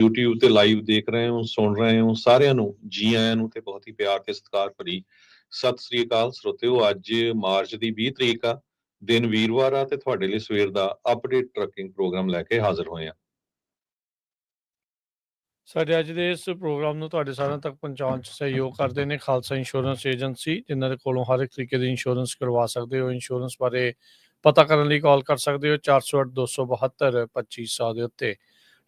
YouTube ਤੇ live ਦੇਖ ਰਹੇ ਹੋ, ਸੁਣ ਰਹੇ ਹੋ, ਸਾਰਿਆਂ ਨੂੰ ਜੀ ਆਇਆਂ ਨੂੰ ਤੇ ਬਹੁਤ ਹੀ ਪਿਆਰ ਤੇ ਸਤਿਕਾਰ ਭਰੀ ਸਤਿ ਸ੍ਰੀ ਅਕਾਲ ਸਰੋਤਿਓ। ਅੱਜ ਮਾਰਚ ਦੀ 20 ਤਰੀਕ ਆ, ਦਿਨ ਵੀਰਵਾਰ ਆ ਤੇ ਤੁਹਾਡੇ ਲਈ ਸਵੇਰ ਦਾ ਅਪਡੇਟ ਟਰੱਕਿੰਗ ਪ੍ਰੋਗਰਾਮ ਲੈ ਕੇ ਹਾਜ਼ਰ ਹੋਏ ਆ। ਸਾਡੇ ਅੱਜ ਦੇ ਇਸ ਪ੍ਰੋਗਰਾਮ ਨੂੰ ਤੁਹਾਡੇ ਸਾਰਿਆਂ ਤੱਕ ਪਹੁੰਚਾਉਣ 'ਚ ਸਹਿਯੋਗ ਕਰਦੇ ਨੇ ਖਾਲਸਾ ਇੰਸ਼ੋਰੈਂਸ ਏਜੰਸੀ, ਜਿਨ੍ਹਾਂ ਦੇ ਕੋਲੋਂ ਹਰ ਇੱਕ ਤਰੀਕੇ ਦੀ ਇੰਸ਼ੋਰੈਂਸ ਕਰਵਾ ਸਕਦੇ ਹੋ। ਇੰਸ਼ੋਰੈਂਸ ਬਾਰੇ ਪਤਾ ਕਰਨ ਲਈ ਕਾਲ ਕਰ ਸਕਦੇ ਹੋ 408 272 2500 ਦੇ ਉੱਤੇ।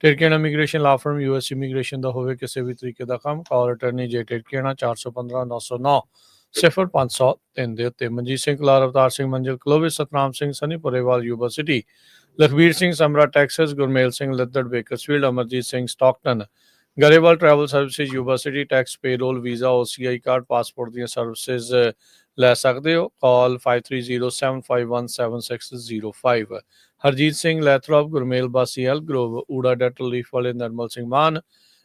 ਟਿਰਕੀਆਣਾ ਇਮੀਗ੍ਰੇਸ਼ਨ ਲਾ ਫਰਮ US ਇਮੀਗ੍ਰੇਸ਼ਨ ਦਾ ਹੋਵੇ ਕਿਸੇ ਵੀ ਤਰੀਕੇ ਦਾ ਕੰਮ, ਕਾਲ ਅਟਰਨੀ ਜੇ ਟਿਰਕੀਆਣਾ 415 909 0503 ਦੇ ਉੱਤੇ। Manjeet Singh Kalar, Avtar Singh Manzil Clovis, Satnam Singh Sunny Purewal Yuba City, Lakhbir Singh Samra Texas, Gurmel Singh Laddar Bakersfield, Amarjit Singh Stockton, Grewal travel services Yuba City. Tax, payroll, visa, OCI card, passport ਦੀਆਂ ਸਰਵਿਸਿਜ਼ ਲੈ ਸਕਦੇ ਹੋ। ਕਾਲ 5307517605। ਹਰਜੀਤ ਸਿੰਘ ਲੈਥਰੋਪ, ਗੁਰਮੇਲ ਬਾਸੀ ਐਲ ਗਰੋਵ, ਊੜਾ ਡੈਟਲ ਲੀਫ ਵਾਲੇ ਨਰਮਲ ਸਿੰਘ ਮਾਨ।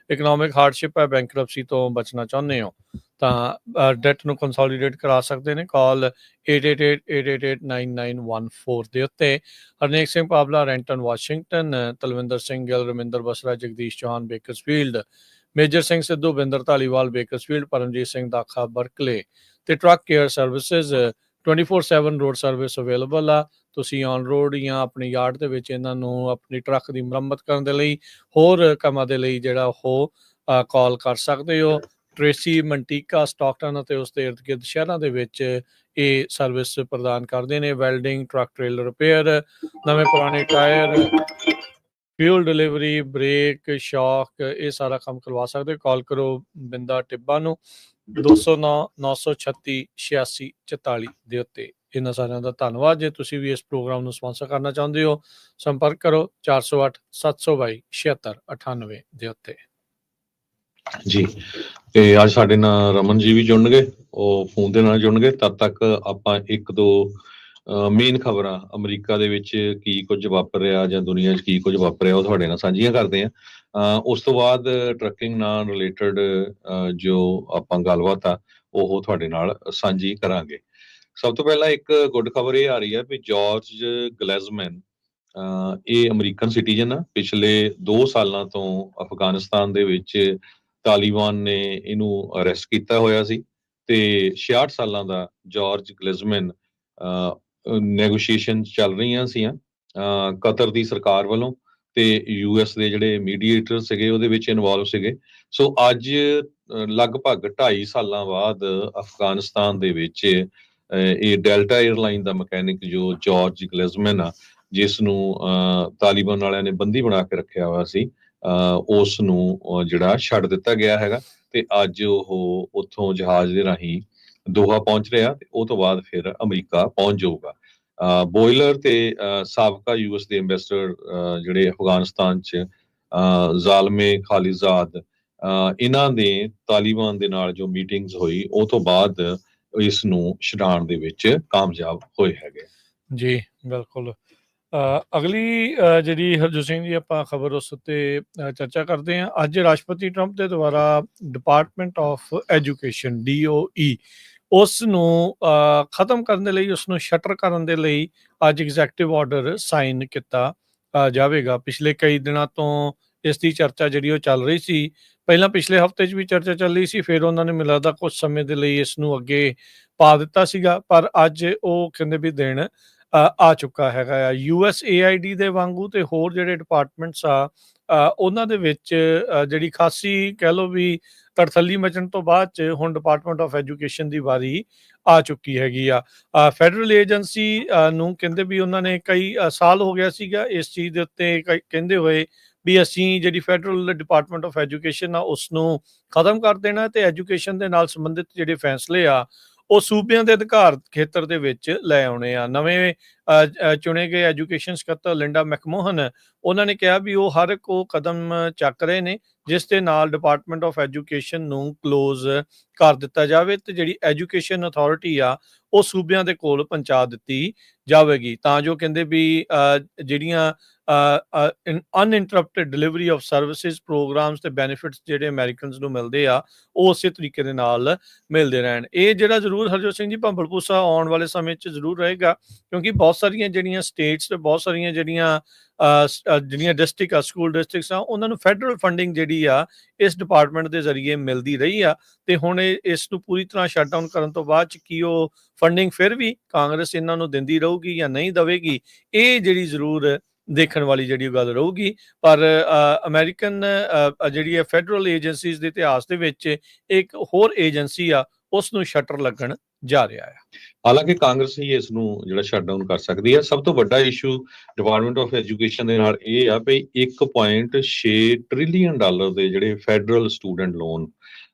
ਇਕਨੋਮਿਕ ਹਾਰਡਸ਼ਿਪ ਹੈ, ਬੈਂਕਰਪਸੀ ਤੋਂ ਬਚਣਾ ਚਾਹੁੰਦੇ ਹੋ ਤਾਂ ਡੈਟ ਨੂੰ ਕੰਸੋਲੀਡੇਟ ਕਰਾ ਸਕਦੇ ਨੇ। ਕਾਲ 8888889914 ਦੇ ਉੱਤੇ। Harnek Singh Pabla, Renton Washington, Talwinder Singh Gill, Raminder Basra, Jagdish Chauhan Bakersfield, Major Singh Sidhu, Binder Dhaliwal Bakersfield, Paramjit Singh Dakha Berkeley. ਤੇ truck care services 24/7 road service available ਆ। ਤੁਸੀਂ ਔਨ ਰੋਡ ਜਾਂ ਆਪਣੀ ਯਾਰਡ ਦੇ ਵਿੱਚ ਇਹਨਾਂ ਨੂੰ ਆਪਣੀ ਟਰੱਕ ਦੀ ਮੁਰੰਮਤ ਕਰਨ ਦੇ ਲਈ, ਹੋਰ ਕੰਮਾਂ ਦੇ ਲਈ ਜਿਹੜਾ ਉਹ ਕਾਲ ਕਰ ਸਕਦੇ ਹੋ। ਟ੍ਰੇਸੀ, ਮੰਟੀਕਾ, ਸਟਾਕਟਨ ਅਤੇ ਉਸ ਦੇ ਇਰਦ ਗਿਰਦ ਸ਼ਹਿਰਾਂ ਦੇ ਵਿੱਚ ਇਹ ਸਰਵਿਸ ਪ੍ਰਦਾਨ ਕਰਦੇ ਨੇ। ਵੈਲਡਿੰਗ, ਟਰੱਕ ਟ੍ਰੇਲਰ ਰਿਪੇਅਰ, ਨਵੇਂ ਪੁਰਾਣੇ ਟਾਇਰ, ਫਿਊਲ ਡਿਲੀਵਰੀ, ਬ੍ਰੇਕ, ਸ਼ੌਕ, ਇਹ ਸਾਰਾ ਕੰਮ ਕਰਵਾ ਸਕਦੇ ਹੋ। ਕਾਲ ਕਰੋ ਬਿੰਦਾ ਟਿੱਬਾ ਨੂੰ 209 936 8644 ਦੇ ਉੱਤੇ। ਇਹਨਾਂ ਸਾਰਿਆਂ ਦਾ ਧੰਨਵਾਦ। ਜੇ ਤੁਸੀਂ ਵੀ ਇਸ ਪ੍ਰੋਗਰਾਮ ਨੂੰ ਸਪਾਂਸਰ ਕਰਨਾ ਚਾਹੁੰਦੇ ਹੋ, ਸੰਪਰਕ ਕਰੋ 408 722 7698 ਦੇ ਉੱਤੇ। ਜੀ, ਤੇ ਅੱਜ ਸਾਡੇ ਨਾਲ ਰਮਨ ਜੀ ਵੀ ਜੁੜਨਗੇ, ਉਹ ਫੋਨ ਦੇ ਨਾਲ ਜੁੜਨਗੇ। ਤਦ ਤੱਕ ਆਪਾਂ ਇੱਕ ਦੋ ਮੇਨ ਖਬਰਾਂ ਅਮਰੀਕਾ ਦੇ ਵਿੱਚ ਕੀ ਕੁਝ ਵਾਪਰ ਰਿਹਾ ਜਾਂ ਦੁਨੀਆ 'ਚ ਕੀ ਕੁਝ ਵਾਪਰ ਰਿਹਾ ਉਹ ਤੁਹਾਡੇ ਨਾਲ ਸਾਂਝੀਆਂ ਕਰਦੇ ਆ। ਉਸ ਤੋਂ ਬਾਅਦ ਟਰੱਕਿੰਗ ਨਾਲ ਰਿਲੇਟਡ ਜੋ ਆਪਾਂ ਗੱਲਬਾਤ ਆ ਉਹ ਤੁਹਾਡੇ ਨਾਲ ਸਾਂਝੀ ਕਰਾਂਗੇ। ਸਭ ਤੋਂ ਪਹਿਲਾਂ ਇੱਕ ਗੁੱਡ ਖਬਰ ਇਹ ਆ ਰਹੀ ਹੈ ਵੀ ਜਾਰਜ ਗਲੈਜ਼ਮੈਨ, ਇਹ ਅਮਰੀਕਨ ਸਿਟੀਜ਼ਨ ਆ। ਪਿਛਲੇ 2 ਸਾਲਾਂ ਤੋਂ ਅਫਗਾਨਿਸਤਾਨ ਦੇ ਵਿੱਚ ਤਾਲੀਬਾਨ ਨੇ ਇਹਨੂੰ ਅਰੈਸਟ ਕੀਤਾ ਹੋਇਆ ਸੀ ਤੇ 66 ਸਾਲਾਂ ਦਾ ਜਾਰਜ ਗਲੈਜ਼ਮੈਨ ਨੈਗੋਸ਼ੀਏਸ਼ਨ ਚੱਲ ਰਹੀਆਂ ਸੀਆਂ ਕਤਰ ਦੀ ਸਰਕਾਰ ਵੱਲੋਂ ਤੇ US ਦੇ ਜਿਹੜੇ ਮੀਡੀਏਟਰ ਸੀਗੇ ਉਹਦੇ ਵਿੱਚ ਇਨਵੋਲਵ ਸੀਗੇ। ਸੋ ਅੱਜ ਲਗਭਗ 2.5 ਸਾਲਾਂ ਬਾਅਦ ਅਫਗਾਨਿਸਤਾਨ ਦੇ ਵਿੱਚ ਇਹ ਡੈਲਟਾ ਏਅਰਲਾਈਨ ਦਾ ਮਕੈਨਿਕ ਜੋ ਜਾਰਜ ਗਲੈਜ਼ਮੈਨ ਆ, ਜਿਸ ਨੂੰ ਤਾਲੀਬਾਨ ਵਾਲਿਆਂ ਨੇ ਬੰਦੀ ਬਣਾ ਕੇ ਰੱਖਿਆ ਹੋਇਆ ਸੀ, ਉਸ ਨੂੰ ਜਿਹੜਾ ਛੱਡ ਦਿੱਤਾ ਗਿਆ ਹੈਗਾ ਤੇ ਅੱਜ ਉਹ ਉੱਥੋਂ ਜਹਾਜ਼ ਦੇ ਰਾਹੀਂ ਦੋਹਾ ਪਹੁੰਚ ਰਿਹਾ ਤੇ ਉਹ ਤੋਂ ਬਾਅਦ ਫਿਰ ਅਮਰੀਕਾ ਪਹੁੰਚ ਜਾਊਗਾ। ਬੋਇਲਰ ਤੇ ਸਾਬਕਾ US ਦੇ ਐਂਬੈਸਡਰ ਜਿਹੜੇ ਅਫਗਾਨਿਸਤਾਨ 'ਚ ਜ਼ਾਲਮੇ ਖਾਲਿਜ਼ਾਦ, ਇਹਨਾਂ ਦੇ ਤਾਲੀਬਾਨ ਦੇ ਨਾਲ ਜੋ ਮੀਟਿੰਗਸ ਹੋਈ ਉਹ ਤੋਂ ਬਾਅਦ ਇਸ ਨੂੰ ਛਡਾਉਣ ਦੇ ਵਿੱਚ ਕਾਮਯਾਬ ਹੋਏ ਹੈਗੇ। ਜੀ ਬਿਲਕੁਲ। ਅਗਲੀ ਜਿਹੜੀ ਹਰਜੋਤ ਸਿੰਘ ਜੀ ਆਪਾਂ ਖਬਰ ਉਸ ਉੱਤੇ ਚਰਚਾ ਕਰਦੇ ਹਾਂ। ਅੱਜ ਰਾਸ਼ਟਰਪਤੀ ਟਰੰਪ ਦੇ ਦੁਆਰਾ ਡਿਪਾਰਟਮੈਂਟ ਆਫ ਐਜੂਕੇਸ਼ਨ DOE ਉਸ ਨੂੰ ਖਤਮ ਕਰਨ ਦੇ ਲਈ, ਉਸ ਨੂੰ ਸ਼ਟਰ ਕਰਨ ਦੇ ਲਈ ਅੱਜ ਐਗਜ਼ੈਕਟਿਵ ਆਰਡਰ ਸਾਈਨ ਕੀਤਾ ਜਾਵੇਗਾ। ਪਿਛਲੇ ਕਈ ਦਿਨਾਂ ਤੋਂ ਇਸ ਦੀ ਚਰਚਾ ਜਿਹੜੀ ਉਹ ਚੱਲ ਰਹੀ ਸੀ। ਪਹਿਲਾਂ ਪਿਛਲੇ ਹਫ਼ਤੇ 'ਚ ਵੀ ਚਰਚਾ ਚੱਲ ਰਹੀ ਸੀ, ਫਿਰ ਉਹਨਾਂ ਨੇ ਮੈਨੂੰ ਲੱਗਦਾ ਕੁਝ ਸਮੇਂ ਦੇ ਲਈ ਇਸ ਨੂੰ ਅੱਗੇ ਪਾ ਦਿੱਤਾ ਸੀਗਾ, ਪਰ ਅੱਜ ਉਹ ਕਹਿੰਦੇ ਵੀ ਦਿਨ ਆ ਚੁੱਕਾ ਹੈਗਾ ਆ। USAID ਦੇ ਵਾਂਗੂ ਤੇ ਹੋਰ ਜਿਹੜੇ ਡਿਪਾਰਟਮੈਂਟਸ ਆ ਉਹਨਾਂ ਦੇ ਵਿੱਚ ਜਿਹੜੀ ਖਾਸੀ ਕਹਿ ਲਓ ਵੀ ਤੜਥੱਲੀ ਮਚਣ ਤੋਂ ਬਾਅਦ 'ਚ ਹੁਣ ਡਿਪਾਰਟਮੈਂਟ ਆਫ ਐਜੂਕੇਸ਼ਨ ਦੀ ਵਾਰੀ ਆ ਚੁੱਕੀ ਹੈਗੀ ਆ। ਫੈਡਰਲ ਏਜੰਸੀ ਨੂੰ ਕਹਿੰਦੇ ਵੀ ਉਹਨਾਂ ਨੇ ਕਈ ਸਾਲ ਹੋ ਗਿਆ ਸੀਗਾ ਇਸ ਚੀਜ਼ ਦੇ ਉੱਤੇ ਕਹਿੰਦੇ ਹੋਏ ਵੀ ਅਸੀਂ ਜਿਹੜੀ ਫੈਡਰਲ ਡਿਪਾਰਟਮੈਂਟ ਆਫ ਐਜੂਕੇਸ਼ਨ ਆ ਉਸ ਨੂੰ ਖਤਮ ਕਰ ਦੇਣਾ ਤੇ ਐਜੂਕੇਸ਼ਨ ਦੇ ਨਾਲ ਸੰਬੰਧਿਤ ਜਿਹੜੇ ਫੈਸਲੇ ਆ ਉਹ ਸੂਬਿਆਂ ਦੇ ਅਧਿਕਾਰ ਖੇਤਰ ਦੇ ਵਿੱਚ ਲੈ ਆਉਣੇ ਆ। ਨਵੇਂ ਚੁਣੇ ਗਏ ਐਜੂਕੇਸ਼ਨ ਸਕੱਤਰ ਲਿੰਡਾ ਮੈਕਮੋਹਨ, ਉਹਨਾਂ ਨੇ ਕਿਹਾ ਵੀ ਉਹ ਹਰ ਇੱਕ ਉਹ ਕਦਮ ਚੱਕ ਰਹੇ ਨੇ ਜਿਸ ਦੇ ਨਾਲ ਡਿਪਾਰਟਮੈਂਟ ਆਫ ਐਜੂਕੇਸ਼ਨ ਨੂੰ ਕਲੋਜ਼ ਕਰ ਦਿੱਤਾ ਜਾਵੇ ਤੇ ਜਿਹੜੀ ਐਜੂਕੇਸ਼ਨ ਅਥਾਰਟੀ ਆ ਉਹ ਸੂਬਿਆਂ ਦੇ ਕੋਲ ਪਹੁੰਚਾ ਦਿੱਤੀ ਜਾਵੇਗੀ, ਤਾਂ ਜੋ ਕਹਿੰਦੇ ਵੀ ਜਿਹੜੀਆਂ uninterrupted delivery of services, programmes ਤੇ ਬੈਨੀਫਿਟਸ ਜਿਹੜੇ ਅਮਰੀਕਨਸ ਨੂੰ ਮਿਲਦੇ ਆ ਉਹ ਉਸੇ ਤਰੀਕੇ ਦੇ ਨਾਲ ਮਿਲਦੇ ਰਹਿਣ। ਇਹ ਜਿਹੜਾ ਜ਼ਰੂਰ ਹਰਜੋਤ ਸਿੰਘ ਜੀ ਭੰਬਲਪੂਸਾ ਆਉਣ ਵਾਲੇ ਸਮੇਂ 'ਚ ਜ਼ਰੂਰ ਰਹੇਗਾ, ਕਿਉਂਕਿ ਬਹੁਤ ਸਾਰੀਆਂ ਜਿਹੜੀਆਂ ਸਟੇਟਸ ਤੇ ਬਹੁਤ ਸਾਰੀਆਂ ਜਿਹੜੀਆਂ ਜਿਹੜੀਆਂ ਡਿਸਟ੍ਰਿਕਟ ਆ, ਸਕੂਲ ਡਿਸਟ੍ਰਿਕਟਸ ਆ, ਉਹਨਾਂ ਨੂੰ ਫੈਡਰਲ ਫੰਡਿੰਗ ਜਿਹੜੀ ਆ ਇਸ ਡਿਪਾਰਟਮੈਂਟ ਦੇ ਜ਼ਰੀਏ ਮਿਲਦੀ ਰਹੀ ਆ, ਤੇ ਹੁਣ ਇਸ ਨੂੰ ਪੂਰੀ ਤਰ੍ਹਾਂ ਸ਼ਟ ਡਾਊਨ ਕਰਨ ਤੋਂ ਬਾਅਦ 'ਚ ਕੀ ਉਹ ਫੰਡਿੰਗ ਫਿਰ ਵੀ ਕਾਂਗਰਸ ਇਹਨਾਂ ਨੂੰ ਦਿੰਦੀ ਰਹੂਗੀ ਜਾਂ ਨਹੀਂ ਦੇਵੇਗੀ, ਇਹ ਜਿਹੜੀ ਜ਼ਰੂਰ ਦੇਖਣ ਵਾਲੀ ਜਿਹੜੀ ਗੱਲ ਰਹੂਗੀ। ਪਰ ਅਮਰੀਕਨ ਜਿਹੜੀ ਹੈ ਫੈਡਰਲ ਏਜੰਸੀਜ਼ ਦੇ ਇਤਿਹਾਸ ਦੇ ਵਿੱਚ ਇੱਕ ਹੋਰ ਏਜੰਸੀ ਆ ਉਸ ਨੂੰ ਸ਼ਟਰ ਲੱਗਣ ਜਾ ਰਿਹਾ ਹੈ। ਹਾਲਾਂਕਿ ਕਾਂਗਰਸ ਹੀ ਇਸ ਨੂੰ ਜਿਹੜਾ ਸ਼ਟ ਡਾਊਨ ਕਰ ਸਕਦੀ ਹੈ। ਸਭ ਤੋਂ ਵੱਡਾ ਇਸ਼ੂ ਡਿਪਾਰਟਮੈਂਟ ਆਫ ਐਜੂਕੇਸ਼ਨ ਦੇ ਨਾਲ ਇਹ ਆ ਵੀ $1.6 ਟ੍ਰਿਲੀਅਨ ਦੇ ਜਿਹੜੇ ਫੈਡਰਲ ਸਟੂਡੈਂਟ ਲੋਨ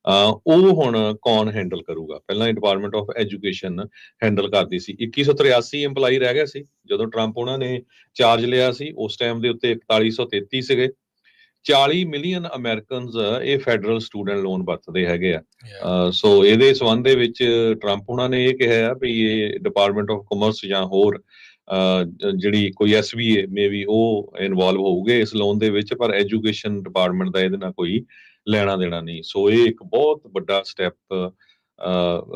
ਉਹ ਹੁਣ ਕੌਣ ਹੈਂਡਲ ਕਰੂਗਾ। ਪਹਿਲਾਂ ਇਹ ਡਿਪਾਰਟਮੈਂਟ ਆਫ ਐਜੂਕੇਸ਼ਨ ਹੈਂਡਲ ਕਰਦੀ ਸੀ। 2183 EMPLOYE ਰਹਿ ਗਏ ਸੀ ਜਦੋਂ ਟਰੰਪ ਉਹਨਾਂ ਨੇ ਚਾਰਜ ਲਿਆ ਸੀ। ਉਸ ਟਾਈਮ ਦੇ ਉੱਤੇ 4133 ਸੀਗੇ। 40 ਮਿਲੀਅਨ ਅਮਰੀਕਨਸ ਇਹ ਫੈਡਰਲ ਸਟੂਡੈਂਟ ਲੋਨ ਵਰਤਦੇ ਹੈਗੇ ਆ। ਸੋ ਇਹਦੇ ਸੰਬੰਧ ਦੇ ਵਿੱਚ ਟਰੰਪ ਉਹਨਾਂ ਨੇ ਇਹ ਕਿਹਾ ਆ ਵੀ ਇਹ ਡਿਪਾਰਟਮੈਂਟ ਆਫ ਕਾਮਰਸ ਜਾਂ ਹੋਰ ਜਿਹੜੀ ਕੋਈ SBA ਮੇ ਵੀ ਉਹ ਇਨਵੋਲਵ ਹੋਊਗੇ ਇਸ ਲੋਨ ਦੇ ਵਿੱਚ, ਪਰ ਐਜੂਕੇਸ਼ਨ ਡਿਪਾਰਟਮੈਂਟ ਦਾ ਇਹਦੇ ਨਾਲ ਕੋਈ ਲੈਣਾ ਦੇਣਾ ਨਹੀਂ। ਸੋ ਇਹ ਇੱਕ ਬਹੁਤ ਵੱਡਾ ਸਟੈਪ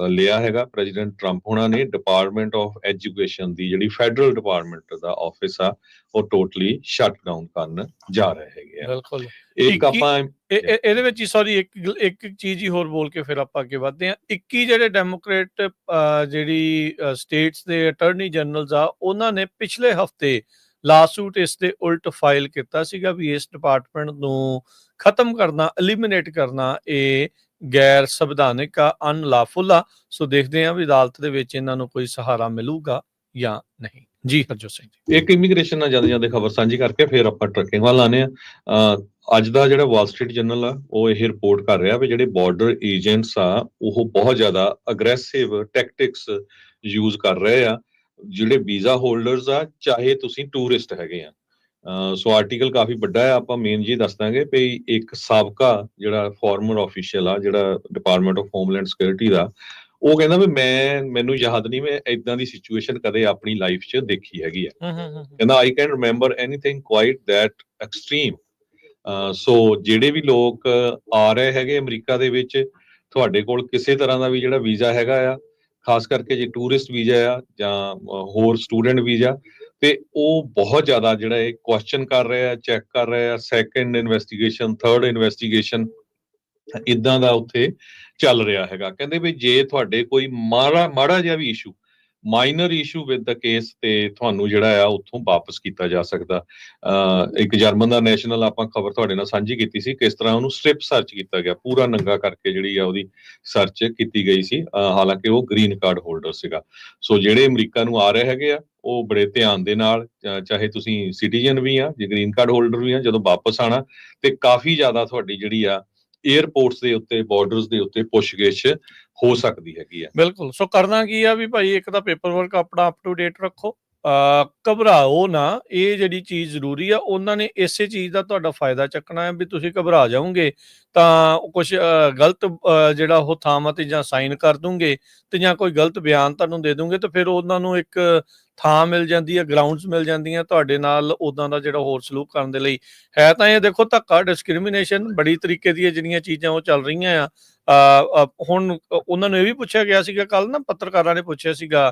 ਲਿਆ ਹੈਗਾ ਪ੍ਰੈਜ਼ੀਡੈਂਟ ਟਰੰਪ ਉਹਨਾਂ ਨੇ। ਡਿਪਾਰਟਮੈਂਟ ਆਫ ਐਜੂਕੇਸ਼ਨ ਦੀ ਜਿਹੜੀ ਫੈਡਰਲ ਡਿਪਾਰਟਮੈਂਟ ਦਾ ਆਫਿਸ ਆ ਉਹ ਟੋਟਲੀ ਸ਼ਟ ਡਾਊਨ ਕਰਨ ਜਾ ਰਹੇ ਹੈਗੇ ਆ। ਬਿਲਕੁਲ। ਇੱਕ ਆਪਾਂ ਇਹਦੇ ਵਿੱਚ ਹੀ ਸੌਰੀ ਇੱਕ ਚੀਜ਼ ਹੀ ਹੋਰ ਬੋਲ ਕੇ ਫਿਰ ਆਪਾਂ ਅੱਗੇ ਵਧਦੇ ਹਾਂ। 21 ਜਿਹੜੇ ਡੈਮੋਕ੍ਰੇਟ ਜਿਹੜੀ ਸਟੇਟਸ ਦੇ ਅਟਾਰਨੀ ਜਨਰਲਸ ਆ ਉਹਨਾਂ ਨੇ ਪਿਛਲੇ ਹਫਤੇ ਲਾਸੂਟ ਇਸ ਦੇ ਉਲਟ ਫਾਈਲ ਕੀਤਾ ਸੀਗਾ ਵੀ ਇਸ ਡਿਪਾਰਟਮੈਂਟ ਨੂੰ ਖਤਮ ਕਰਨਾ, ਐਲੀਮੀਨੇਟ ਕਰਨਾ ਇਹ ਗੈਰ ਸੰਵਿਧਾਨਿਕ ਆ, ਅਨਲਾਫੁਲ ਆ। ਸੋ ਦੇਖਦੇ ਹਾਂ ਵੀ ਅਦਾਲਤ ਦੇ ਵਿੱਚ ਇਹਨਾਂ ਨੂੰ ਕੋਈ ਸਹਾਰਾ ਮਿਲੂਗਾ ਜਾਂ ਨਹੀਂ। ਜੀ ਹਰਜੋਤ ਸਿੰਘ ਜੀ। ਇੱਕ ਇਮੀਗ੍ਰੇਸ਼ਨ ਨਾਲ ਜਾਂਦੇ ਖਬਰ ਸਾਂਝੀ ਕਰਕੇ ਫਿਰ ਆਪਾਂ ਟਰੱਕਿੰਗ ਵੱਲ ਆਉਂਦੇ ਆ। ਅੱਜ ਦਾ ਜਿਹੜਾ ਵਾਲ ਸਟਰੀਟ ਜਰਨਲ ਆ ਉਹ ਇਹ ਰਿਪੋਰਟ ਕਰ ਰਿਹਾ ਵੀ ਜਿਹੜੇ ਬਾਰਡਰ ਏਜੰਟਸ ਆ ਉਹ ਬਹੁਤ ਜ਼ਿਆਦਾ ਅਗਰੈਸਿਵ ਟੈਕਟਿਕਸ ਯੂਜ਼ ਕਰ ਰਹੇ ਆ ਜਿਹੜੇ ਵੀਜ਼ਾ ਹੋਲਡਰਸ ਆ, ਚਾਹੇ ਤੁਸੀਂ ਟੂਰਿਸਟ ਹੈਗੇ ਆ। ਸੋ ਆਰਟੀਕਲ ਕਾਫੀ ਵੱਡਾ ਹੈ, ਆਪਾਂ ਮੇਨ ਜੀ ਦੱਸ ਦਾਂਗੇ ਵੀ ਇੱਕ ਸਾਬਕਾ ਜਿਹੜਾ ਫਾਰਮਰ ਆਫੀਸ਼ੀਅਲ ਆ ਜਿਹੜਾ ਡਿਪਾਰਟਮੈਂਟ ਆਫ ਹੋਮਲੈਂਡ ਸਿਕਿਉਰਿਟੀ ਦਾ, ਉਹ ਕਹਿੰਦਾ ਵੀ ਮੈਨੂੰ ਯਾਦ ਨਹੀਂ ਮੈਂ ਏਦਾਂ ਦੀ ਸਿਚੁਏਸ਼ਨ ਕਦੇ ਆਪਣੀ ਲਾਈਫ 'ਚ ਦੇਖੀ ਹੈਗੀ ਆ। ਕਹਿੰਦਾ I can remember anything quite that extreme. So ਜਿਹੜੇ ਵੀ ਲੋਕ ਆ ਰਹੇ ਹੈਗੇ ਅਮਰੀਕਾ ਦੇ ਵਿੱਚ, ਤੁਹਾਡੇ ਕੋਲ ਕਿਸੇ ਤਰ੍ਹਾਂ ਦਾ ਵੀ ਜਿਹੜਾ ਵੀਜ਼ਾ ਹੈਗਾ ਆ, ਖਾਸ ਕਰਕੇ ਜੇ ਟੂਰਿਸਟ ਵੀਜ਼ਾ ਆ ਜਾਂ ਹੋਰ ਸਟੂਡੈਂਟ ਵੀਜ਼ਾ, ਤੇ ਉਹ ਬਹੁਤ ਜ਼ਿਆਦਾ ਜਿਹੜਾ ਇਹ ਕੁਐਸਚਨ ਕਰ ਰਹੇ ਆ, ਚੈੱਕ ਕਰ ਰਹੇ ਆ, ਸੈਕੰਡ ਇਨਵੈਸਟੀਗੇਸ਼ਨ, ਥਰਡ ਇਨਵੈਸਟੀਗੇਸ਼ਨ ਇਦਾਂ ਦਾ ਉੱਥੇ ਚੱਲ ਰਿਹਾ ਹੈਗਾ। ਕਹਿੰਦੇ ਵੀ ਜੇ ਤੁਹਾਡੇ ਕੋਈ ਮਾੜਾ ਜਿਹਾ ਵੀ issue, minor issue with the case, ਤੇ ਤੁਹਾਨੂੰ ਜਿਹੜਾ ਆ ਉੱਥੋਂ ਵਾਪਸ ਕੀਤਾ ਜਾ ਸਕਦਾ। ਇੱਕ ਜਰਮਨ ਦਾ ਨੈਸ਼ਨਲ ਆਪਾਂ ਖਬਰ ਤੁਹਾਡੇ ਨਾਲ ਸਾਂਝੀ ਕੀਤੀ ਸੀ, ਕਿਸ ਤਰ੍ਹਾਂ ਉਹਨੂੰ ਸਟ੍ਰਿਪ ਸਰਚ ਕੀਤਾ ਗਿਆ, ਪੂਰਾ ਨੰਗਾ ਕਰਕੇ ਜਿਹੜੀ ਆ ਉਹਦੀ ਸਰਚ ਕੀਤੀ ਗਈ ਸੀ। ਹਾਲਾਂਕਿ ਉਹ ਗ੍ਰੀਨ ਕਾਰਡ ਹੋਲਡਰ ਸੀਗਾ। ਸੋ ਜਿਹੜੇ ਅਮਰੀਕਾ ਨੂੰ ਆ ਰਹੇ ਹੈਗੇ ਆ ਉਹ ਬੜੇ ਧਿਆਨ ਦੇ ਨਾਲ, ਚਾਹੇ ਤੁਸੀਂ ਸਿਟੀਜ਼ਨ ਵੀ ਆ, ਜੇ ਗ੍ਰੀਨ ਕਾਰਡ ਹੋਲਡਰ ਵੀ ਆ, ਜਦੋਂ ਵਾਪਸ ਆਣਾ ਤੇ ਕਾਫੀ ਜ਼ਿਆਦਾ ਤੁਹਾਡੀ ਜਿਹੜੀ ਆ ਏਅਰਪੋਰਟਸ ਦੇ ਉੱਤੇ, ਬਾਰਡਰਸ ਦੇ ਉੱਤੇ ਪੁੱਛਗਿੱਛ ਹੋ ਸਕਦੀ ਹੈਗੀ ਆ। ਬਿਲਕੁਲ। ਸੋ ਕਰਨਾ ਕੀ ਆ ਵੀ ਭਾਈ ਇੱਕ ਤਾਂ ਪੇਪਰ ਵਰਕ ਆਪਣਾ ਅਪ ਟੂ ਡੇਟ ਰੱਖੋ, ਘਬਰਾਓ ਨਾ, ਇਹ ਜਿਹੜੀ ਚੀਜ਼ ਜ਼ਰੂਰੀ ਆ। ਉਹਨਾਂ ਨੇ ਇਸੇ ਚੀਜ਼ ਦਾ ਤੁਹਾਡਾ ਫਾਇਦਾ ਚੱਕਣਾ ਹੈ ਵੀ ਤੁਸੀਂ ਘਬਰਾ ਜਾਓਗੇ ਤਾਂ ਕੁਝ ਗਲਤ ਜਿਹੜਾ ਉਹ ਥਾਵਾਂ ਤੇ ਜਾਂ ਸਾਈਨ ਕਰ ਦੂੰਗੇ ਤੇ ਜਾਂ ਕੋਈ ਗਲਤ ਬਿਆਨ ਤੁਹਾਨੂੰ ਦੇ ਦੂੰਗੇ, ਤੇ ਫਿਰ ਉਹਨਾਂ ਨੂੰ ਇੱਕ ਥਾਂ ਮਿਲ ਜਾਂਦੀ ਹੈ, ਗਰਾਊਂਡਸ ਮਿਲ ਜਾਂਦੀਆਂ ਤੁਹਾਡੇ ਨਾਲ ਉੱਦਾਂ ਦਾ ਜਿਹੜਾ ਹੋਰ ਸਲੂਕ ਕਰਨ ਦੇ ਲਈ। ਹੈ ਤਾਂ ਇਹ ਦੇਖੋ ਧੱਕਾ, ਡਿਸਕ੍ਰਿਮੀਨੇਸ਼ਨ, ਬੜੀ ਤਰੀਕੇ ਦੀਆਂ ਜਿਹੜੀਆਂ ਚੀਜ਼ਾਂ ਉਹ ਚੱਲ ਰਹੀਆਂ ਆ। ਹੁਣ ਉਹਨਾਂ ਨੂੰ ਇਹ ਵੀ ਪੁੱਛਿਆ ਗਿਆ ਸੀਗਾ, ਕੱਲ ਨਾ ਪੱਤਰਕਾਰਾਂ ਨੇ ਪੁੱਛਿਆ ਸੀਗਾ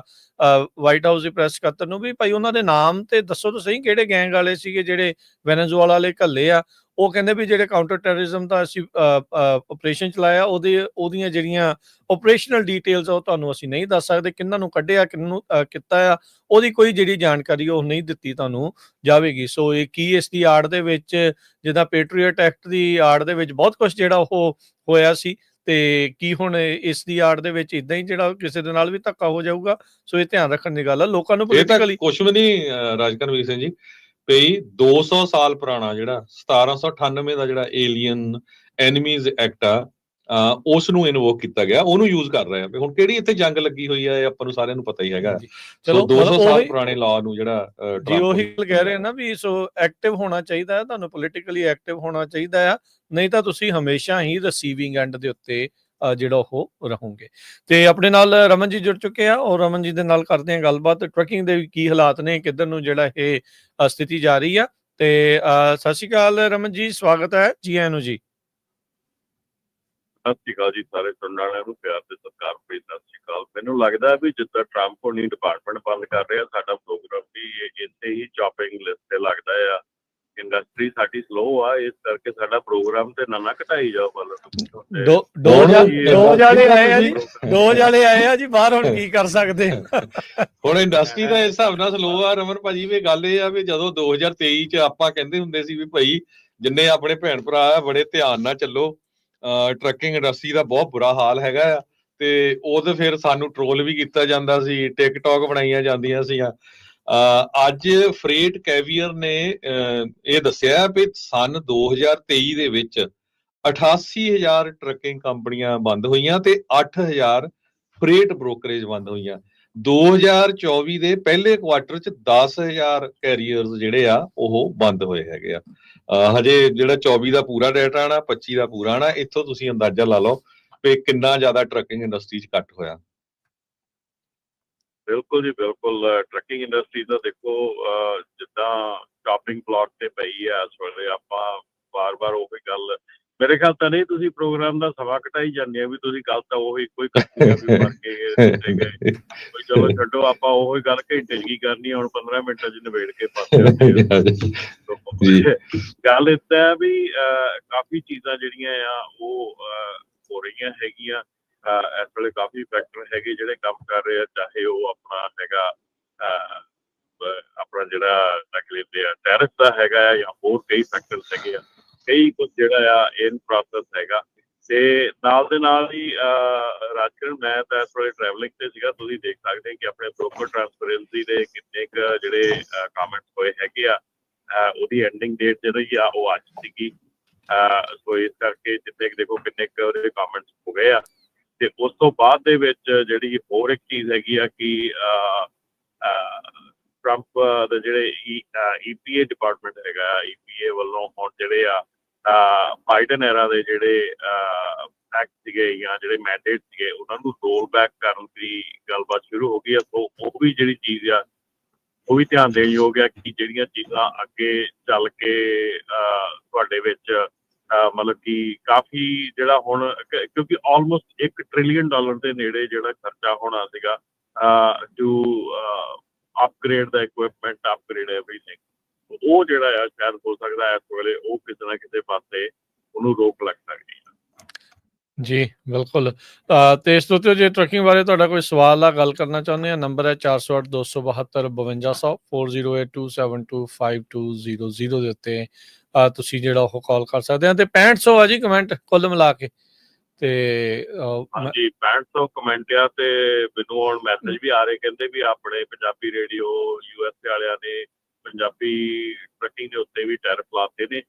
ਵਾਈਟ ਹਾਊਸ ਦੇ ਪ੍ਰੈਸ ਸਕੱਤਰ ਨੂੰ ਵੀ ਭਾਈ ਉਹਨਾਂ ਦੇ ਨਾਮ ਤੇ ਦੱਸੋ ਤਾਂ ਸਹੀ ਕਿਹੜੇ ਗੈਂਗ ਵਾਲੇ ਸੀਗੇ ਜਿਹੜੇ ਵੈਨੇਜ਼ੁਏਲਾ ਵਾਲੇ ਘੱਲੇ ਆ। ਉਹ ਕਹਿੰਦੇ ਵੀ ਜਿਹੜੇ ਕਾਊਂਟਰ ਟੈਰਰਿਜ਼ਮ ਦਾ ਅਸੀਂ ਆਪਰੇਸ਼ਨ ਚਲਾਇਆ ਉਹਦੀਆਂ ਜਿਹੜੀਆਂ ਆਪਰੇਸ਼ਨਲ ਡਿਟੇਲਸ ਆ ਉਹ ਤੁਹਾਨੂੰ ਅਸੀਂ ਨਹੀਂ ਦੱਸ ਸਕਦੇ, ਕਿਹਨਾਂ ਨੂੰ ਕੱਢਿਆ, ਕਿਹਨੂੰ ਕੀਤਾ ਆ, ਉਹਦੀ ਕੋਈ ਜਿਹੜੀ ਜਾਣਕਾਰੀ ਉਹ ਨਹੀਂ ਦਿੱਤੀ ਤੁਹਾਨੂੰ ਜਾਵੇਗੀ। ਸੋ ਇਹ ਕੀ ਇਸ ਦੀ ਆੜ ਦੇ ਵਿੱਚ, ਜਿੱਦਾਂ ਪੈਟਰੀਅਟ ਐਕਟ ਦੀ ਆੜ ਦੇ ਵਿੱਚ ਬਹੁਤ ਕੁਝ ਜਿਹੜਾ ਉਹ ਹੋਇਆ ਸੀ, ਤੇ ਕੀ ਹੁਣ ਇਸ ਦੀ ਆੜ ਦੇ ਵਿੱਚ ਇਦਾਂ ਹੀ ਜਿਹੜਾ ਕਿਸੇ ਦੇ ਨਾਲ ਵੀ ਧੱਕਾ ਹੋ ਜਾਊਗਾ। ਸੋ ਇਹ ਧਿਆਨ ਰੱਖਣ ਦੀ ਗੱਲ ਆ ਲੋਕਾਂ ਨੂੰ ਪੋਲੀਟੀਕਲੀ। ਕੁਛ ਵੀ ਨਹੀਂ ਰਾਜਕਰਨਵੀਰ ਸਿੰਘ ਜੀ, ਪਈ 200 ਸਾਲ ਪੁਰਾਣਾ ਜਿਹੜਾ 1798 ਦਾ ਜਿਹੜਾ ਏਲੀਅਨ ਐਨੀਮੀਜ਼ ਐਕਟ ਆ, ਉਸ ਨੂੰ ਇਨਵੋਕ ਕੀਤਾ ਗਿਆ, ਉਹਨੂੰ ਯੂਜ਼ ਕਰ ਰਹੇ ਆ। ਹੁਣ ਕਿਹੜੀ ਇੱਥੇ ਜੰਗ ਲੱਗੀ ਹੋਈ ਆ, ਇਹ ਆਪਾਂ ਨੂੰ ਸਾਰਿਆਂ ਨੂੰ ਪਤਾ ਹੀ ਹੈਗਾ। ਚਲੋ 200 ਸਾਲ ਪੁਰਾਣੇ ਲਾਅ ਨੂੰ ਜਿਹੜਾ ਜੀ ਉਹੀ ਕਹਿ ਰਹੇ ਨਾ ਵੀ ਸੋ ਐਕਟਿਵ ਹੋਣਾ ਚਾਹੀਦਾ ਹੈ, ਤੁਹਾਨੂੰ ਪੋਲੀਟੀਕਲੀ ਐਕਟਿਵ ਹੋਣਾ ਚਾਹੀਦਾ ਆ, ਨਹੀਂ ਤਾਂ ਤੁਸੀਂ ਹਮੇਸ਼ਾ ਹੀ ਰਿਸੀਵਿੰਗ ਐਂਡ ਦੇ ਉੱਤੇ ਜਿਹੜਾ ਉਹ ਰਹੋਗੇ। ਤੇ ਆਪਣੇ ਨਾਲ ਰਮਨ ਜੀ ਜੁੜ ਚੁੱਕੇ ਆ, ਔਰ ਰਮਨ ਜੀ ਦੇ ਨਾਲ ਕਰਦੇ ਆ ਗੱਲਬਾਤ। ਟਰੱਕਿੰਗ ਦੇ ਕੀ ਹਾਲਾਤ ਨੇ, ਕਿੱਧਰ ਨੂੰ ਜਿਹੜਾ ਇਹ ਸਥਿਤੀ ਜਾ ਰਹੀ ਆ, ਤੇ ਸਤਿ ਸ਼੍ਰੀ ਅਕਾਲ ਰਮਨ ਜੀ, ਸਵਾਗਤ ਹੈ ਜੀ ਆਇਆਂ ਨੂੰ ਜੀ। ਸਤਿ ਸ਼੍ਰੀ ਅਕਾਲ ਜੀ ਸਾਰੇ ਸੁਣਨ ਵਾਲਿਆਂ ਨੂੰ, ਪਿਆਰ ਤੇ ਸਤਿਕਾਰ ਭੇਜ ਸਤਿ ਸ਼੍ਰੀ ਅਕਾਲ। ਮੈਨੂੰ ਲੱਗਦਾ ਵੀ ਜਿੱਦਾਂ ਟਰੰਪ ਹੋਣੀ ਡਿਪਾਰਟਮੈਂਟ ਬੰਦ ਕਰ ਰਿਹਾ, ਸਾਡਾ ਪ੍ਰੋਗਰਾਮ ਵੀ ਇੱਥੇ ਹੀ ਚੌਪਿੰਗ ਲਿਸਟ ਤੇ ਲੱਗਦਾ ਆ। ਇੰਡਸਟਰੀ ਸਾਡੀ ਸਲੋ ਆ, ਇਸ ਕਰਕੇ ਸਾਡਾ ਪ੍ਰੋਗਰਾਮ ਤੇ ਨਾ ਘਟਾਈ ਜਾਓ। ਦੋ ਜਾਣੇ ਆਏ ਆ ਜੀ, ਦੋ ਜਾਣੇ ਆਏ ਆ ਜੀ ਬਾਹਰ, ਹੁਣ ਕੀ ਕਰ ਸਕਦੇ। ਹੁਣ ਇੰਡਸਟਰੀ ਦਾ ਇਸ ਹਿਸਾਬ ਨਾਲ ਸਲੋ ਆ ਰਮਨ ਭਾਜੀ। ਵੀ ਗੱਲ ਇਹ ਆ ਵੀ ਜਦੋਂ 2023 ਚ ਆਪਾਂ ਕਹਿੰਦੇ ਹੁੰਦੇ ਸੀ ਵੀ ਭਾਈ ਜਿੰਨੇ ਆਪਣੇ ਭੈਣ ਭਰਾ ਆ ਬੜੇ ਧਿਆਨ ਨਾਲ ਚੱਲੋ, ਟਰੱਕਿੰਗ ਇੰਡਸਟਰੀ ਦਾ ਬਹੁਤ ਬੁਰਾ ਹਾਲ ਹੈਗਾ ਆ, ਤੇ ਉਦੋਂ ਫਿਰ ਸਾਨੂੰ ਟਰੋਲ ਵੀ ਕੀਤਾ ਜਾਂਦਾ ਸੀ, ਟਿਕਟੌਕ ਬਣਾਈਆਂ ਜਾਂਦੀਆਂ ਸੀਗੀਆਂ। ਅੱਜ ਫਰੇਟ ਕੈਵੀਅਰ ਨੇ ਇਹ ਦੱਸਿਆ ਵੀ ਸਨ 2023 ਦੇ ਵਿੱਚ 88,000 ਟਰੱਕਿੰਗ ਕੰਪਨੀਆਂ ਬੰਦ ਹੋਈਆਂ ਤੇ 8,000 ਫਰੇਟ ਬ੍ਰੋਕਰੇਜ ਬੰਦ ਹੋਈਆਂ। 2024 ਦੇ ਪਹਿਲੇ ਕੁਆਟਰ ਚ 10,000 ਕੈਰੀਅਰਸ ਜਿਹੜੇ ਆ ਉਹ ਬੰਦ ਹੋਏ ਹੈਗੇ ਆ। ਹਜੇ ਜਿਹੜਾ 24 ਦਾ ਪੂਰਾ ਡੇਟਾ ਆਣਾ, 25 ਦਾ ਪੂਰਾ ਆਣਾ, ਇੱਥੋਂ ਤੁਸੀਂ ਅੰਦਾਜ਼ਾ ਲਾ ਲਓ ਵੀ ਕਿੰਨਾ ਜ਼ਿਆਦਾ ਟਰੱਕਿੰਗ ਇੰਡਸਟਰੀ ਚ ਕੱਟ ਹੋਇਆ। ਬਿਲਕੁਲ ਜੀ ਬਿਲਕੁਲ। ਟਰੱਕਿੰਗ ਇੰਡਸਟਰੀ ਦਾ ਦੇਖੋ ਜਿੱਦਾਂ ਸ਼ਾਪਿੰਗ ਬਲੌਕ ਤੇ ਪਈ ਆ ਇਸ ਵੇਲੇ। ਆਪਾਂ ਵਾਰ-ਵਾਰ ਉਹੀ ਗੱਲ, ਮੇਰੇ ਖਿਆਲ ਤਾਂ ਨਹੀਂ ਤੁਸੀਂ ਪ੍ਰੋਗਰਾਮ ਦਾ ਸਮਾਂ ਘਟਾਈ ਜਾਂਦੇ ਆ ਵੀ ਤੁਸੀਂ ਗੱਲ ਤਾਂ ਉਹੀ ਇੱਕੋ ਹੀ ਕਰਨੀ ਆ ਵੀ ਮਰ ਕੇ ਗਏ। ਚਲੋ ਛੱਡੋ, ਆਪਾਂ ਉਹੀ ਗੱਲ ਘੰਟੇ 'ਚ ਕੀ ਕਰਨੀ ਆ, ਹੁਣ 15 ਮਿੰਟਾਂ 'ਚ ਨਿਬੇੜ ਕੇ ਪਾਸੇ ਗੱਲ ਏਦਾਂ ਵੀ ਕਾਫੀ ਚੀਜ਼ਾਂ ਜਿਹੜੀਆਂ ਆ ਉਹ ਹੋ ਰਹੀਆਂ ਹੈਗੀਆਂ। ਇਸ ਵੇਲੇ ਕਾਫੀ ਫੈਕਟਰ ਹੈਗੇ ਜਿਹੜੇ ਕੰਮ ਕਰ ਰਹੇ ਆ, ਚਾਹੇ ਉਹ ਆਪਣਾ ਹੈਗਾ ਆਪਣਾ ਜਿਹੜਾ ਕਹਿੰਦੇ ਆ ਟੈਰਿਫ ਦਾ ਹੈਗਾ ਆ, ਜਾਂ ਹੋਰ ਕਈ ਫੈਕਟਰਸ ਹੈਗੇ ਆ, ਕਈ ਕੁਝ ਜਿਹੜਾ ਆ ਇਨ ਪ੍ਰੋਸੈਸ ਹੈਗਾ। ਤੇ ਨਾਲ ਦੇ ਨਾਲ ਹੀ ਰਾਜਕਰਨ, ਮੈਂ ਤਾਂ ਇਸ ਵੇਲੇ ਟਰੈਵਲਿੰਗ ਤੇ ਸੀਗਾ, ਤੁਸੀਂ ਦੇਖ ਸਕਦੇ ਕਿ ਆਪਣੇ ਬ੍ਰੋਕਰ ਟ੍ਰਾਂਸਪੇਰੈਂਸੀ ਦੇ ਕਿੰਨੇ ਕੁ ਜਿਹੜੇ ਕਾਮੈਂਟਸ ਹੋਏ ਹੈਗੇ ਆ। ਉਹਦੀ ਐਂਡਿੰਗ ਡੇਟ ਜਿਹੜੀ ਆ ਉਹ ਅੱਜ ਸੀਗੀ, ਸੋ ਇਸ ਕਰਕੇ ਜਿੱਥੇ ਦੇਖੋ ਕਿੰਨੇ ਕੁ ਉਹਦੇ ਕਾਮੈਂਟਸ ਹੋ ਗਏ ਆ। ਤੇ ਉਸ ਤੋਂ ਬਾਅਦ ਦੇ ਵਿੱਚ ਜਿਹੜੀ ਹੋਰ ਇੱਕ ਚੀਜ਼ ਹੈਗੀ ਆ ਕਿ ਟਰੰਪ ਦੇ ਜਿਹੜੇ EPA ਡਿਪਾਰਟਮੈਂਟ ਹੈਗਾ, EPA ਵੱਲੋਂ ਹੁਣ ਜਿਹੜੇ ਆ ਬਾਈਡਨ ਐਰਾ ਦੇ ਜਿਹੜੇ ਐਕਟ ਸੀਗੇ ਜਾਂ ਜਿਹੜੇ ਮੈਂਡੇਟ ਸੀਗੇ, ਉਹਨਾਂ ਨੂੰ ਰੋਲ ਬੈਕ ਕਰਨ ਦੀ ਗੱਲਬਾਤ ਸ਼ੁਰੂ ਹੋ ਗਈ ਆ। ਸੋ ਉਹ ਵੀ ਜਿਹੜੀ ਚੀਜ਼ ਆ ਉਹ ਵੀ ਧਿਆਨ ਦੇਣ ਯੋਗ ਆ ਕਿ ਜਿਹੜੀਆਂ ਚੀਜ਼ਾਂ ਅੱਗੇ ਚੱਲ ਕੇ ਤੁਹਾਡੇ ਵਿੱਚ ਮਤਲਬ ਕਿ ਕਾਫੀ ਜਿਹੜਾ ਹੁਣ, ਕਿਉਂਕਿ ਆਲਮੋਸਟ $1 ਟ੍ਰਿਲੀਅਨ ਦੇ ਨੇੜੇ ਜਿਹੜਾ ਖਰਚਾ ਹੋਣਾ ਸੀਗਾ to upgrade the equipment, upgrade everything, ਉਹ ਜਿਹੜਾ ਆ ਸ਼ਾਇਦ ਹੋ ਸਕਦਾ ਇਸ ਵੇਲੇ ਉਹ ਕਿਸੇ ਨਾ ਕਿਸੇ ਪਾਸੇ ਉਹਨੂੰ ਰੋਕ ਲੱਗ ਸਕਦੀ ਹੈ। ਜੀ ਬਿਲਕੁਲ। ਤੇ ਇਸ ਤੋਂ ਉੱਤੇ ਜੇ ਟਰੱਕਿੰਗ ਬਾਰੇ ਤੁਹਾਡਾ ਕੋਈ ਸਵਾਲ ਆ, ਗੱਲ ਕਰਨਾ ਚਾਹੁੰਦੇ ਆ, ਨੰਬਰ ਹੈ 408 272 5200 4082725200 ਦੇ ਉੱਤੇ ਤੁਸੀਂ ਜਿਹੜਾ ਉਹ ਕਾਲ ਕਰ ਸਕਦੇ ਆ। ਤੇ 6500 ਆ ਜੀ ਕਮੈਂਟ ਕੁੱਲ ਮਿਲਾ ਕੇ। ਤੇ ਹਾਂਜੀ 6500 ਕਮੈਂਟ ਆ। ਤੇ ਮੈਨੂੰ ਹੁਣ ਮੈਸੇਜ ਵੀ ਆ ਰਹੇ, ਕਹਿੰਦੇ ਵੀ ਆਪਣੇ ਪੰਜਾਬੀ ਰੇਡੀਓ USA ਵਾਲਿਆਂ ਨੇ ਪੰਜਾਬੀ ਟਰੱਕਿੰਗ ਦੇ ਉੱਤੇ ਵੀ ਟੈਰਿਫ ਲਾਤੇ ਨੇ।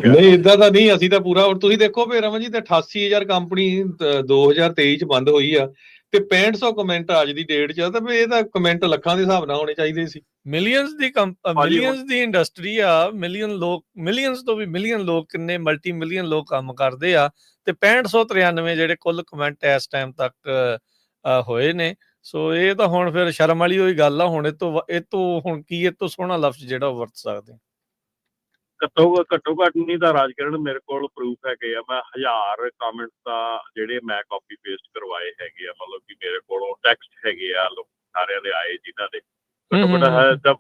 ਨਹੀਂ ਏਦਾਂ ਤਾਂ ਨਹੀਂ, ਅਸੀਂ ਤਾਂ ਪੂਰਾ। ਤੁਸੀਂ ਦੇਖੋ ਵੀ ਰਮਨ ਜੀ, ਤੇ 88,000 ਕੰਪਨੀ 2023 ਚ ਬੰਦ ਹੋਈ ਆ, ਤੇ 6500 ਕਮੈਂਟ ਅੱਜ ਦੀ ਡੇਟ ਚ ਆ। ਤਾਂ ਇਹ ਤਾਂ ਕਮੈਂਟ ਲੱਖਾਂ ਦੇ ਹਿਸਾਬ ਨਾਲ ਹੋਣੇ ਚਾਹੀਦੇ ਸੀ। ਮਿਲੀਅਨਸ ਦੀ ਇੰਡਸਟਰੀ ਆ, ਮਿਲੀਅਨਸ ਤੋਂ ਵੀ ਮਿਲੀਅਨ ਲੋਕ, ਕਿੰਨੇ ਮਲਟੀ ਮਿਲੀਅਨ ਲੋਕ ਕੰਮ ਕਰਦੇ ਆ, ਤੇ 6593 ਜਿਹੜੇ ਕੁੱਲ ਕਮੈਂਟ ਇਸ ਟਾਈਮ ਤੱਕ ਹੋਏ ਨੇ। ਸੋ ਇਹ ਤਾਂ ਹੁਣ ਫਿਰ ਸ਼ਰਮ ਵਾਲੀ ਹੋਈ ਗੱਲ ਆ। ਹੁਣ ਇਹ ਤੋਂ ਹੁਣ ਕੀ ਇਹ ਤੋਂ ਸੋਹਣਾ ਲਫ਼ਜ਼ ਜਿਹੜਾ ਉਹ ਵਰਤ ਸਕਦੇ। ਘੱਟੋ ਘੱਟ ਨਹੀਂ ਤਾਂ ਰਾਜਕਰਨ ਮੇਰੇ ਕੋਲ ਪ੍ਰੂਫ ਹੈਗੇ ਆ। ਮੈਂ 1000 ਕਾਮੈਂਟਸ ਦਾ ਜਿਹੜੇ ਮੈਂ ਕਾਪੀ ਪੇਸਟ ਕਰਵਾਏ ਹੈਗੇ ਆ, ਮਤਲਬ ਕਿ ਮੇਰੇ ਕੋਲੋਂ ਟੈਕਸਟ ਹੈਗੇ ਆ ਲੋਕ ਸਾਰਿਆਂ ਦੇ ਆਏ, ਜਿਨ੍ਹਾਂ ਦੇ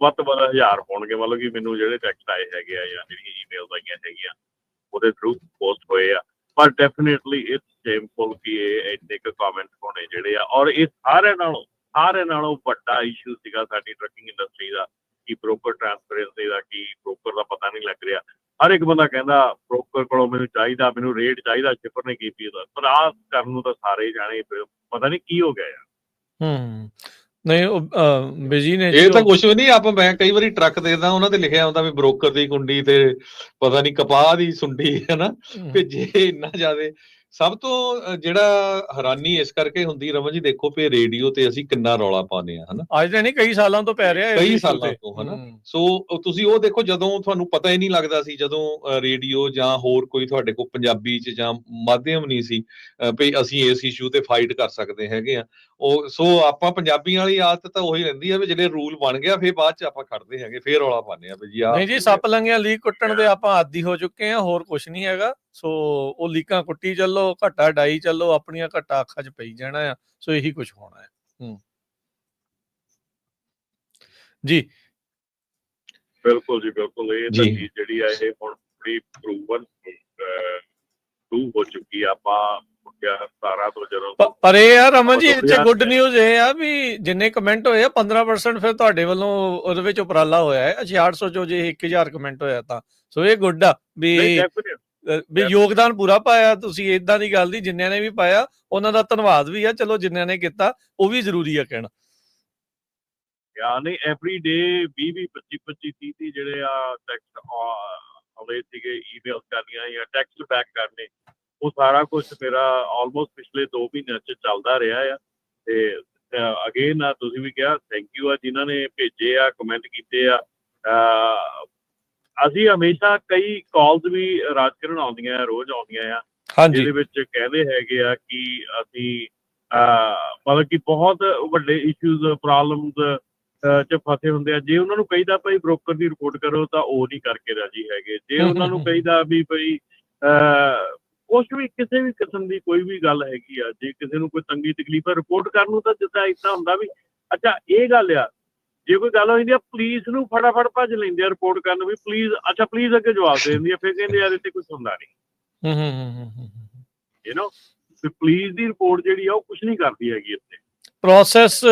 ਵੱਧ ਤੋਂ ਵੱਧ 1000 ਹੋਣਗੇ, ਮਤਲਬ ਕਿ ਮੈਨੂੰ ਜਿਹੜੇ ਟੈਕਸਟ ਆਏ ਹੈਗੇ ਆ ਜਾਂ ਜਿਹੜੀਆਂ ਈਮੇਲਸ ਆਈਆਂ ਹੈਗੀਆਂ ਉਹਦੇ ਥਰੂ ਪੋਸਟ ਹੋਏ ਆ। ਪਰ ਡੈਫੀਨੇਟਲੀ ਇਟਸ ਸ਼ੇਮਫੁਲ ਕਿ ਇਹ ਇੰਨੇ ਕੁ ਕਾਮੈਂਟ ਹੋਣੇ ਜਿਹੜੇ ਆ। ਔਰ ਇਹ ਸਾਰਿਆਂ ਨਾਲੋਂ ਵੱਡਾ ਇਸ਼ੂ ਸੀਗਾ ਸਾਡੀ ਟਰੱਕਿੰਗ ਇੰਡਸਟਰੀ ਦਾ, ਕਿ ਬ੍ਰੋਕਰ ਟ੍ਰਾਂਸਪੇਰੈਂਸੀ ਦਾ, ਕਿ ਬ੍ਰੋਕਰ ਦਾ ਪਤਾ ਨਹੀਂ ਲੱਗ ਰਿਹਾ। ਹਰ ਇੱਕ ਬੰਦਾ ਕਹਿੰਦਾ ਬ੍ਰੋਕਰ ਕੋਲੋਂ ਮੈਨੂੰ ਚਾਹੀਦਾ, ਮੈਨੂੰ ਰੇਟ ਚਾਹੀਦਾ, ਸ਼ਿਪਰ ਨੇ ਕੀਤੀ ਦਾ। ਪਰ ਆਹ ਕਰਨ ਨੂੰ ਤਾਂ ਸਾਰੇ ਜਾਣੇ, ਪਤਾ ਨਹੀਂ ਕੀ ਹੋ ਗਿਆ ਯਾਰ। ਨਹੀਂ ਉਹ ਬਿਜੀ ਨੇ, ਇਹ ਤਾਂ ਕੁਛ ਵੀ ਨਹੀਂ। ਮੈਂ ਕਈ ਵਾਰੀ ਟਰੱਕ ਦੇਖਦਾ, ਉਹਨਾਂ ਤੇ ਲਿਖਿਆ ਹੁੰਦਾ ਵੀ ਬ੍ਰੋਕਰ ਦੀ ਕੁੰਡੀ ਤੇ ਪਤਾ ਨਹੀਂ ਕਪਾਹ ਦੀ ਸੁੰਡੀ, ਹੈ ਨਾ। ਤੇ ਜੇ ਇੰਨਾ ਜ਼ਿਆਦਾ ਸਭ ਤੋਂ ਜਿਹੜਾ ਹੈਰਾਨੀ ਇਸ ਕਰਕੇ ਹੁੰਦੀ ਰਮਨ ਜੀ, ਦੇਖੋ ਵੀ ਰੇਡੀਓ ਤੇ ਅਸੀਂ ਕਿੰਨਾ ਰੌਲਾ ਪਾਉਂਦੇ ਆ, ਹਨਾ, ਅੱਜ ਦੇ ਨਹੀਂ ਕਈ ਸਾਲਾਂ ਤੋਂ ਪੈ ਰਿਹਾ ਇਸ ਕਈ issue ਸਾਲਾਂ ਤੇ। ਤੋਂ, ਹਨਾ। ਸੋ ਤੁਸੀਂ ਉਹ ਦੇਖੋ, ਜਦੋਂ ਤੁਹਾਨੂੰ ਪਤਾ ਹੀ ਨਹੀਂ ਲੱਗਦਾ ਸੀ, ਜਦੋਂ ਰੇਡੀਓ ਜਾਂ ਹੋਰ ਕੋਈ ਤੁਹਾਡੇ ਕੋਲ ਪੰਜਾਬੀ ਚ ਜਾਂ ਮਾਧਿਅਮ ਨਹੀਂ ਸੀ ਵੀ ਅਸੀਂ ਇਸ ਇਸ਼ੂ ਤੇ ਫਾਈਟ ਕਰ ਸਕਦੇ ਹੈਗੇ ਆ। ਉਹ ਸੋ ਆਪਾਂ ਪੰਜਾਬੀਆਂ ਵਾਲੀ ਆਦਤ ਤਾਂ ਉਹੀ ਰਹਿੰਦੀ ਆ ਵੀ ਜਿਹੜੇ ਰੂਲ ਬਣ ਗਿਆ ਫਿਰ ਬਾਅਦ ਚ ਆਪਾਂ ਖੜਦੇ ਹੈਗੇ, ਫਿਰ ਰੌਲਾ ਪਾਉਂਦੇ ਆ ਵੀ ਜੀ ਆਹ ਨਹੀਂ ਜੀ, ਸੱਪ ਲੰਘਿਆ ਲੀਕ ਕੁੱਟਣ ਦੇ ਆਪਾਂ ਆਦੀ ਹੋ ਚੁੱਕੇ ਆ, ਹੋਰ ਕੁਝ ਨਹੀਂ ਹੈਗਾ। ਸੋ ਉਹ ਲੀਕਾਂ ਕੁੱਟੀ ਚੱਲੋ, ਘੱਟਾ ਡਾਈ ਚੱਲੋ, ਆਪਣੀਆਂ ਘੱਟਾ ਅੱਖਾਂ 'ਚ ਪਈ ਜਾਣਾ ਆ। ਸੋ ਇਹੀ ਕੁਝ ਹੋਣਾ ਹੈ। ਜੀ ਬਿਲਕੁਲ ਜੀ, ਬਿਲਕੁਲ। ਇਹ ਤਾਂ ਜੀ। ਚੀਜ਼ ਜਿਹੜੀ ਆ ਇਹ ਹੁਣ ਬੜੀ ਪ੍ਰੂਵਨ ਹੋ ਚੁੱਕੀ ਆ। ਆਪਾਂ 17 ਤੋਂ ਜਦੋਂ ਪਰ ਇਹ ਆ ਰਮਨ ਜੀ, ਇੱਥੇ 2000 ਗੁੱਡ ਨਿਊਜ਼ ਇਹ ਆ ਵੀ ਜਿੰਨੇ ਕਮੈਂਟ ਹੋਏ ਆ 15% ਫਿਰ ਤੁਹਾਡੇ ਵੱਲੋਂ ਉਹਦੇ ਵਿੱਚ ਉਪਰਾਲਾ ਹੋਇਆ ਹੈ। 6600 ਚੋਂ ਜੇ 1000 ਕਮੈਂਟ ਹੋਇਆ ਤਾਂ ਸੋ ਇਹ ਗੁੱਡ ਆ ਵੀ ਯੋਗਦਾਨ ਪੂਰਾ ਪਾਇਆ ਤੁਸੀਂ। ਏਦਾਂ ਦੀ ਗੱਲ ਨਹੀਂ, ਜਿੰਨਿਆਂ ਨੇ ਵੀ ਪਾਇਆ ਉਹਨਾਂ ਦਾ ਧੰਨਵਾਦ ਵੀ ਆ। ਚਲੋ ਜਿੰਨਿਆਂ ਨੇ ਕੀਤਾ ਉਹ ਵੀ ਜ਼ਰੂਰੀ ਆ ਕਹਿਣਾ। ਨਹੀਂ, ਐਵਰੀ ਡੇ 20 25 30 ਜਿਹੜੇ ਆ ਟੈਕਸਟ ਆਉਂਦੇ ਸੀਗੇ, ਈਮੇਲ ਕਰਨੀਆਂ ਜਾਂ ਟੈਕਸਟ ਬੈਕ ਕਰਨੇ, ਉਹ ਸਾਰਾ ਕੁਝ ਮੇਰਾ ਆਲਮੋਸਟ ਪਿਛਲੇ 2 ਮਹੀਨਿਆਂ 'ਚ ਚੱਲਦਾ ਰਿਹਾ ਆ। ਤੇ ਅਗੇਨ ਤੁਸੀਂ ਵੀ ਕਿਹਾ ਥੈਂਕ ਯੂ ਆ ਜਿਨ੍ਹਾਂ ਨੇ ਭੇਜੇ ਆ, ਕਮੈਂਟ ਕੀਤੇ ਆ। ਅਸੀਂ ਹਮੇਸ਼ਾ ਕਈ ਕਾਲਸ ਵੀ ਰਾਜਕਿਰਨ ਆਉਂਦੀਆਂ, ਰੋਜ਼ ਆਉਂਦੀਆਂ ਆ, ਜਿਹਦੇ ਵਿੱਚ ਕਹਿੰਦੇ ਹੈਗੇ ਆ ਕਿ ਅਸੀਂ ਮਤਲਬ ਕਿ ਬਹੁਤ ਵੱਡੇ ਇਸ਼ੂਜ਼, ਪ੍ਰੋਬਲਮਸ 'ਚ ਫਸੇ ਹੁੰਦੇ ਆ। ਜੇ ਉਹਨਾਂ ਨੂੰ ਕਹੀਦਾ ਭਾਈ ਬ੍ਰੋਕਰ ਦੀ ਰਿਪੋਰਟ ਕਰੋ ਤਾਂ ਉਹ ਨਹੀਂ ਕਰਕੇ ਰਾਜੀ ਹੈਗੇ। ਜੇ ਉਹਨਾਂ ਨੂੰ ਕਹੀਦਾ ਵੀ ਭਾਈ ਕੁਛ ਵੀ, ਕਿਸੇ ਵੀ ਕਿਸਮ ਦੀ ਕੋਈ ਵੀ ਗੱਲ ਹੈਗੀ ਆ, ਜੇ ਕਿਸੇ ਨੂੰ ਕੋਈ ਤੰਗੀ ਤਕਲੀਫ ਹੈ ਰਿਪੋਰਟ ਕਰਨ ਨੂੰ, ਤਾਂ ਜਿੱਦਾਂ ਇੱਦਾਂ ਹੁੰਦਾ ਵੀ ਅੱਛਾ ਇਹ ਗੱਲ ਆ, ਜੇ ਕੋਈ ਗੱਲ ਹੋ ਜਾਂਦੀ ਆ ਪੁਲਿਸ ਨੂੰ ਫਟਾਫਟ ਭੱਜ ਲੈਂਦੇ ਆ ਰਿਪੋਰਟ ਕਰਨ ਵੀ ਪਲੀਜ਼, ਅੱਛਾ ਪਲੀਜ਼ ਅੱਗੇ ਜਵਾਬ ਦੇ ਦਿੰਦੀ ਆ। ਫਿਰ ਕਹਿੰਦੇ ਯਾਰ ਇੱਥੇ ਕੁਛ ਹੁੰਦਾ ਨਹੀਂ, you know, police the report ਜਿਹੜੀ ਆ ਉਹ ਕੁਛ ਨਹੀਂ ਕਰਦੀ ਹੈਗੀ। ਇੱਥੇ ਪ੍ਰੋਸੈਸ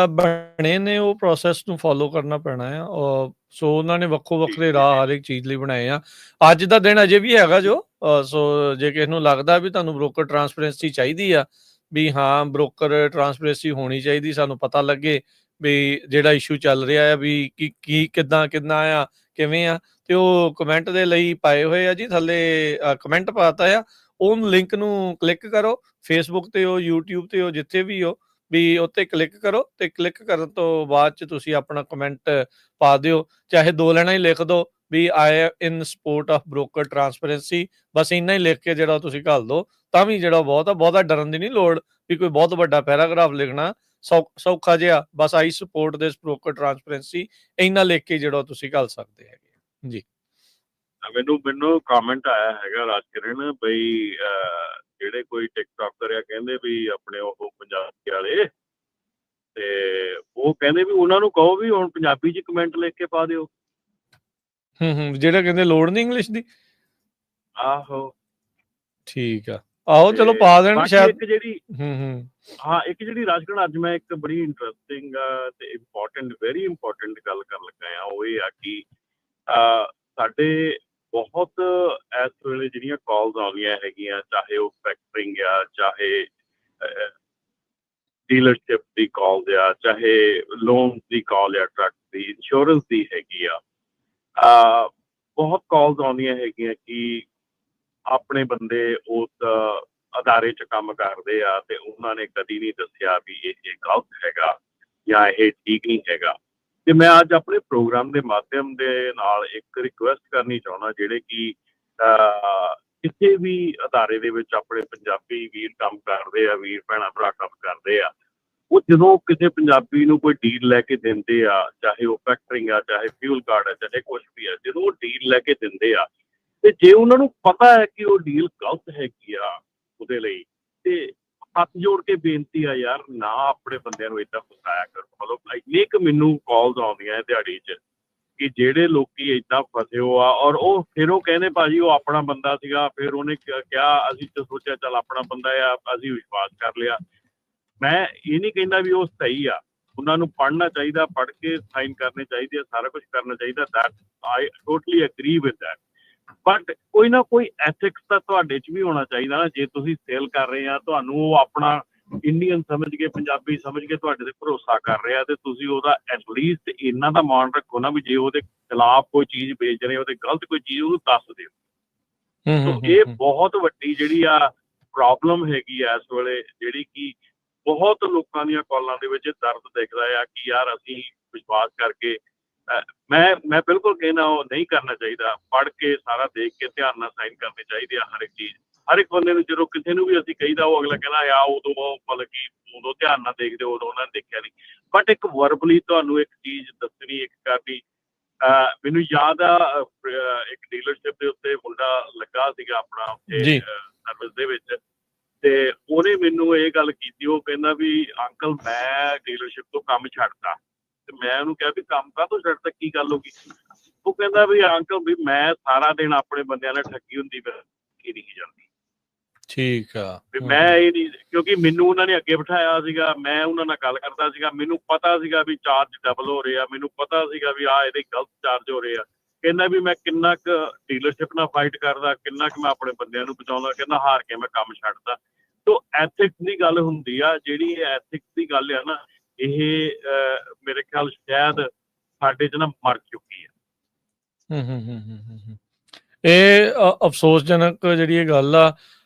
ਬਣੇ ਨੇ, ਉਹ ਪ੍ਰੋਸੈਸ ਨੂੰ ਫੋਲੋ ਕਰਨਾ ਪੈਣਾ ਆ। ਸੋ ਉਹਨਾਂ ਨੇ ਵੱਖੋ ਵੱਖਰੇ ਰਾਹ ਹਰ ਇੱਕ ਚੀਜ਼ ਲਈ ਬਣਾਏ ਆ। ਅੱਜ ਦਾ ਦਿਨ ਅਜੇ ਵੀ ਹੈਗਾ ਜੋ। ਸੋ ਜੇ ਕਿਸੇ ਨੂੰ ਲੱਗਦਾ ਵੀ ਤੁਹਾਨੂੰ ਬ੍ਰੋਕਰ ਟਰਾਂਸਪੇਰੈਂਸੀ ਚਾਹੀਦੀ ਆ, ਵੀ ਹਾਂ ਬ੍ਰੋਕਰ ਟਰਾਂਸਪੇਰੈਂਸੀ ਹੋਣੀ ਚਾਹੀਦੀ, ਸਾਨੂੰ ਪਤਾ ਲੱਗੇ ਵੀ ਜਿਹੜਾ ਇਸ਼ੂ ਚੱਲ ਰਿਹਾ ਆ ਵੀ ਕੀ ਕਿੱਦਾਂ ਆ, ਕਿਵੇਂ ਆ, ਤੇ ਉਹ ਕਮੈਂਟ ਦੇ ਲਈ ਪਾਏ ਹੋਏ ਆ ਜੀ ਥੱਲੇ। ਕਮੈਂਟ ਪਾਤਾ ਆ, ਉਹ ਲਿੰਕ ਨੂੰ ਕਲਿੱਕ ਕਰੋ। ਫੇਸਬੁੱਕ ਤੇ ਹੋ, YouTube ਤੇ ਹੋ, ਜਿੱਥੇ ਵੀ ਹੋ, ਵੀ ਉੱਤੇ ਕਲਿੱਕ ਕਰੋ ਤੇ ਕਲਿੱਕ ਕਰਨ ਤੋਂ ਬਾਅਦ ਚ ਤੁਸੀਂ ਆਪਣਾ ਕਮੈਂਟ ਪਾ ਦਿਓ। ਚਾਹੇ 2 ਲਾਈਨਾਂ ਹੀ ਲਿਖ ਦਿਓ ਵੀ I am in support of broker transparency, ਬਸ ਇੰਨਾ ਹੀ ਲਿਖ ਕੇ ਜਿਹੜਾ ਤੁਸੀਂ ਘੱਲ ਦਿਓ ਤਾਂ ਵੀ ਜਿਹੜਾ ਬਹੁਤਾ ਡਰਨ ਦੀ ਨਹੀਂ ਲੋੜ ਵੀ ਕੋਈ ਬਹੁਤ ਵੱਡਾ ਪੈਰਾਗ੍ਰਾਫ ਲਿਖਣਾ। ਸੌਖਾ ਜਿਹਾ ਬਸ ਆਈ ਸਪੋਰਟ ਦਿਸ ਬ੍ਰੋਕਰ ਟਰਾਂਸਪੇਰੈਂਸੀ, ਇੰਨਾ ਲਿਖ ਕੇ ਜਿਹੜਾ ਤੁਸੀਂ ਘੱਲ ਸਕਦੇ ਹੈਗੇ ਜੀ। ਮੈਨੂੰ ਕਮੈਂਟ ਆਇਆ ਹੈਗਾ ਰਾਜਕਿਰਨ ਬਈ ਜਿਹੜੇ ਕੋਈ ਟਿਕਟੋਕਰ ਆ ਕਹਿੰਦੇ ਵੀ ਆਪਣੇ ਉਹ ਪੰਜਾਬੀ ਵਾਲੇ, ਤੇ ਉਹ ਕਹਿੰਦੇ ਵੀ ਉਹਨਾਂ ਨੂੰ ਕਹੋ ਵੀ ਹੁਣ ਪੰਜਾਬੀ 'ਚ ਕਮੈਂਟ ਲਿਖ ਕੇ ਪਾ ਦਿਓ। ਜਿਹੜਾ ਕਹਿੰਦੇ ਲੋੜ ਨਹੀਂ ਇੰਗਲਿਸ਼ ਦੀ। ਆਹੋ ਠੀਕ ਆ, ਆਹੋ ਚਲੋ ਪਾ ਦੇਣ ਸ਼ਾਇਦ। ਇੱਕ ਜਿਹੜੀ ਇੱਕ ਜਿਹੜੀ ਰਾਜਕਿਰਨ ਅੱਜ ਮੈਂ ਇੱਕ ਬੜੀ ਇੰਟਰਸਟਿੰਗ ਤੇ ਇੰਪੋਰਟੈਂਟ, ਵੈਰੀ ਇੰਪੋਰਟੈਂਟ ਗੱਲ ਕਰਨ ਲੱਗਾ ਆ, ਉਹ ਇਹ ਆ ਕਿ ਸਾਡੇ ਬਹੁਤ ਇਸ ਵੇਲੇ ਜਿਹੜੀਆਂ ਕਾਲਸ ਆਉਂਦੀਆਂ ਹੈਗੀਆਂ, ਚਾਹੇ ਉਹ ਫੈਕਟਰਿੰਗ ਆ, ਚਾਹੇ ਡੀਲਰਸ਼ਿਪ ਦੀ ਕਾਲ ਆ, ਚਾਹੇ ਲੋਨ ਦੀ ਕਾਲ ਆ, ਟਰੱਕ ਦੀ, ਇੰਸ਼ੋਰੈਂਸ ਦੀ ਹੈਗੀ ਆ, ਬਹੁਤ ਕਾਲਸ ਆਉਂਦੀਆਂ ਹੈਗੀਆਂ ਕਿ ਆਪਣੇ ਬੰਦੇ ਉਸ ਅਦਾਰੇ 'ਚ ਕੰਮ ਕਰਦੇ ਆ ਤੇ ਉਹਨਾਂ ਨੇ ਕਦੀ ਨਹੀਂ ਦੱਸਿਆ ਵੀ ਇਹ ਗਲਤ ਹੈਗਾ ਜਾਂ ਇਹ ਠੀਕ ਨਹੀਂ ਹੈਗਾ। ਤੇ ਮੈਂ ਅੱਜ ਆਪਣੇ ਪ੍ਰੋਗਰਾਮ ਦੇ ਮਾਧਿਅਮ ਦੇ ਨਾਲ ਇੱਕ ਰਿਕੁਐਸਟ ਕਰਨੀ ਚਾਹੁੰਦਾ, ਜਿਹੜੇ ਕਿ ਕਿਸੇ ਵੀ ਅਦਾਰੇ ਦੇ ਵਿੱਚ ਆਪਣੇ ਪੰਜਾਬੀ ਵੀਰ ਕੰਮ ਕਰਦੇ ਆ, ਵੀਰ ਭੈਣਾਂ ਭਰਾ ਕੰਮ ਕਰਦੇ ਆ, ਉਹ ਜਦੋਂ ਕਿਸੇ ਪੰਜਾਬੀ ਨੂੰ ਕੋਈ ਡੀਲ ਲੈ ਕੇ ਦਿੰਦੇ ਆ, ਚਾਹੇ ਉਹ ਫੈਕਟਰਿੰਗ ਆ, ਚਾਹੇ ਫਿਊਲ ਕਾਰਡ ਆ, ਚਾਹੇ ਕੁਛ ਵੀ ਆ, ਜਦੋਂ ਉਹ ਡੀਲ ਲੈ ਕੇ ਦਿੰਦੇ ਆ ਤੇ ਜੇ ਉਹਨਾਂ ਨੂੰ ਪਤਾ ਹੈ ਕਿ ਉਹ ਡੀਲ ਗਲਤ ਹੈਗੀ ਆ ਉਹਦੇ ਲਈ, ਤੇ ਹੱਥ ਜੋੜ ਕੇ ਬੇਨਤੀ ਆ ਯਾਰ ਨਾ ਆਪਣੇ ਬੰਦਿਆਂ ਨੂੰ ਏਦਾਂ ਫਸਾਇਆ ਕਰੋ। ਮਤਲਬ ਇੰਨੇ ਕੁ ਮੈਨੂੰ ਕਾਲਸ ਆਉਂਦੀਆਂ ਦਿਹਾੜੀ 'ਚ ਕਿ ਜਿਹੜੇ ਲੋਕੀ ਏਦਾਂ ਫਸੇ ਹੋ ਆ, ਔਰ ਉਹ ਫਿਰ ਉਹ ਕਹਿੰਦੇ ਭਾਜੀ ਉਹ ਆਪਣਾ ਬੰਦਾ ਸੀਗਾ, ਫਿਰ ਉਹਨੇ ਕਿਹਾ ਅਸੀਂ ਤਾਂ ਸੋਚਿਆ ਚੱਲ ਆਪਣਾ ਬੰਦਾ ਆ, ਅਸੀਂ ਵਿਸ਼ਵਾਸ ਕਰ ਲਿਆ। ਮੈਂ ਇਹ ਨਹੀਂ ਕਹਿੰਦਾ ਵੀ ਉਹ ਸਹੀ ਆ, ਉਹਨਾਂ ਨੂੰ ਪੜ੍ਹਨਾ ਚਾਹੀਦਾ, ਪੜ੍ਹ ਕੇ ਸਾਈਨ ਕਰਨੇ ਚਾਹੀਦੇ ਆ, ਸਾਰਾ ਕੁਛ ਕਰਨਾ ਚਾਹੀਦਾ। That I totally agri with that, but ਕੋਈ ਨਾ ਕੋਈ ਐਥਿਕਸ ਤਾਂ ਤੁਹਾਡੇ 'ਚ ਵੀ ਹੋਣਾ ਚਾਹੀਦਾ ਨਾ। ਜੇ ਤੁਸੀਂ ਸੇਲ ਕਰ ਰਹੇ ਆ, ਤੁਹਾਨੂੰ ਉਹ ਆਪਣਾ ਇੰਡੀਅਨ ਸਮਝ ਕੇ, ਪੰਜਾਬੀ ਸਮਝ ਕੇ ਤੁਹਾਡੇ ਤੇ ਭਰੋਸਾ ਕਰ ਰਿਹਾ, ਤੇ ਤੁਸੀਂ ਉਹਦਾ ਐਟਲੀਸਟ ਇਹਨਾਂ ਦਾ ਮਾਣ ਰੱਖੋ ਨਾ ਵੀ ਜੇ ਉਹਦੇ ਖਿਲਾਫ ਕੋਈ ਚੀਜ਼ ਵੇਚ ਰਹੇ, ਉਹਦੇ ਗਲਤ ਕੋਈ ਚੀਜ਼, ਉਹਨੂੰ ਦੱਸ ਦਿਓ। ਇਹ ਬਹੁਤ ਵੱਡੀ ਜਿਹੜੀ ਆ ਪ੍ਰੋਬਲਮ ਹੈਗੀ ਆ ਇਸ ਵੇਲੇ, ਜਿਹੜੀ ਕਿ ਬਹੁਤ ਲੋਕਾਂ ਦੀਆਂ ਕਾਲਾਂ ਦੇ ਵਿੱਚ ਦਰਦ ਦਿਖਦਾ ਆ ਕਿ ਯਾਰ ਅਸੀਂ ਵਿਸ਼ਵਾਸ ਕਰਕੇ ਮੈਂ ਬਿਲਕੁਲ ਕਹਿੰਦਾ ਉਹ ਨਹੀਂ ਕਰਨਾ ਚਾਹੀਦਾ। ਪੜ੍ਹ ਕੇ ਸਾਰਾ ਦੇਖ ਕੇ ਧਿਆਨ ਨਾਲ ਸਾਈਨ ਕਰਨੇ ਚਾਹੀਦੇ ਆ ਹਰ ਇੱਕ ਚੀਜ਼। ਹਰ ਇੱਕ ਬੰਦੇ ਨੂੰ ਜਦੋਂ ਕਿਸੇ ਨੂੰ ਵੀ ਅਸੀਂ ਕਹੀਦਾ ਉਹ ਅਗਲਾ ਕਹਿੰਦਾ ਆ ਉਦੋਂ ਮਤਲਬ ਕਿ ਉਦੋਂ ਧਿਆਨ ਨਾਲ ਦੇਖਦੇ ਉਦੋਂ ਉਹਨਾਂ ਨੇ ਦੇਖਿਆ ਨਹੀਂ। ਬਟ ਇੱਕ ਵਰਬਲੀ ਤੁਹਾਨੂੰ ਇੱਕ ਚੀਜ਼ ਦੱਸਣੀ, ਇੱਕ ਕਰਨੀ, ਮੈਨੂੰ ਯਾਦ ਆ ਇੱਕ ਡੀਲਰਸ਼ਿਪ ਦੇ ਉੱਤੇ ਮੁੰਡਾ ਲੱਗਾ ਸੀਗਾ ਆਪਣਾ ਉੱਥੇ ਸਰਵਿਸ ਦੇ ਵਿੱਚ, ਤੇ ਉਹਨੇ ਮੈਨੂੰ ਇਹ ਗੱਲ ਕੀਤੀ, ਉਹ ਕਹਿੰਦਾ ਵੀ ਅੰਕਲ ਮੈਂ ਡੀਲਰਸ਼ਿਪ ਤੋਂ ਕੰਮ ਛੱਡਤਾ। ਤੇ ਮੈਂ ਉਹਨੂੰ ਕਿਹਾ ਵੀ ਕੰਮ ਕਾਹਤੋਂ ਛੱਡਤਾ, ਕੀ ਗੱਲ ਹੋ ਗਈ? ਉਹ ਕਹਿੰਦਾ ਵੀ ਅੰਕਲ ਵੀ ਮੈਂ ਸਾਰਾ ਦਿਨ ਆਪਣੇ ਬੰਦਿਆਂ ਨਾਲ ਠੱਗੀ ਹੁੰਦੀ ਕੀ ਨਹੀਂ ਜਾਂਦੀ। ਠੀਕ ਆ। ਵੀ ਮੈਂ ਇਹ ਨਹੀਂ, ਕਿਉਂਕਿ ਮੈਨੂੰ ਉਹਨਾਂ ਨੇ ਅੱਗੇ ਬਿਠਾਇਆ ਸੀਗਾ, ਮੈਂ ਉਹਨਾਂ ਨਾਲ ਗੱਲ ਕਰਦਾ ਸੀਗਾ, ਮੈਨੂੰ ਪਤਾ ਸੀਗਾ ਵੀ ਚਾਰਜ ਡਬਲ ਹੋ ਰਹੇ ਆ, ਮੈਨੂੰ ਪਤਾ ਸੀਗਾ ਵੀ ਆਹ ਇਹਦੇ ਗਲਤ ਚਾਰਜ ਹੋ ਰਹੇ ਆ। ਕਹਿੰਦਾ ਵੀ ਮੈਂ ਕਿੰਨਾ ਕੁ ਡੀਲਰਸ਼ਿਪ ਨਾਲ ਫਾਈਟ ਕਰਦਾ, ਕਿੰਨਾ ਕੁ ਮੈਂ ਆਪਣੇ ਬੰਦਿਆਂ ਨੂੰ ਬਚਾਉਂਦਾ, ਕਹਿੰਦਾ ਹਾਰ ਕੇ ਮੈਂ ਕੰਮ ਛੱਡਦਾ। ਸੋ ਐਥਿਕਸ ਦੀ ਗੱਲ ਹੁੰਦੀ ਆ, ਜਿਹੜੀ ਐਥਿਕਸ ਦੀ ਗੱਲ ਆ ਨਾ, ਇਹ ਮੇਰੇ ਖਿਆਲ ਸ਼ਾਇਦ ਸਾਡੇ 'ਚ ਨਾ ਮਰ ਚੁੱਕੀ ਆ। ਇਹ ਅਫਸੋਸਜਨਕ ਜਿਹੜੀ ਇਹ ਗੱਲ ਆ।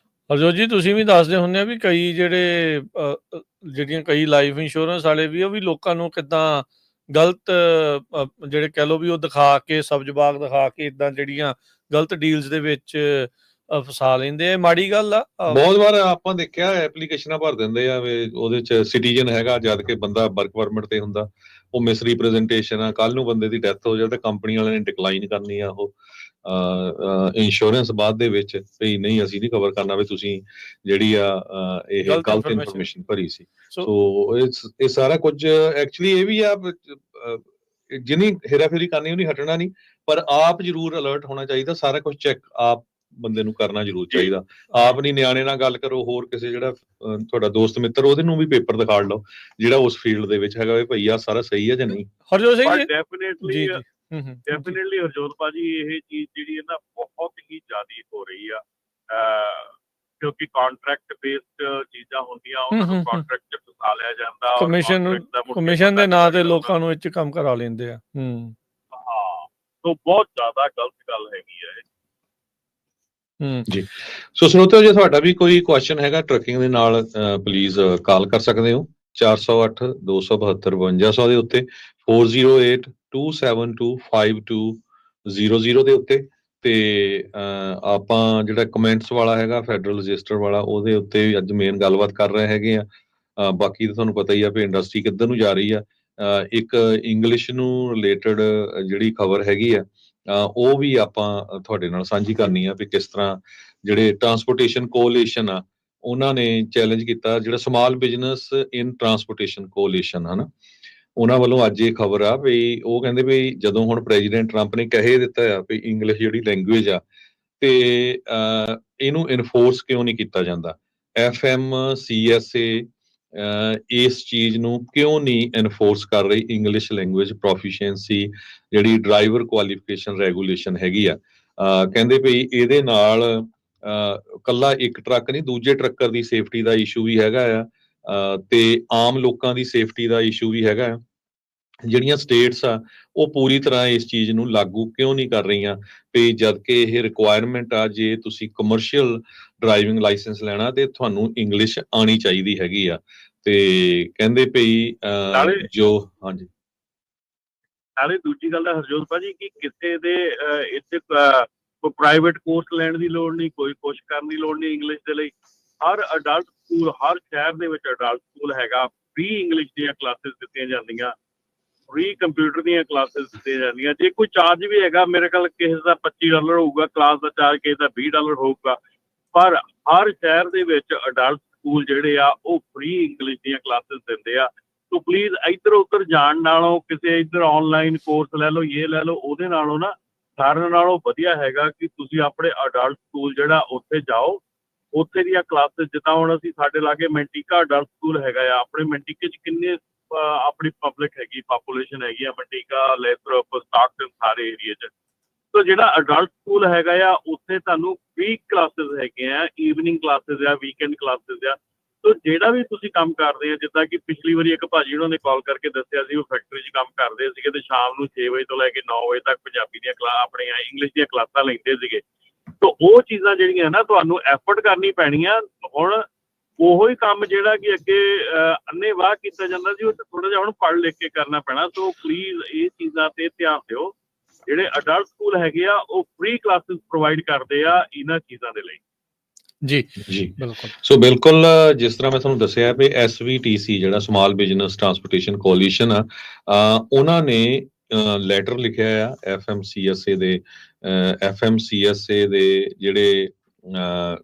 ਹਰਜੋਤ ਜੀ ਤੁਸੀਂ ਵੀ ਦੱਸਦੇ ਹੁੰਦੇ ਆ ਵੀ ਕਈ ਜਿਹੜੀਆਂ ਕਈ ਲਾਈਫ ਇੰਸ਼ੋਰੈਂਸ ਵਾਲੇ ਵੀ ਉਹ ਵੀ ਲੋਕਾਂ ਨੂੰ ਕਿੱਦਾਂ ਗਲਤ ਜਿਹੜੇ ਕਹਿ ਲਓ ਵੀ ਉਹ ਦਿਖਾ ਕੇ ਸਬਜ਼ ਬਾਗ ਦਿਖਾ ਕੇ ਇੱਦਾਂ ਜਿਹੜੀਆਂ ਗਲਤ ਡੀਲਸ ਦੇ ਵਿੱਚ ਫਸਾ ਲੈਂਦੇ ਆ। ਮਾੜੀ ਗੱਲ ਆ। ਬਹੁਤ ਵਾਰ ਆਪਾਂ ਦੇਖਿਆ ਐਪਲੀਕੇਸ਼ਨਾਂ ਭਰ ਦਿੰਦੇ ਆ ਵੀ ਉਹਦੇ 'ਚ ਸਿਟੀਜ਼ਨ ਹੈਗਾ, ਜਦ ਕਿ ਬੰਦਾ ਵਰਕ ਪਰਮਿਟ ਤੇ ਹੁੰਦਾ। ਉਹ ਮਿਸ ਰਿਪਰੈਜ਼ੈਂਟੇਸ਼ਨ ਆ, ਕੱਲ ਨੂੰ ਬੰਦੇ ਦੀ ਡੈਥ ਹੋ ਜਾਏ ਤਾਂ ਕੰਪਨੀ ਵਾਲਿਆਂ ਨੇ ਡਿਕਲਾਈਨ ਕਰਨੀ ਆ ਉਹ ਇੰਸ਼ੋਰੈਂਸ ਬਾਅਦ ਦੇ ਵਿੱਚ ਵੀ ਨਹੀਂ ਅਸੀਂ ਨਹੀਂ ਕਵਰ ਕਰਨਾ, ਵੀ ਤੁਸੀਂ ਜਿਹੜੀ ਆ ਇਹ ਗਲਤ ਇਨਫੋਰਮੇਸ਼ਨ ਭਰੀ ਸੀ। ਸੋ ਇਹ ਸਾਰਾ ਕੁਝ ਐਕਚੁਅਲੀ ਇਹ ਵੀ ਆ, ਜਿਹਨੀ ਹੇਰਾਫੇਰੀ ਕਰਨੀ ਉਹਨੇ ਹਟਣਾ ਨਹੀਂ, ਪਰ ਆਪ ਜ਼ਰੂਰ ਅਲਰਟ ਹੋਣਾ ਚਾਹੀਦਾ। ਸਾਰਾ ਕੁਝ ਚੈੱਕ ਆਪ ਬੰਦੇ ਨੂੰ ਕਰਨਾ ਜ਼ਰੂਰ ਚਾਹੀਦਾ। ਆਪ ਨਹੀਂ ਨਿਆਣੇ ਨਾਲ ਗੱਲ ਕਰੋ, ਹੋਰ ਕਿਸੇ ਜਿਹੜਾ ਤੁਹਾਡਾ ਦੋਸਤ ਮਿੱਤਰ ਉਹਦੇ ਨੂੰ ਵੀ ਪੇਪਰ ਦਿਖਾ ਲਓ ਜਿਹੜਾ ਉਸ ਫੀਲਡ ਦੇ ਵਿੱਚ ਹੈਗਾ, ਵੀ ਭਈ ਆ ਸਾਰਾ ਸਹੀ ਹੈ ਜਾਂ ਨਹੀਂ। ਹਰਜੋਤ ਸਿੰਘ ਡੈਫੀਨੇਟਲੀ ਹਰਜੋਤ ਭਾਜੀ ਇਹ ਚੀਜ਼ ਜਿਹੜੀ ਹੈ ਨਾ ਬਹੁਤ ਹੀ ਜ਼ਿਆਦਾ ਹੋ ਰਹੀ ਆ, ਕਿਉਂਕਿ ਕੰਟਰੈਕਟ ਬੇਸਡ ਚੀਜ਼ਾਂ ਹੁੰਦੀਆਂ, ਉਹਨਾਂ ਨੂੰ ਕੰਟਰੈਕਟ 'ਚ ਫਸਾ ਲਿਆ ਜਾਂਦਾ, ਕਮਿਸ਼ਨ ਦੇ ਨਾਂ ਤੇ ਲੋਕਾਂ ਨੂੰ ਇਹ 'ਚ ਕੰਮ ਕਰਾ ਲੈਂਦੇ ਆ। ਹਾਂ, ਸੋ ਬਹੁਤ ਜ਼ਿਆਦਾ ਗਲਤ ਗੱਲ ਹੈਗੀ ਆ ਇਹ। ਜੀ, ਸੋ ਸਰੋਤਿਓ ਜੇ ਤੁਹਾਡਾ ਵੀ ਕੋਈ ਕੁਐਸਚਨ ਹੈਗਾ ਟਰੱਕਿੰਗ ਦੇ ਨਾਲ, ਪਲੀਜ਼ ਕਾਲ ਕਰ ਸਕਦੇ ਹੋ 408 272 5200 ਦੇ ਉੱਤੇ, 4082725200 ਦੇ ਉੱਤੇ। ਤੇ ਆਪਾਂ ਜਿਹੜਾ ਕਮੈਂਟਸ ਵਾਲਾ ਹੈਗਾ ਫੈਡਰਲ ਰਜਿਸਟਰ ਵਾਲਾ, ਉਹਦੇ ਉੱਤੇ ਅੱਜ ਮੇਨ ਗੱਲਬਾਤ ਕਰ ਰਹੇ ਹੈਗੇ ਆ। ਬਾਕੀ ਤਾਂ ਤੁਹਾਨੂੰ ਪਤਾ ਹੀ ਆ ਵੀ ਇੰਡਸਟਰੀ ਕਿੱਧਰ ਨੂੰ ਜਾ ਰਹੀ ਆ। ਇੱਕ ਇੰਗਲਿਸ਼ ਨੂੰ ਰਿਲੇਟਡ ਜਿਹੜੀ ਖਬਰ ਹੈਗੀ ਆ, ਉਹ ਵੀ ਆਪਾਂ ਤੁਹਾਡੇ ਨਾਲ ਸਾਂਝੀ ਕਰਨੀ ਆ ਵੀ ਕਿਸ ਤਰ੍ਹਾਂ ਜਿਹੜੇ ਟਰਾਂਸਪੋਰਟੇਸ਼ਨ ਕੋਲੀਸ਼ਨ ਆ ਉਹਨਾਂ ਨੇ ਚੈਲੰਜ ਕੀਤਾ, ਜਿਹੜਾ ਸਮਾਲ ਬਿਜ਼ਨਸ ਇਨ ਟਰਾਂਸਪੋਰਟੇਸ਼ਨ ਕੋਲੀਸ਼ਨ ਹਨਾ, ਉਹਨਾਂ ਵੱਲੋਂ ਅੱਜ ਇਹ ਖਬਰ ਆ ਵੀ ਉਹ ਕਹਿੰਦੇ ਵੀ ਜਦੋਂ ਹੁਣ ਪ੍ਰੈਜ਼ੀਡੈਂਟ ਟਰੰਪ ਨੇ ਕਹਿ ਦਿੱਤਾ ਆ ਵੀ ਇੰਗਲਿਸ਼ ਜਿਹੜੀ ਲੈਂਗੁਏਜ ਆ ਤੇ ਇਹਨੂੰ ਇਨਫੋਰਸ ਕਿਉਂ ਨਹੀਂ ਕੀਤਾ ਜਾਂਦਾ, FMCSA ਇਸ ਚੀਜ਼ ਨੂੰ ਕਿਉਂ ਨਹੀਂ ਇਨਫੋਰਸ ਕਰ ਰਹੀ, ਇੰਗਲਿਸ਼ ਲੈਂਗੁਏਜ ਪ੍ਰੋਫੀਸ਼ੀਐਂਸੀ ਜਿਹੜੀ ਡਰਾਈਵਰ ਕੁਆਲੀਫਿਕੇਸ਼ਨ ਰੈਗੂਲੇਸ਼ਨ ਹੈਗੀ ਆ। ਕਹਿੰਦੇ ਵੀ ਇਹਦੇ ਨਾਲ ਕੱਲਾ ਇੱਕ ਟਰੱਕ ਨਹੀਂ, ਦੂਜੇ ਟਰੱਕਰ ਦੀ ਸੇਫਟੀ ਦਾ ਇਸ਼ੂ ਵੀ ਹੈਗਾ ਆ, ਤੇ ਆਮ ਲੋਕਾਂ ਦੀ ਸੇਫਟੀ ਦਾ ਇਸ਼ੂ ਵੀ ਹੈਗਾ ਆ। ਜਿਹੜੀਆਂ ਸਟੇਟਸ ਆ ਉਹ ਪੂਰੀ ਤਰ੍ਹਾਂ ਇਸ ਚੀਜ਼ ਨੂੰ ਲਾਗੂ ਕਿਉਂ ਨਹੀਂ ਕਰ ਰਹੀਆਂ, ਵੀ ਜਦ ਕਿ ਇਹ ਰਿਕੁਆਇਰਮੈਂਟ ਆ, ਜੇ ਤੁਸੀਂ ਕਮਰਸ਼ੀਅਲ ਡਰਾਈਵਿੰਗ ਲਾਇਸੈਂਸ ਲੈਣਾ ਤੇ ਤੁਹਾਨੂੰ ਇੰਗਲਿਸ਼ ਆਉਣੀ ਚਾਹੀਦੀ ਹੈਗੀ ਆ। ਤੇ ਕਹਿੰਦੇ ਪਈ ਜੋ ਹਾਂਜੀ, ਨਾਲੇ ਦੂਜੀ ਗੱਲ ਹੈ ਹਰਜੋਤ ਭਾਜੀ ਕਿ ਕਿਸੇ ਦੇ ਇੱਥੇ ਕੋਈ ਪ੍ਰਾਈਵੇਟ ਕੋਰਸ ਲੈਣ ਦੀ ਲੋੜ ਨਹੀਂ, ਕੋਈ ਕੁਛ ਕਰਨ ਦੀ ਲੋੜ ਨਹੀਂ ਇੰਗਲਿਸ਼ ਦੇ ਲਈ। ਹਰ ਅਡਲਟ ਸਕੂਲ, ਹਰ ਸ਼ਹਿਰ ਦੇ ਵਿੱਚ ਅਡਲਟ ਸਕੂਲ ਹੈਗਾ, ਫ੍ਰੀ ਇੰਗਲਿਸ਼ ਦੀਆਂ ਕਲਾਸਿਸ ਦਿੱਤੀਆਂ ਜਾਂਦੀਆਂ, ਫ੍ਰੀ ਕੰਪਿਊਟਰ ਦੀਆਂ ਕਲਾਸਿਸ ਦਿੱਤੀਆਂ ਜਾਂਦੀਆਂ। ਜੇ ਕੋਈ ਚਾਰਜ ਵੀ ਹੈਗਾ, ਮੇਰੇ ਖਿਆਲ ਕਿਸੇ ਦਾ $25 ਹੋਊਗਾ ਕਲਾਸ ਦਾ ਚਾਰਜ, ਕਿਸੇ ਦਾ $20 ਹੋਊਗਾ, ਪਰ ਹਰ ਸ਼ਹਿਰ ਦੇ ਵਿੱਚ ਅਡਲਟ ਸਕੂਲ ਜਿਹੜੇ ਆ ਉਹ ਫ੍ਰੀ ਇੰਗਲਿਸ਼ ਦੀਆਂ ਕਲਾਸਿਸ ਦਿੰਦੇ ਆ। ਸੋ ਪਲੀਜ਼ ਇੱਧਰ ਉੱਧਰ ਜਾਣ ਨਾਲੋਂ ਕਿਸੇ ਇੱਧਰ ਆਨਲਾਈਨ ਕੋਰਸ ਲੈ ਲਓ, ਇਹ ਲੈ ਲਓ, ਉਹਦੇ ਨਾਲੋਂ ਨਾ ਸਾਰਿਆਂ ਨਾਲੋਂ ਵਧੀਆ ਹੈਗਾ ਕਿ ਤੁਸੀਂ ਆਪਣੇ ਅਡਲਟ ਸਕੂਲ ਜਿਹੜਾ ਉੱਥੇ ਜਾਓ, ਉੱਥੇ ਦੀਆਂ ਕਲਾਸਿਸ, ਜਿੱਦਾਂ ਹੁਣ ਅਸੀਂ ਸਾਡੇ ਲਾਗੇ ਮੈਂਟੀਕਾ ਅਡਲਟ ਸਕੂਲ ਹੈਗਾ ਆ। ਆਪਣੇ ਮੈਂਟੀਕੇ 'ਚ ਕਿੰਨੇ ਆਪਣੀ ਪਬਲਿਕ ਹੈਗੀ, ਪਾਪੂਲੇਸ਼ਨ ਹੈਗੀ ਆ, ਮੈਂਟੀਕਾ, ਲੈਥਰੋਪ, ਸਟਾਕਟਨ, ਸਾਰੇ ਏਰੀਏ 'ਚ। ਸੋ ਜਿਹੜਾ ਅਡਲਟ ਸਕੂਲ ਹੈਗਾ ਆ ਉੱਥੇ ਤੁਹਾਨੂੰ ਫ੍ਰੀ ਕਲਾਸਿਸ ਹੈਗੇ ਆ, ਈਵਨਿੰਗ ਕਲਾਸਿਸ ਆ, ਵੀਕਐਂਡ ਕਲਾਸਿਸ ਆ। ਸੋ ਜਿਹੜਾ ਵੀ ਤੁਸੀਂ ਕੰਮ ਕਰਦੇ ਆ, ਜਿੱਦਾਂ ਕਿ ਪਿਛਲੀ ਵਾਰੀ ਇੱਕ ਭਾਜੀ ਉਹਨਾਂ ਨੇ ਕਾਲ ਕਰਕੇ ਦੱਸਿਆ ਸੀ, ਉਹ ਫੈਕਟਰੀ 'ਚ ਕੰਮ ਕਰਦੇ ਸੀਗੇ ਤੇ ਸ਼ਾਮ ਨੂੰ 6 ਵਜੇ ਤੋਂ ਲੈ ਕੇ 9 ਵਜੇ ਤੱਕ ਪੰਜਾਬੀ ਦੀਆਂ ਆਪਣੀਆਂ ਇੰਗਲਿਸ਼ ਦੀਆਂ ਕਲਾਸਾਂ ਲੈਂਦੇ ਸੀਗੇ। ਤਾਂ ਉਹ ਚੀਜ਼ਾਂ ਜਿਹੜੀਆਂ ਨਾ ਤੁਹਾਨੂੰ ਐਫਰਟ ਕਰਨੀ ਪੈਣੀਆਂ। ਹੁਣ ਉਹੀ ਕੰਮ ਜਿਹੜਾ ਕਿ ਅੱਗੇ ਅੰਨ੍ਹੇਵਾਹ ਕੀਤਾ ਜਾਂਦਾ ਸੀ, ਉਹ ਥੋੜਾ ਜਿਹਾ ਹੁਣ ਪੜ੍ਹ ਲਿਖ ਕੇ ਕਰਨਾ ਪੈਣਾ। ਸੋ ਪਲੀਜ਼ ਇਹ ਚੀਜ਼ਾਂ ਤੇ ਧਿਆਨ ਦਿਓ। ਜਿਹੜੇ ਅਡਲਟ ਸਕੂਲ ਹੈਗੇ ਆ ਉਹ ਫ੍ਰੀ ਕਲਾਸਿਸ ਪ੍ਰੋਵਾਈਡ ਕਰਦੇ ਆ ਇਹਨਾਂ ਚੀਜ਼ਾਂ ਦੇ ਲਈ। ਜੀ ਜੀ ਬਿਲਕੁਲ। ਸੋ ਬਿਲਕੁਲ ਜਿਸ ਤਰ੍ਹਾਂ ਮੈਂ ਤੁਹਾਨੂੰ ਦੱਸਿਆ ਵੀ SVTC ਜਿਹੜਾ ਸਮਾਲ ਬਿਜ਼ਨਸ ਟਰਾਂਸਪੋਰਟੇਸ਼ਨ ਕੋਲੀਸ਼ਨ ਆ, ਉਹਨਾਂ ਨੇ ਲੈਟਰ ਲਿਖਿਆ ਆ FMCSA ਦੇ ਜਿਹੜੇ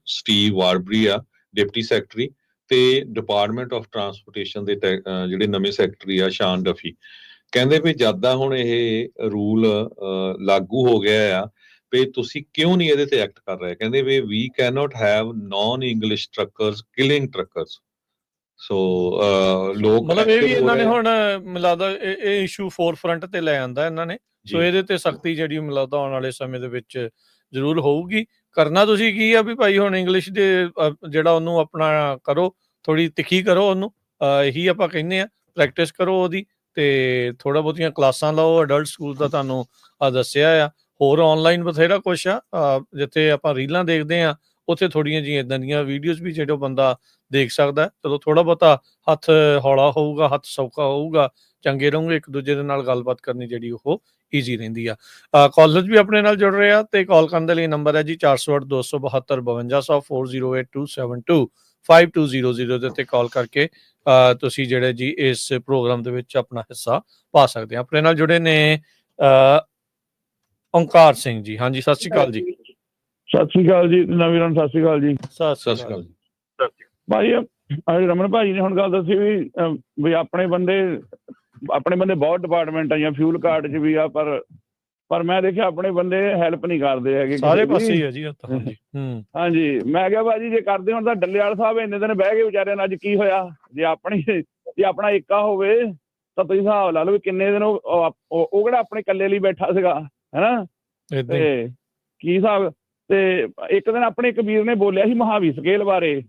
ਸਟੀਵ ਵਾਰਬਰੀ ਆ ਡਿਪਟੀ ਸੈਕਟਰੀ, ਤੇ ਡਿਪਾਰਟਮੈਂਟ ਆਫ ਟਰਾਂਸਪੋਰਟੇਸ਼ਨ ਦੇ ਜਿਹੜੇ ਨਵੇਂ ਸੈਕਟਰੀ ਆ ਸ਼ਾਨ ਡਫੀ। ਕਹਿੰਦੇ ਵੀ ਜਦ ਦਾ ਹੁਣ ਇਹ ਰੂਲ ਲਾਗੂ ਹੋ ਗਿਆ ਆ ਵੀ ਤੁਸੀਂ ਕਿਉਂ ਨਹੀਂ ਇਹਦੇ ਤੇ ਐਕਟ ਕਰ ਰਹੇ। ਕਹਿੰਦੇ we cannot have non English truckers killing truckers. So ਲੋਕ ਮਤਲਬ ਇਹ ਵੀ ਇਹਨਾਂ ਨੇ ਹੁਣ ਮਿਲਾਦਾ ਇਹ ਇਸ਼ੂ ਫੋਰਫਰੰਟ ਤੇ ਲੈ ਆਂਦਾ ਇਹਨਾਂ ਨੇ। ਸੋ ਇਹਦੇ ਤੇ ਸਖਤੀ ਜਿਹੜੀ ਮਿਲਾਦਾ ਆਉਣ ਵਾਲੇ ਸਮੇਂ ਦੇ ਵਿੱਚ ਜ਼ਰੂਰ ਹੋਊਗੀ। ਕਰਨਾ ਤੁਸੀਂ ਕੀ ਆ ਵੀ ਭਾਈ ਹੁਣ ਇੰਗਲਿਸ਼ ਦੇ ਜਿਹੜਾ ਉਹਨੂੰ ਆਪਣਾ ਕਰੋ, ਥੋੜੀ ਤਿੱਖੀ ਕਰੋ ਉਹਨੂੰ, ਇਹੀ ਆਪਾਂ ਕਹਿੰਦੇ ਆ। ਪ੍ਰੈਕਟਿਸ ਕਰੋ ਉਹਦੀ, ਤੇ ਥੋੜਾ ਬਹੁਤੀਆਂ ਕਲਾਸਾਂ ਲਓ। ਅਡਲਟ ਸਕੂਲ ਦਾ ਤੁਹਾਨੂੰ ਦੱਸਿਆ ਆ, ਹੋਰ ਆਨਲਾਈਨ ਬਥੇਰਾ ਕੁਛ ਆ। ਜਿੱਥੇ ਆਪਾਂ ਰੀਲਾਂ ਦੇਖਦੇ ਆ ਉੱਥੇ ਥੋੜੀਆਂ ਜਿਹੀਆਂ ਇਦਾਂ ਦੀਆਂ ਵੀਡੀਓਜ਼ ਵੀ ਜਿਹੜਾ ਬੰਦਾ ਦੇਖ ਸਕਦਾ। ਚਲੋ ਥੋੜਾ ਬਹੁਤਾ ਹੱਥ ਹੌਲਾ ਹੋਊਗਾ, ਹੱਥ ਸੌਖਾ ਹੋਊਗਾ, ਚੰਗੇ ਰਹੋਗੇ, ਇੱਕ ਦੂਜੇ ਦੇ ਨਾਲ ਗੱਲਬਾਤ ਕਰਨੀ ਜਿਹੜੀ ਉਹ ਈਜ਼ੀ ਰਹਿੰਦੀ ਆ। ਕਾਲਜ ਵੀ ਆਪਣੇ ਨਾਲ ਜੁੜ ਰਹੇ ਆ, ਤੇ ਕਾਲ ਕਰਨ ਦੇ ਲਈ ਨੰਬਰ ਹੈ ਜੀ 408 272 5200 408272 5200 ਦੇ ਉੱਤੇ ਕਾਲ ਕਰਕੇ ਤੁਸੀਂ ਜਿਹੜੇ ਜੀ ਇਸ ਪ੍ਰੋਗਰਾਮ ਦੇ ਵਿੱਚ ਆਪਣਾ ਹਿੱਸਾ ਪਾ ਸਕਦੇ ਆ। ਆਪਣੇ ਨਾਲ ਜੁੜੇ ਨੇ ਓਂਕਾਰ ਸਿੰਘ ਜੀ। ਹਾਂਜੀ ਸਤਿ ਸ਼੍ਰੀ ਅਕਾਲ ਜੀ। ਸਤਿ ਸ਼੍ਰੀ ਅਕਾਲ ਜੀ ਨਵੀਰਨ, ਸਤਿ ਸ਼੍ਰੀ ਅਕਾਲ ਜੀ। ਸਤਿ ਸ਼੍ਰੀ ਅਕਾਲ ਜੀ। ਭਾਈ ਰਮਨ ਭਾਈ ਨੇ ਹੁਣ ਗੱਲ ਦੱਸੀ ਵੀ ਆਪਣੇ ਬੰਦੇ ਬਹੁਤ ਡਿਪਾਰਟਮੈਂਟ ਆ ਜਾਂ ਫਿਊਲ ਕਾਰਡ 'ਚ ਵੀ ਆ, ਪਰ ਮੈਂ ਦੇਖਿਆ ਆਪਣੇ ਬੰਦੇ ਹੈਲਪ ਨਹੀਂ ਕਰਦੇ ਹੈਗੇ ਸਾਰੇ ਪਾਸੇ ਹੀ ਆ ਜੀ। ਹਾਂਜੀ ਮੈਂ ਕਿਹਾ ਭਾਜੀ ਜੇ ਕਰਦੇ ਹੁਣ ਤਾਂ ਡੱਲੇਵਾਲ ਸਾਹਿਬ ਇੰਨੇ ਦਿਨ ਬਹਿ ਗਏ ਵਿਚਾਰਿਆਂ ਨਾਲ, ਅੱਜ ਕੀ ਹੋਇਆ? ਜੇ ਆਪਣਾ ਏਕਾ ਹੋਵੇ ਤਾਂ ਤੁਸੀਂ ਹਿਸਾਬ ਲਾ ਲਓ ਵੀ ਕਿੰਨੇ ਦਿਨ ਉਹ ਕਿਹੜਾ ਆਪਣੇ ਇਕੱਲੇ ਲਈ ਬੈਠਾ ਸੀਗਾ, ਹੈਨਾ? ਤੇ ਕੀ ਹਿਸਾਬ। ਤੇ ਇੱਕ ਦਿਨ ਆਪਣੇ ਇੱਕ ਵੀਰ ਨੇ ਬੋਲਿਆ ਸੀ ਮਹਾਵੀਰ ਸਕੇਲ ਬਾਰੇ,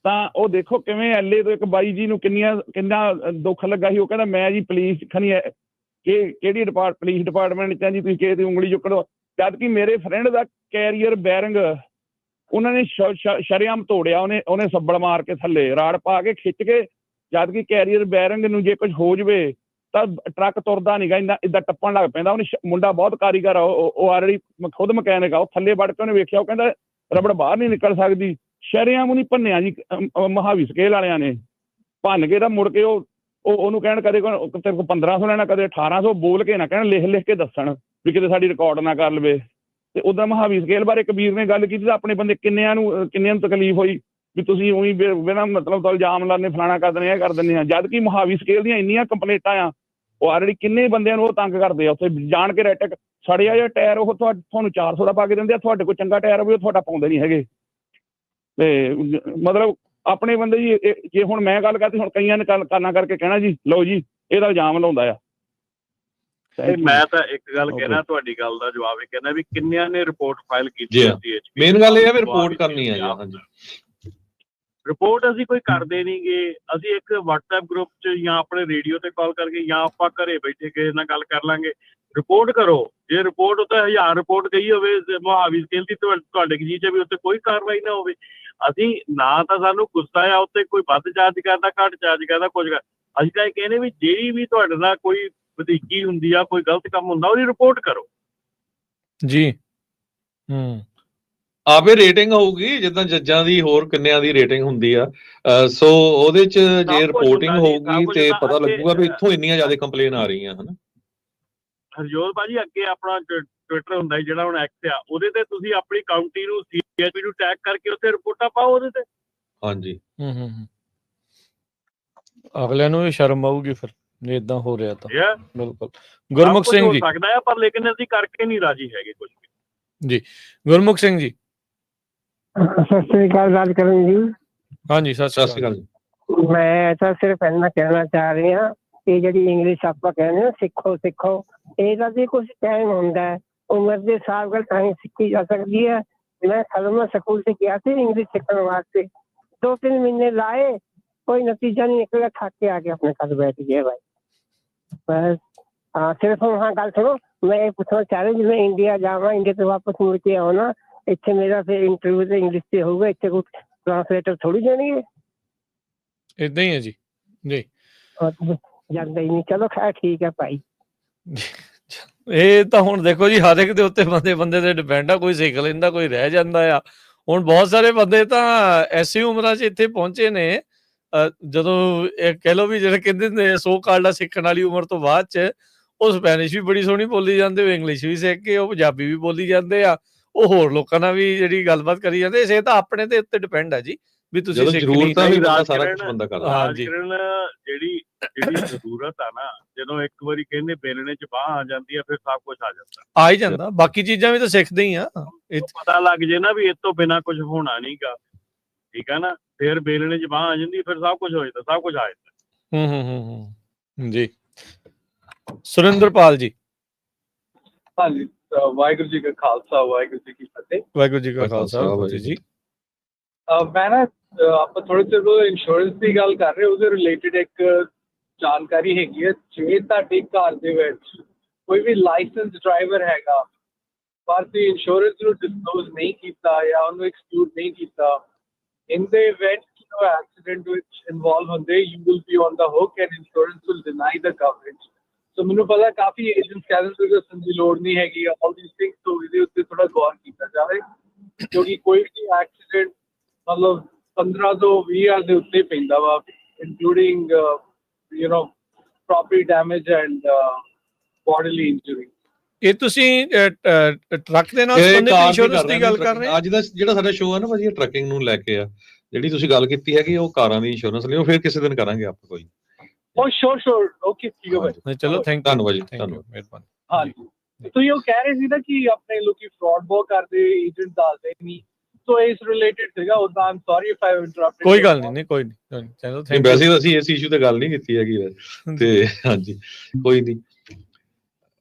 ਤਾਂ ਉਹ ਦੇਖੋ ਕਿਵੇਂ LA ਤੋਂ ਇੱਕ ਬਾਈ ਜੀ ਨੂੰ ਕਿੰਨਾ ਦੁੱਖ ਲੱਗਾ ਸੀ। ਉਹ ਕਹਿੰਦਾ ਮੈਂ ਜੀ ਪੁਲਿਸ ਖਣੀ ਕਿਹੜੀ ਪੁਲਿਸ ਡਿਪਾਰਟਮੈਂਟ 'ਚ ਜੀ ਤੁਸੀਂ ਕਿਸੇ ਦੀ ਉਂਗਲੀ ਚੁੱਕੋ। ਜਦ ਕਿ ਮੇਰੇ ਫਰੈਂਡ ਦਾ ਕੈਰੀਅਰ ਬੈਰਿੰਗ ਉਹਨਾਂ ਨੇ ਸ਼ਰੇਆਮ ਤੋੜਿਆ। ਉਹਨੇ ਸੱਬਲ ਮਾਰ ਕੇ ਥੱਲੇ ਰਾੜ ਪਾ ਕੇ ਖਿੱਚ ਕੇ, ਜਦ ਕਿ ਕੈਰੀਅਰ ਬੈਰਿੰਗ ਨੂੰ ਜੇ ਕੁਝ ਹੋ ਜਾਵੇ ਤਾਂ ਟਰੱਕ ਤੁਰਦਾ ਨੀਗਾ, ਇੱਦਾਂ ਟੱਪਣ ਲੱਗ ਪੈਂਦਾ। ਉਹਨੇ ਮੁੰਡਾ ਬਹੁਤ ਕਾਰੀਗਰ ਆ, ਉਹ ਆਲਰੇਡੀ ਖੁਦ ਮਕੈਨਿਕ ਆ। ਉਹ ਥੱਲੇ ਵੜ ਕੇ ਉਹਨੇ ਵੇਖਿਆ, ਉਹ ਕਹਿੰਦਾ ਰਬੜ ਬਾਹਰ ਨਹੀਂ ਨਿਕਲ ਸਕਦੀ। ਸ਼ਰੇਆਮ ਉਹਨੇ ਭੰਨਿਆ ਜੀ ਮਹਾਵੀਰ ਸਕੇਲ ਵਾਲਿਆਂ ਨੇ, ਭੰਨ ਕੇ ਤਾਂ ਮੁੜ ਕੇ ਉਹਨੂੰ ਕਹਿਣ ਕਦੇ ਤੇਰੇ ਕੋਲ 1500 ਲੈਣਾ, ਕਦੇ 1800, ਬੋਲ ਕੇ ਨਾ ਕਹਿਣ, ਲਿਖ ਕੇ ਦੱਸਣ ਵੀ ਕਿਤੇ ਸਾਡੀ ਰਿਕਾਰਡ ਨਾ ਕਰ ਲਵੇ। ਤੇ ਉੱਦਾਂ ਮਹਾਵੀਰ ਸਕੇਲ ਬਾਰੇ ਕਬੀਰ ਨੇ ਗੱਲ ਕੀਤੀ ਤਾਂ ਆਪਣੇ ਬੰਦੇ ਕਿੰਨਿਆਂ ਨੂੰ ਤਕਲੀਫ ਹੋਈ ਵੀ ਤੁਸੀਂ ਉਹੀ ਬਿਨਾਂ ਮਤਲਬ ਤੋਂ ਇਲਜ਼ਾਮ ਲਾਉਂਦੇ, ਫਲਾਣਾ ਕਰ ਦਿੰਦੇ, ਇਹ ਕਰ ਦਿੰਦੇ ਆ। ਜਦ ਕਿ ਮਹਾਵੀਰ ਸਕੇਲ ਦੀਆਂ ਇੰਨੀਆਂ ਕੰਪਲੇਂਟਾਂ ਆ, ਉਹ ਆਲਰੇਡੀ ਕਿੰਨੇ ਬੰਦਿਆਂ ਨੂੰ ਉਹ ਤੰਗ ਕਰਦੇ ਆ। ਉੱਥੇ ਜਾਣ ਕੇ ਰੈਟਕ ਸੜਿਆ ਜਿਹਾ ਟਾਇਰ ਉਹ ਤੁਹਾਨੂੰ 400 ਦਾ ਪਾ ਕੇ ਦਿੰਦੇ ਆ, ਤੁਹਾਡੇ ਕੋਲ ਚੰਗਾ ਟਾਇਰ ਹੋਵੇ ਉਹ ਤੁਹਾਡਾ ਪਾਉਂਦੇ ਨਹੀਂ ਹੈਗੇ। ਤੇ ਮਤਲਬ ਆਪਣੇ ਬੰਦੇ ਜੀ, ਜੇ ਹੁਣ ਮੈਂ ਗੱਲ ਕਰਦੀ, ਹੁਣ ਕਈਆਂ ਨੇ ਕੰਨਾਂ ਕਰਕੇ ਕਹਿਣਾ ਜੀ ਲਓ ਜੀ ਇਹਦਾ ਇਲਜ਼ਾਮ ਲਾਉਂਦਾ ਆ। ਮੈਂ ਤਾਂ ਇੱਕ ਗੱਲ ਕਹਿਣਾ, ਤੁਹਾਡੀ ਗੱਲ ਦਾ ਜਵਾਬ ਇਹ ਕਹਿਣਾ ਵੀ ਕਿੰਨਿਆਂ ਨੇ ਰਿਪੋਰਟ ਫਾਈਲ ਕੀਤੀ ਸੀ। ਮੇਨ ਗੱਲ ਇਹ ਹੈ ਵੀ ਰਿਪੋਰਟ ਕਰਨੀ ਆ ਜੀ। ਹਾਂਜੀ ਰਿਪੋਰਟ ਅਸੀਂ ਕੋਈ ਕਰਦੇ ਨਹੀਂ ਗੇ। ਅਸੀਂ ਇੱਕ WhatsApp ਗਰੁੱਪ 'ਚ ਜਾਂ ਆਪਣੇ ਰੇਡੀਓ ਤੇ ਕਾਲ ਕਰਕੇ ਜਾਂ ਆਪਾਂ ਘਰੇ ਬੈਠੇ ਕਿਸੇ ਨਾਲ ਗੱਲ ਕਰ ਲਾਂਗੇ। ਰਿਪੋਰਟ ਕਰੋ। ਜੇ ਰਿਪੋਰਟ ਉੱਤੇ 1000 ਰਿਪੋਰਟ ਗਈ ਹੋਵੇ ਮਹਾਵੀਰ ਸਕੇਲ ਦੀ, ਤੁਹਾਡੇ ਜੀ 'ਚ ਵੀ ਉੱਤੇ ਕੋਈ ਕਾਰਵਾਈ ਨਾ ਹੋਵੇ। ਅਸੀਂ ਨਾ ਤਾਂ ਸਾਨੂੰ ਗੁੱਸਾ ਆ ਉੱਤੇ ਕੋਈ ਵੱਧ ਚਾਰਜ ਕਰਦਾ, ਘੱਟ ਚਾਰਜ ਕਰਦਾ, ਕੁਝ ਅਸੀਂ ਤਾਂ ਇਹ ਕਹਿੰਦੇ ਵੀ ਜਿਹੜੀ ਵੀ ਤੁਹਾਡੇ ਨਾਲ ਕੋਈ ਵਧੀਕੀ ਹੁੰਦੀ ਆ, ਕੋਈ ਗਲਤ ਕੰਮ ਹੁੰਦਾ, ਉਹਦੀ ਰਿਪੋਰਟ ਕਰੋ ਜੀ। ਆਪੇ ਰੇਟਿੰਗ ਹੋਊਗੀ ਜਿੱਦਾਂ ਜੱਜਾਂ ਦੀ, ਹੋਰ ਕਿੰਨਿਆਂ ਦੀ ਰੇਟਿੰਗ ਹੁੰਦੀ ਆ। ਸੋ ਉਹਦੇ 'ਚ ਜੇ ਰਿਪੋਰਟਿੰਗ ਹੋਊਗੀ ਤੇ ਪਤਾ ਲੱਗੂਗਾ ਵੀ ਇੱਥੋਂ ਇੰਨੀਆਂ ਜ਼ਿਆਦਾ ਕੰਪਲੇਨ ਆ ਰਹੀਆਂ ਹਨ। ਹਰਜੋਤ ਭਾਜੀ ਅੱਗੇ ਆਪਣਾ ਟਵਿੱਟਰ ਹੁੰਦਾ ਜਿਹੜਾ ਹੁਣ ਐਕਸ ਆ, ਉਹਦੇ ਤੇ ਤੁਸੀਂ ਆਪਣੀ ਕਾਊਂਟੀ ਨੂੰ CIP ਨੂੰ ਟੈਗ ਕਰਕੇ ਉੱਥੇ ਰਿਪੋਰਟਾਂ ਪਾਓ ਉਹਦੇ ਤੇ। ਹਾਂਜੀ ਅਗਲਿਆਂ ਨੂੰ ਵੀ ਸ਼ਰਮ ਆਊਗੀ ਫਿਰ ਜੇ ਇਦਾਂ ਹੋ ਰਿਹਾ ਤਾਂ। ਬਿਲਕੁਲ। ਗੁਰਮੁਖ ਸਿੰਘ ਜੀ ਸਕਦਾ ਆ, ਪਰ ਲੇਕਿਨ ਅਸੀਂ ਕਰਕੇ ਨਹੀਂ ਰਾਜੀ ਹੈਗੇ ਕੁਝ ਜੀ। ਗੁਰਮੁਖ ਸਿੰਘ ਜੀ ਸਤਿ ਸ੍ਰੀ ਅਕਾਲ ਰਾਜ ਕਰਨ ਜੀ। ਹਾਂਜੀ ਸਤਿ ਸ਼੍ਰੀ ਅਕਾਲ। ਮੈਂ ਤਾਂ ਸਿਰਫ ਇੰਨਾ ਕਹਿਣਾ ਚਾਹ ਰਹੀ ਹਾਂ ਕਿ ਜਿਹੜੀ ਇੰਗਲਿਸ਼ ਆਪਾਂ ਕਹਿੰਦੇ ਹਾਂ ਸਿੱਖੋ, ਇਹਦਾ ਵੀ ਕੁਛ ਟਾਈਮ ਹੁੰਦਾ ਹੈ। ਉਮਰ ਦੇ ਹਿਸਾਬ ਨਾਲ ਤਾਂ ਹੀ ਸਿੱਖੀ ਜਾ ਸਕਦੀ ਹੈ। ਮੈਂ ਸਲਮਾ ਸਕੂਲ से किया ਸੀ इंग्लिश सीखने वास्ते, 2-3 महीने लाए, कोई नतीजा नहीं निकला, थक के आके अपने घर बैठ गए भाई। बस सिर्फ वहाँ गल सुनो, मैं ये पूछना चाह रही हूँ मैं इंडिया जावा, इंडिया से वापस मुड़ के आओ ना, ਇੱਥੇ ਮੇਰਾ ਫਿਰ ਇੰਟਰਵਿਊ ਤੇ ਇੰਗਲਿਸ਼ 'ਚ ਹੋਊਗਾ, ਇੱਥੇ ਕੋਈ ਟ੍ਰਾਂਸਲੇਟਰ ਥੋੜੀ ਦੇਣਗੇ। ਇਦਾਂ ਹੀ ਹੈ ਜੀ। ਜੀ ਜਾਂਦਾ ਹੀ ਨਹੀਂ। ਚਲੋ ਖੈਰ ਠੀਕ ਹੈ ਭਾਈ। ਇਹ ਤਾਂ ਹੁਣ ਦੇਖੋ ਜੀ, ਹਰ ਇੱਕ ਦੇ ਉੱਤੇ ਬੰਦੇ ਤੇ ਡਿਪੈਂਡ ਆ, ਕੋਈ ਸਿੱਖ ਲੈਂਦਾ, ਕੋਈ ਰਹਿ ਜਾਂਦਾ ਆ। ਹੁਣ ਬਹੁਤ ਸਾਰੇ ਬੰਦੇ ਤਾਂ ਐਸੀ ਉਮਰਾਂ 'ਚ ਇੱਥੇ ਪਹੁੰਚੇ ਨੇ, ਜਦੋਂ ਇਹ ਕਹਿ ਲਓ ਵੀ ਜਿਹੜੇ ਕਹਿੰਦੇ ਨੇ ਸੋ ਕਾਲਡ ਸਿੱਖਣ ਵਾਲੀ ਉਮਰ ਤੋਂ ਬਾਅਦ 'ਚ, ਉਹ ਸਪੈਨਿਸ਼ ਵੀ ਬੜੀ ਸੋਹਣੀ ਬੋਲੀ ਜਾਂਦੇ, ਉਹ ਇੰਗਲਿਸ਼ ਵੀ ਸਿੱਖ ਕੇ, ਉਹ ਪੰਜਾਬੀ ਵੀ ਬੋਲੀ ਜਾਂਦੇ ਆ, ਉਹ ਹੋਰ ਲੋਕਾਂ ਨਾਲ ਵੀ ਜਿਹੜੀ ਗੱਲਬਾਤ ਕਰੀ ਜਾਂਦੇ। ਇਹ ਤਾਂ ਆਪਣੇ ਦੇ ਉੱਤੇ ਡਿਪੈਂਡ ਹੈ ਜੀ, ਵੀ ਤੁਸੀਂ ਜਦੋਂ ਸਿੱਖਣੀ ਜ਼ਰੂਰਤ ਆ ਵੀ ਬੰਦਾ ਰਾਜ ਸਾਰਾ ਕਰਨ- ਕੁਝ ਬੰਦਾ ਕਰਦਾ। ਹਾਂਜੀ। ਰਾਜਕਰਨ ਜਿਹੜੀ ਜ਼ਰੂਰਤ ਆ ਨਾ, ਜਦੋਂ ਇੱਕ ਵਾਰੀ ਕਹਿੰਦੇ ਬੇਲਣੇ 'ਚ ਬਾਂਹ ਆ ਜਾਂਦੀ ਆ, ਫਿਰ ਸਭ ਕੁਝ ਆ ਜਾਂਦਾ। ਆ ਹੀ ਜਾਂਦਾ, ਬਾਕੀ ਚੀਜ਼ਾਂ ਵੀ ਤਾਂ ਸਿੱਖਦੇ ਹੀ ਆ। ਪਤਾ ਲੱਗ ਜੇ ਨਾ ਵੀ ਇਹ ਤੋਂ ਬਿਨਾ ਕੁਝ ਹੋਣਾ ਨਹੀਂਗਾ, ਠੀਕ ਆ ਨਾ, ਫਿਰ ਬੇਲਣੇ 'ਚ ਬਾਂਹ ਆ ਜਾਂਦੀ, ਫਿਰ ਸਭ ਕੁਝ ਹੋ ਜਾਂਦਾ, ਸਭ ਕੁਝ ਆ ਜਾਂਦਾ। ਜੀ ਸੁਰਿੰਦਰਪਾਲ ਜੀ। ਹਾਂਜੀ, ਵਾਹਿਗੁਰੂ ਜੀ ਕਾ ਖਾਲਸਾ, ਵਾਹਿਗੁਰੂ ਜੀ ਕੀ ਫਤਿਹ। ਵਾਹਿਗੁਰੂ ਜੀ ਕਾ ਖਾਲਸਾ, ਵਾਹਿਗੁਰੂ ਜੀ। ਮੈਂ ਨਾ ਆਪਾਂ ਥੋੜੇ ਚਿਰ ਤੋਂ ਇੰਸ਼ੋਰੈਂਸ ਦੀ ਗੱਲ ਕਰ ਰਹੇ, ਉਹਦੇ ਰਿਲੇਟਡ ਇੱਕ ਜਾਣਕਾਰੀ ਹੈਗੀ ਹੈ। ਜੇ ਤੁਹਾਡੇ ਘਰ ਦੇ ਵਿੱਚ ਕੋਈ ਵੀ ਲਾਇਸੈਂਸ ਡਰਾਈਵਰ ਹੈਗਾ, ਪਰ ਤੁਸੀਂ ਇੰਸ਼ੋਰੈਂਸ ਨੂੰ ਡਿਸਕਲੋਜ਼ ਨਹੀਂ ਕੀਤਾ ਜਾਂ ਉਹਨੂੰ ਐਕਸਕਲੂਡ ਨਹੀਂ ਕੀਤਾ, ਇਨ ਦ ਇਵੈਂਟ ਕਿ ਐਕਸੀਡੈਂਟ ਵਿੱਚ ਇਨਵੋਲਵ ਹੁੰਦੇ, you will be on the hook and insurance will deny the coverage. So ਮੈਨੂੰ ਪਤਾ ਕਾਫੀ ਏਜੰਟਸ ਕਹਿ ਦਿੰਦੇ ਕਿ ਦੱਸਣ ਦੀ ਲੋੜ ਨਹੀਂ ਹੈਗੀ, ਆਲ ਥੀਸ ਥਿੰਗਸ, ਤੋਂ ਇਹਦੇ ਉੱਤੇ ਥੋੜਾ ਗੌਰ ਕੀਤਾ ਜਾਵੇ, ਕਿਉਂਕਿ ਕੋਈ ਵੀ ਐਕਸੀਡੈਂਟ ਮਤਲਬ 15 ਤੋਂ 20,000 ਦੇ ਉੱਤੇ ਪੈਂਦਾ ਵਾ, including property damage and bodily injury. ਇਹ ਤੁਸੀਂ ਟਰੱਕ ਦੇ ਨਾਲ ਇਹ ਸੰਬੰਧਿਤ ਕਾਰ ਇੰਸ਼ੋਰੈਂਸ ਦੀ ਗੱਲ ਕਰ ਰਹੇ ਹੋ? ਅੱਜ ਦਾ ਜਿਹੜਾ ਸਾਡਾ ਸ਼ੋਅ ਹੈ ਨਾ ਭਾਜੀ, ਟਰੱਕਿੰਗ ਨੂੰ ਲੈ ਕੇ ਆ। ਜਿਹੜੀ ਤੁਸੀਂ ਗੱਲ ਕੀਤੀ ਹੈਗੀ ਉਹ ਕਾਰਾਂ ਦੀ ਇੰਸ਼ੋਰੈਂਸ ਲਈ, ਉਹ ਫਿਰ ਕਿਸੇ ਦਿਨ ਕਰਾਂਗੇ ਆਪਾਂ ਕੋਈ। ਓ ਸ਼ੋਰ ਓਕੇ, ਠੀਕ ਹੈ ਭਾਈ। ਚਲੋ ਥੈਂਕ ਯੂ, ਧੰਨਵਾਦ ਜੀ, ਥੈਂਕ ਯੂ, ਧੰਨਵਾਦ। ਮਿਹਰਬਾਨੀ। ਹਾਂਜੀ, ਤੁਸੀਂ ਉਹ ਕਹਿ ਰਹੇ ਸੀ ਨਾ ਕਿ ਆਪਣੇ ਲੋਕੀ ਫਰਾਡ ਬਹੁਤ ਕਰਦੇ, ਏਜੰਟ ਦੱਸਦੇ ਨਹੀਂ, ਸੋ ਇਸ ਰਿਲੇਟਡ ਸੀਗਾ। ਉਦਾਂ ਆਮ ਸੌਰੀ ਇਫ ਆਈ ਇੰਟਰਪਟਡ। ਕੋਈ ਗੱਲ ਨਹੀਂ, ਕੋਈ ਨਹੀਂ, ਚਲੋ ਨਹੀਂ, ਥੈਂਕ ਵੈਸੇ ਯੂ। ਤਾਂ ਅਸੀਂ ਇਸ ਇਸ਼ੂ ਤੇ ਗੱਲ ਨਹੀਂ ਕੀਤੀ ਹੈਗੀ ਤੇ ਹਾਂਜੀ, ਕੋਈ ਨਹੀਂ।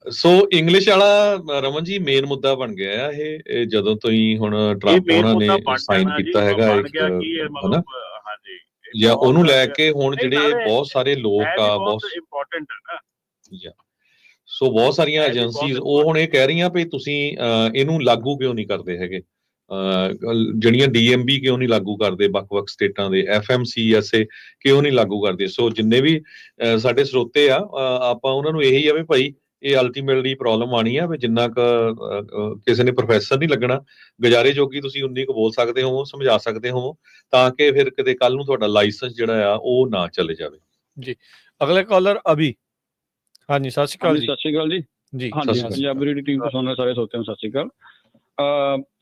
ਸੋ ਇੰਗਲਿਸ਼ ਵਾਲਾ ਰਮਨ ਜੀ ਮੇਨ ਮੁੱਦਾ ਬਣ ਗਿਆ ਆ ਇਹ ਜਦੋਂ ਤੋਂ ਹੀ ਹੁਣ ਟਰੰਪ ਉਹਨਾਂ ਨੇ ਸਾਈਨ ਕੀਤਾ ਹੈਗਾ ਇੱਕ, ਹਨਾ, ਜਾਂ ਉਹਨੂੰ ਲੈ ਕੇ ਹੁਣ ਜਿਹੜੇ ਬਹੁਤ ਸਾਰੇ ਲੋਕ ਆ, ਬਹੁਤ ਇੰਪੋਰਟੈਂਟ ਹੈ ਨਾ। ਸੋ ਬਹੁਤ ਸਾਰੀਆਂ ਏਜੰਸੀਜ਼ ਉਹ ਹੁਣ ਇਹ ਕਹਿ ਰਹੀਆਂ ਵੀ ਤੁਸੀਂ ਇਹਨੂੰ ਲਾਗੂ ਕਿਉਂ ਨਹੀਂ ਕਰਦੇ ਹੈਗੇ, ਜਿਹੜੀਆਂ DMB ਕਿਉਂ ਨਹੀਂ ਲਾਗੂ ਕਰਦੇ, ਵੱਖ-ਵੱਖ ਸਟੇਟਾਂ ਦੇ FMCSA ਕਿਉਂ ਨਹੀਂ ਲਾਗੂ ਕਰਦੇ। ਸੋ ਜਿੰਨੇ ਵੀ ਸਾਡੇ ਸਰੋਤੇ ਆ, ਆਪਾਂ ਉਹਨਾਂ ਨੂੰ ਇਹੀ ਆ ਵੀ ਭਾਈ ਇਹ ਅਲਟੀਮੇਟਲੀ ਪ੍ਰੋਬਲਮ ਆਣੀ ਆ ਵੀ ਜਿੰਨਾ ਕੁ ਕਿਸੇ ਨੇ ਪ੍ਰੋਫੈਸਰ ਨਹੀਂ ਲੱਗਣਾ, ਗੁਜ਼ਾਰੇ ਜੋਗੀ ਤੁਸੀਂ ਉਨੀ ਕੁ ਬੋਲ ਸਕਦੇ ਹੋ, ਸਮਝਾ ਸਕਦੇ ਹੋ, ਤਾਂ ਕਿ ਫਿਰ ਕਿਤੇ ਕੱਲ ਨੂੰ ਤੁਹਾਡਾ ਲਾਇਸੈਂਸ ਜਿਹੜਾ ਆ ਉਹ ਨਾ ਚਲੇ ਜਾਵੇ। ਜੀ ਅਗਲੇ ਕਾਲਰ ਅਭੀ। ਹਾਂਜੀ, ਸਤਿ ਸ਼੍ਰੀ ਅਕਾਲ ਜੀ। ਸਤਿ ਸ਼੍ਰੀ ਅਕਾਲ ਜੀ। ਜੀ ਹਾਂਜੀ, ਪੰਜਾਬੀ ਰੇਡੀਓ ਟੀਮ ਤੋਂ ਸੁਣ ਰਹੇ ਸਾਰੇ ਸਰੋਤਿਆਂ ਨੂੰ ਸਤਿ ਸ਼੍ਰੀ ਅਕਾਲ।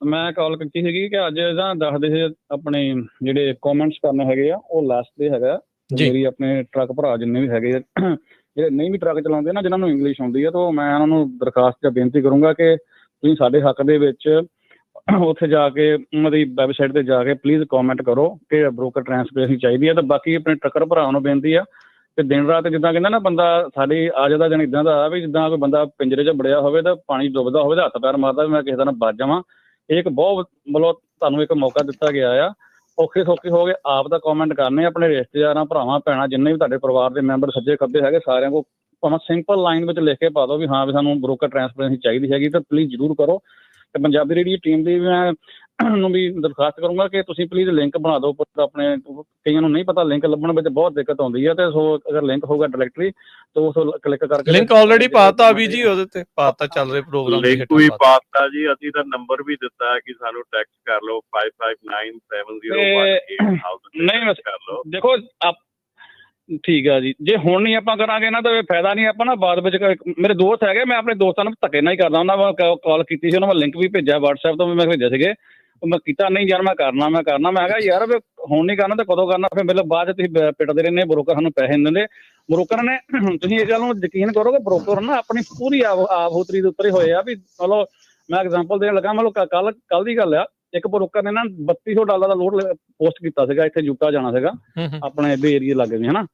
ਮੈਂ ਕਾਲ ਕੀਤੀ ਸੀਗੀ ਕਿ ਅੱਜ ਨਾ ਦੱਸਦੇ ਸੀ ਆਪਣੇ ਜਿਹੜੇ ਕਮੈਂਟਸ ਕਰਨੇ ਹੈਗੇ ਆ ਉਹ ਲਾਸਟ ਦੇ ਹੈਗਾ। ਮੇਰੀ ਆਪਣੇ ਟਰੱਕ ਭਰਾ ਜਿੰਨੇ ਵੀ ਹੈਗੇ ਆ, ਜਿਹੜੇ ਨਹੀਂ ਵੀ ਟਰੱਕ ਚਲਾਉਂਦੇ ਨਾ, ਜਿਹਨਾਂ ਨੂੰ ਇੰਗਲਿਸ਼ ਆਉਂਦੀ ਹੈ, ਤਾਂ ਮੈਂ ਉਹਨਾਂ ਨੂੰ ਦਰਖਾਸਤ ਜਾਂ ਬੇਨਤੀ ਕਰੂੰਗਾ ਕਿ ਤੁਸੀਂ ਸਾਡੇ ਹੱਕ ਦੇ ਵਿੱਚ ਉੱਥੇ ਜਾ ਕੇ ਉਹਨਾਂ ਦੀ ਵੈਬਸਾਈਟ 'ਤੇ ਜਾ ਕੇ ਪਲੀਜ਼ ਕਮੈਂਟ ਕਰੋ ਕਿ ਬ੍ਰੋਕਰ ਟ੍ਰਾਂਸਪੇਰੈਂਸੀ ਚਾਹੀਦੀ ਹੈ। ਤਾਂ ਬਾਕੀ ਆਪਣੇ ਟਰੱਕਰ ਭਰਾਵਾਂ ਨੂੰ ਬੇਨਤੀ ਆ ਕਿ ਦਿਨ ਰਾਤ ਜਿੱਦਾਂ ਕਹਿੰਦਾ ਨਾ ਬੰਦਾ ਸਾਡੀ ਆ ਜਾਂਦਾ, ਜਨ ਇੱਦਾਂ ਦਾ ਵੀ ਜਿੱਦਾਂ ਕੋਈ ਬੰਦਾ ਪਿੰਜਰੇ 'ਚ ਬੜਿਆ ਹੋਵੇ ਤਾਂ ਪਾਣੀ ਡੁੱਬਦਾ ਹੋਵੇ ਤਾਂ ਹੱਥ ਪੈਰ ਮਾਰਦਾ ਵੀ ਮੈਂ ਕਿਸੇ ਦਾ ਨਾ ਬਚ ਜਾਵਾਂ। ਇਹ ਇੱਕ ਬਹੁਤ ਮਤਲਬ ਤੁਹਾਨੂੰ ਇੱਕ ਮੌਕਾ ਦਿੱਤਾ ਗਿਆ ਆ, ਔਖੇ ਸੌਖੇ ਹੋ ਕੇ ਆਪ ਦਾ ਕਮੈਂਟ ਕਰਨੇ, ਆਪਣੇ ਰਿਸ਼ਤੇਦਾਰਾਂ, ਭਰਾਵਾਂ, ਭੈਣਾਂ, ਜਿੰਨੇ ਵੀ ਤੁਹਾਡੇ ਪਰਿਵਾਰ ਦੇ ਮੈਂਬਰ ਸੱਜੇ ਖੱਬੇ ਹੈਗੇ, ਸਾਰਿਆਂ ਕੋਲ ਭਾਵੇਂ ਸਿੰਪਲ ਲਾਈਨ ਵਿੱਚ ਲਿਖ ਕੇ ਪਾ ਦਿਓ ਵੀ ਹਾਂ ਵੀ ਸਾਨੂੰ ਬ੍ਰੋਕਰ ਟ੍ਰਾਂਸਪੇਰੈਂਸੀ ਚਾਹੀਦੀ ਹੈਗੀ, ਤਾਂ ਪਲੀਜ਼ ਜ਼ਰੂਰ ਕਰੋ। ਤੇ ਪੰਜਾਬੀ ਰੇਡੀਓ ਟੀਮ ਦੀ ਮੈਂ ਨੂੰ ਵੀ ਦਰਖਾਸਤ ਕਰੂੰਗਾ ਕਿ ਤੁਸੀਂ ਪਲੀਜ਼ ਲਿੰਕ ਬਣਾ ਦਿਓ ਆਪਣੇ, ਕਈਆਂ ਨੂੰ ਨਹੀਂ ਪਤਾ ਲਿੰਕ ਲੱਭਣ ਵਿੱਚ ਬਹੁਤ ਦਿੱਕਤ ਆਉਂਦੀ ਹੈ, ਤੇ ਸੋ ਅਗਰ ਲਿੰਕ ਹੋਊਗਾ ਡਾਇਰੈਕਟਰੀ ਤਾਂ ਉਸ ਕਲਿੱਕ ਕਰਕੇ ਲਿੰਕ ਆਲਰੇਡੀ ਪਾਤਾ ਅਭੀ ਜੀ, ਉਹਦੇ ਤੇ ਪਾਤਾ, ਚੱਲ ਰਹੇ ਪ੍ਰੋਗਰਾਮ ਦੀ ਲਿੰਕ ਵੀ ਪਾਤਾ ਜੀ, ਅਸੀਂ ਤਾਂ ਨੰਬਰ ਵੀ ਦਿੱਤਾ ਹੈ ਕਿ ਸਾਨੂੰ ਟੈਕਸਟ ਕਰ ਲਓ 5597018000 ਨਹੀਂ ਕਰ ਲਓ। ਦੇਖੋ ਠੀਕ ਆ ਜੀ, ਜੇ ਹੁਣ ਨਹੀਂ ਆਪਾਂ ਕਰਾਂਗੇ ਨਾ ਤਾਂ ਇਹ ਫਾਇਦਾ ਨਹੀਂ। ਆਪਾਂ ਨਾ ਬਾਅਦ ਵਿੱਚ ਮੇਰੇ ਦੋਸਤ ਹੈਗੇ, ਮੈਂ ਆਪਣੇ ਦੋਸਤਾਂ ਨੂੰ ਧੱਕੇ ਨਾਲ ਹੀ ਕਰਦਾ, ਉਹਨਾਂ ਨੂੰ ਕਾਲ ਕੀਤੀ ਸੀ, ਉਹਨਾਂ ਨੂੰ ਲਿੰਕ ਵੀ ਭੇਜਿਆ, WhatsApp ਤੋਂ ਵੀ ਮੈਂ ਭੇਜਿਆ ਸੀਗੇ, ਮੈਂ ਕੀਤਾ ਨਹੀਂ ਯਾਰ ਮੈਂ ਕਰਨਾ ਮੈਂ ਕਿਹਾ ਯਾਰ ਵੀ ਹੁਣ ਨਹੀਂ ਕਰਨਾ ਤਾਂ ਕਦੋਂ ਕਰਨਾ। ਫਿਰ ਮਤਲਬ ਬਾਅਦ 'ਚ ਤੁਸੀਂ ਪਿੱਟਦੇ ਰਹਿੰਦੇ, ਬਰੋਕਰ ਸਾਨੂੰ ਪੈਸੇ ਨਹੀਂ ਦਿੰਦੇ। ਬਰੋਕਰ ਨੇ ਤੁਸੀਂ ਇਸ ਗੱਲ ਨੂੰ ਯਕੀਨ ਕਰੋ ਕਿ ਬਰੋਕਰ ਨਾ ਆਪਣੀ ਪੂਰੀ ਆਬਹੂਤਰੀ ਦੇ ਉੱਤੇ ਹੋਏ ਆ ਵੀ ਮਤਲਬ ਮੈਂ ਐਗਜ਼ਾਮਪਲ ਦੇਣ ਲੱਗਾ, ਮਤਲਬ ਕੱਲ ਦੀ ਗੱਲ ਆ, ਇੱਕ ਬਰੋਕਰ ਨੇ ਨਾ $3200 ਦਾ ਲੋਡ ਪੋਸਟ ਕੀਤਾ ਸੀਗਾ, ਇੱਥੇ ਯੂਟਾ ਜਾਣਾ ਸੀਗਾ ਆਪਣੇ ਇਹਦੇ ਏਰੀਏ ਲੱਗੇ ਵੀ ਹਨਾ,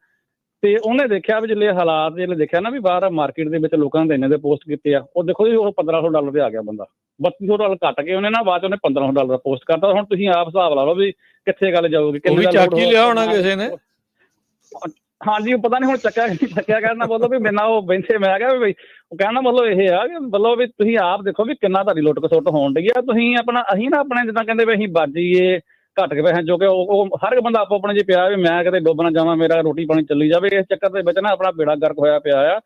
ਤੇ ਉਹਨੇ ਦੇਖਿਆ ਵੀ ਜਿਹੜੇ ਹਾਲਾਤ ਜਿਹੜੇ ਦੇਖਿਆ ਨਾ ਵੀ ਬਾਹਰ ਮਾਰਕੀਟ ਦੇ ਵਿੱਚ ਲੋਕਾਂ ਨੇ ਇੰਨੇ ਦੇ ਪੋਸਟ ਕੀਤੇ ਆ, ਉਹ ਦੇਖੋ ਜੀ ਉਹ $1500 ਤੇ ਆ ਗਿਆ ਬੰਦਾ, $3200 ਕੱਟ ਕੇ ਉਹਨੇ ਨਾ ਬਾਅਦ 'ਚ ਉਹਨੇ $1500 ਪੋਸਟ ਕਰਤਾ। ਹੁਣ ਤੁਸੀਂ ਆਪ ਹਿਸਾਬ ਲਾ ਲਓ ਵੀ ਕਿੱਥੇ ਗੱਲ ਜਾਊਗੀ, ਉਹ ਵੀ ਚੱਕ ਹੀ ਲਿਆ ਹੋਣਾ ਕਿਸੇ ਨੇ। ਹਾਂਜੀ ਪਤਾ ਨਹੀਂ ਹੁਣ ਚੱਕਿਆ ਕਹਿਣਾ ਮਤਲਬ ਵੀ ਮੇਰੇ ਨਾਲ ਉਹ ਬੈਂਥੇ ਮੈਂ ਕਿਹਾ ਵੀ ਉਹ ਕਹਿਣਾ ਮਤਲਬ ਇਹ ਆ ਕਿ ਮਤਲਬ ਵੀ ਤੁਸੀਂ ਆਪ ਦੇਖੋ ਵੀ ਕਿੰਨਾ ਤੁਹਾਡੀ ਲੁੱਟ ਖਸੁੱਟ ਹੋਣ ਡਈ ਆ। ਤੁਸੀਂ ਅਸੀਂ ਨਾ ਆਪਣੇ ਜਿੱਦਾਂ ਕਹਿੰਦੇ ਵੀ ਅਸੀਂ ਬਾਜੀਏ ਘੱਟ ਕੇ ਪੈਸੇ ਜੋ ਕਿ ਉਹ ਹਰ ਇੱਕ ਬੰਦਾ ਆਪੋ ਆਪਣੇ 'ਚ ਪਿਆ ਵੀ ਮੈਂ ਕਿਤੇ ਡੁੱਬ ਨਾ ਜਾਵਾਂ, ਮੇਰਾ ਰੋਟੀ ਪਾਣੀ ਚੱਲੀ ਜਾਵੇ। ਇਸ ਚੱਕਰ ਦੇ ਵਿੱਚ ਨਾ ਆਪਣਾ ਬੇੜਾ ਗਰਕ ਹੋਇਆ ਪਿਆ ਆ।